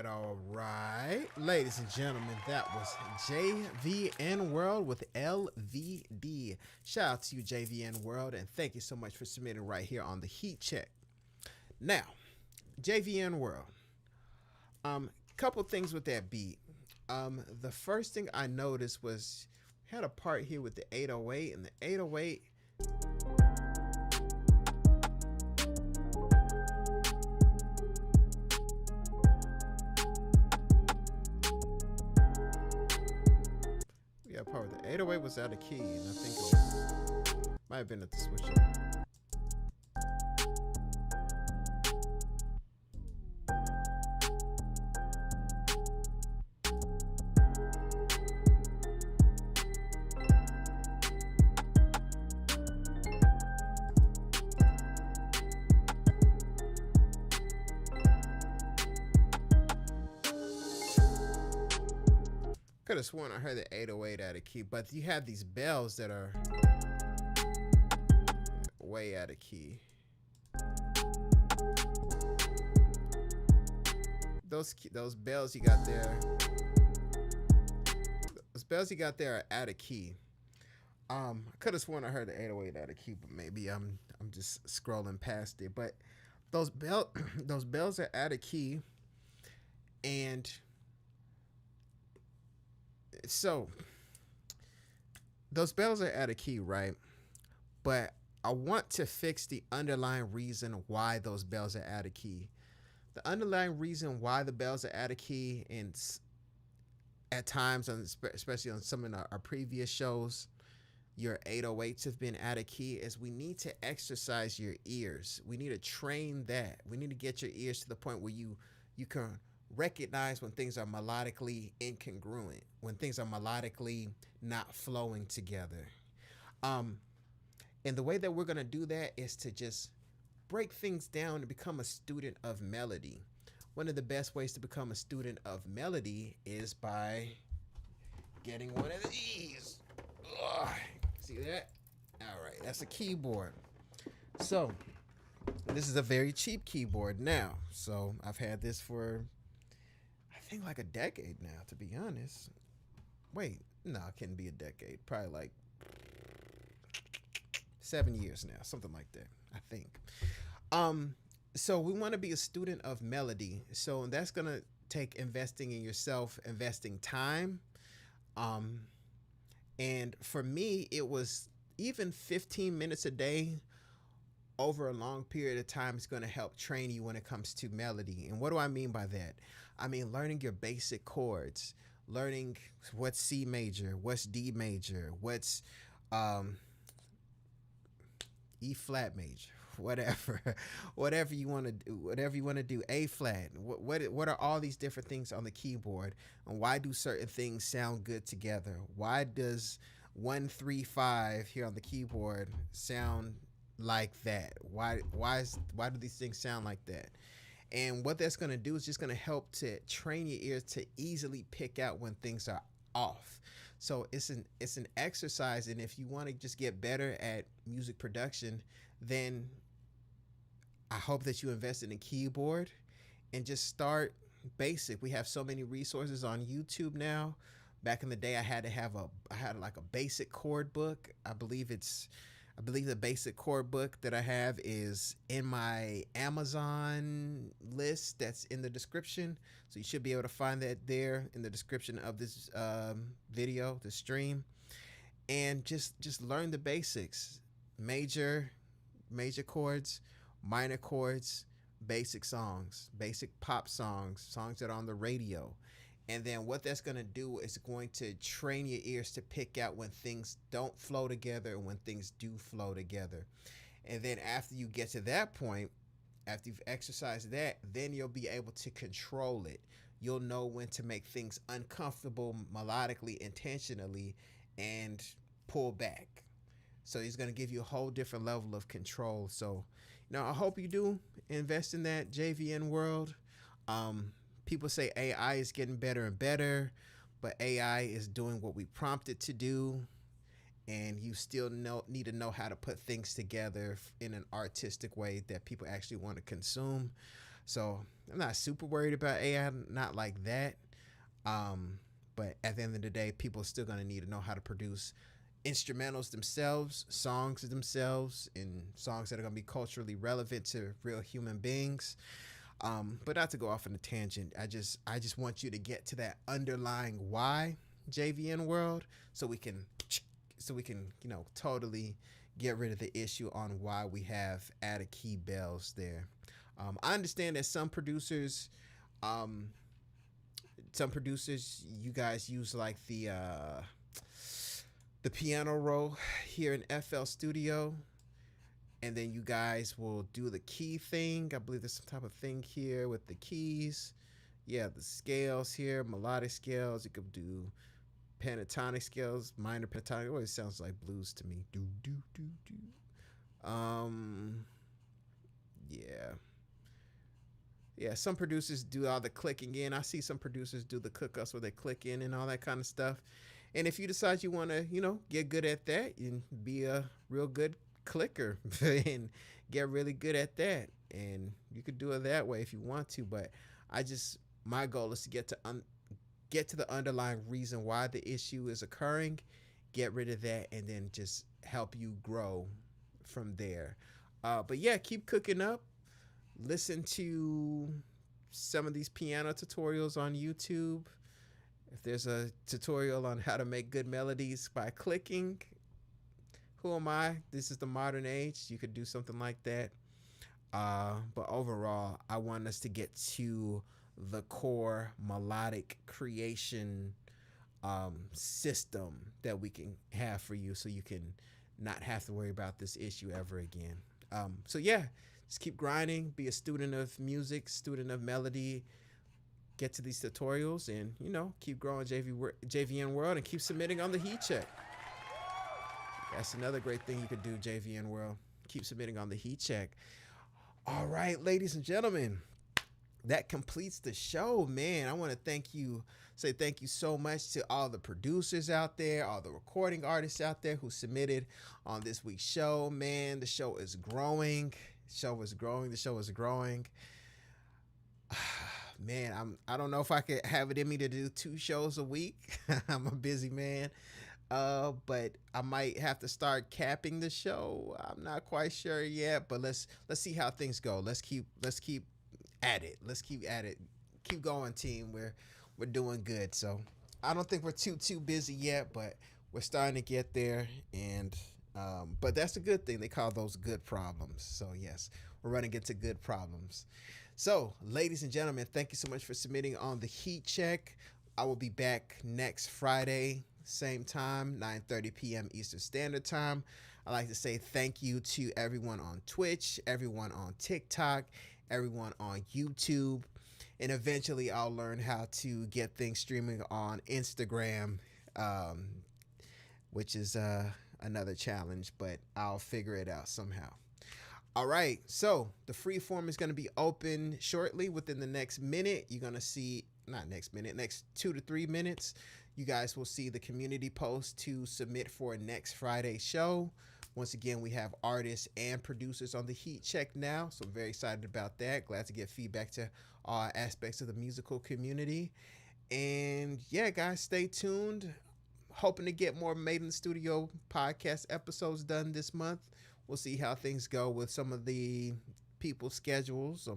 All right. Ladies and gentlemen, that was JVN World with LVD. Shout out to you, JVN World, and thank you so much for submitting right here on the Heat Check. Now, JVN World. Couple things with that beat. The first thing I noticed was we had a part here with the 808, and the 808. Part with the 808 was out of key, and I think it might have been at the switch up. Could have sworn I heard the 808 out of key, but you have these bells that are way out of key. those bells you got there. Those bells you got there are out of key. I could have sworn I heard the 808 out of key, but maybe I'm just scrolling past it. But those bells are out of key, and so those bells are out of key, right? But I want to fix the underlying reason why those bells are out of key. The underlying reason why the bells are out of key, and at times, especially on some of our previous shows, your 808s have been out of key, is we need to exercise your ears. We need to train that. We need to get your ears to the point where you can recognize when things are melodically incongruent, when things are melodically not flowing together. And the way that we're going to do that is to just break things down and become a student of melody. One of the best ways to become a student of melody is by getting one of these. Ugh. See that? All right, that's a keyboard. So this is a very cheap keyboard now. So I've had this for, I think, like a decade now, to be honest. Wait, no, it can't be a decade. Probably like 7 years now, something like that, I think. So we want to be a student of melody. So that's going to take investing in yourself, investing time. And for me, it was even 15 minutes a day over a long period of time is going to help train you when it comes to melody. And what do I mean by that? I mean, learning your basic chords, learning what's C major, what's D major, what's E flat major, whatever you want to do, A flat. What are all these different things on the keyboard, and why do certain things sound good together? Why does 1 3 5 here on the keyboard sound like that? Why do these things sound like that? And what that's going to do is just going to help to train your ears to easily pick out when things are off. So it's an exercise, and if you want to just get better at music production, then I hope that you invest in a keyboard and just start basic. We have so many resources on YouTube now. Back in the day, I had like a basic chord book. I believe the basic chord book that I have is in my Amazon list that's in the description. So you should be able to find that there in the description of this video, the stream. And just learn the basics. Major chords, minor chords, basic songs, basic pop songs that are on the radio. And then what that's going to do is going to train your ears to pick out when things don't flow together and when things do flow together. And then after you get to that point, after you've exercised that, then you'll be able to control it. You'll know when to make things uncomfortable melodically, intentionally, and pull back. So he's going to give you a whole different level of control. So, I hope you do invest in that JVN world. People say AI is getting better and better, but AI is doing what we prompt it to do, and you still need to know how to put things together in an artistic way that people actually want to consume. So I'm not super worried about AI, not like that. But at the end of the day, people are still going to need to know how to produce instrumentals themselves, songs themselves, and songs that are going to be culturally relevant to real human beings. But not to go off on a tangent, I just want you to get to that underlying why, JVN world, so we can totally get rid of the issue on why we have added key bells there. I understand that some producers, you guys use like the piano roll here in FL Studio. And then you guys will do the key thing. I believe there's some type of thing here with the keys. Yeah, the scales here, melodic scales. You could do pentatonic scales, minor pentatonic. It always sounds like blues to me. Do, do, do, do. Yeah, some producers do all the clicking in. I see some producers do the cook-ups where they click in and all that kind of stuff. And if you decide you want to, get good at that and be a real good clicker and get really good at that, and you could do it that way if you want to, but I just my goal is to get to the underlying reason why the issue is occurring, get rid of that, and then just help you grow from there. But yeah, keep cooking up. Listen to some of these piano tutorials on YouTube. If there's a tutorial on how to make good melodies by clicking, who am I? This is the modern age. You could do something like that. But overall, I want us to get to the core melodic creation system that we can have for you, so you can not have to worry about this issue ever again. So yeah, just keep grinding, be a student of music, student of melody, get to these tutorials, and keep growing JVN World, and keep submitting on the Heat Check. That's another great thing you could do, JVN World. Keep submitting on the Heat Check. All right, ladies and gentlemen, that completes the show, man. I want to say thank you so much to all the producers out there, all the recording artists out there who submitted on this week's show. Man, the show is growing. The show is growing. Man, I don't know if I could have it in me to do 2 shows a week. I'm a busy man. But I might have to start capping the show. I'm not quite sure yet, but let's see how things go. Let's keep at it. Let's keep at it. Keep going, team. We're doing good. So I don't think we're too busy yet, but we're starting to get there. And but that's a good thing. They call those good problems. So yes, we're running into good problems. So, ladies and gentlemen, thank you so much for submitting on the Heat Check. I will be back next Friday, same time, 9:30 p.m. Eastern Standard Time. I'd like to say thank you to everyone on Twitch, everyone on TikTok, everyone on YouTube, and eventually I'll learn how to get things streaming on Instagram, which is another challenge, but I'll figure it out somehow. All right, so the free form is going to be open shortly. Within the next minute, you're going to see, next 2 to 3 minutes, you guys will see the community post to submit for next Friday's show. Once again, we have artists and producers on the Heat Check now, so I'm very excited about that. Glad to get feedback to all aspects of the musical community. And yeah, guys, stay tuned. Hoping to get more Made in the Studio podcast episodes done this month. We'll see how things go with some of the people's schedules.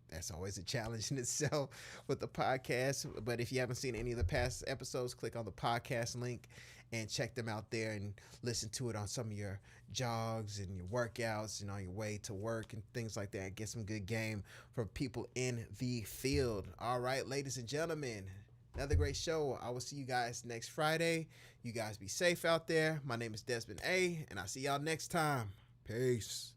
That's always a challenge in itself with the podcast. But if you haven't seen any of the past episodes, click on the podcast link and check them out there and listen to it on some of your jogs and your workouts and on your way to work and things like that. Get some good game from people in the field. All right, ladies and gentlemen, another great show. I will see you guys next Friday. You guys be safe out there. My name is Desmond A, and I'll see y'all next time. Peace.